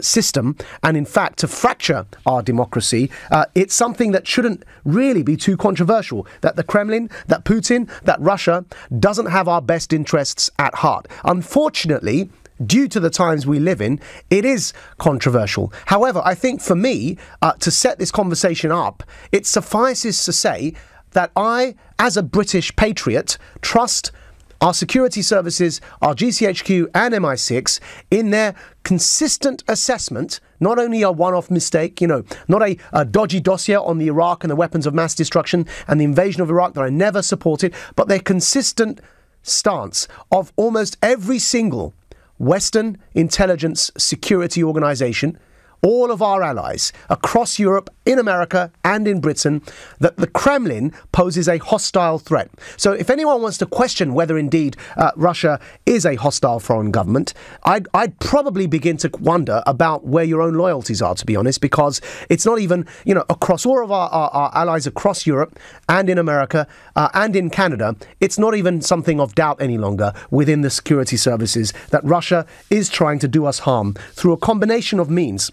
system and, in fact, to fracture our democracy, it's something that shouldn't really be too controversial, that the Kremlin, that Putin, that Russia doesn't have our best interests at heart. Unfortunately, due to the times we live in, it is controversial. However, I think for me, to set this conversation up, it suffices to say that I, as a British patriot, trust our security services, our GCHQ and MI6 in their consistent assessment, not only a one-off mistake, not a dodgy dossier on the Iraq and the weapons of mass destruction and the invasion of Iraq that I never supported, but their consistent stance of almost every single Western intelligence security organisation, all of our allies across Europe, in America and in Britain, that the Kremlin poses a hostile threat. So if anyone wants to question whether indeed Russia is a hostile foreign government, I'd probably begin to wonder about where your own loyalties are, to be honest, because it's not even, across all of our allies across Europe and in America and in Canada, it's not even something of doubt any longer within the security services that Russia is trying to do us harm through a combination of means.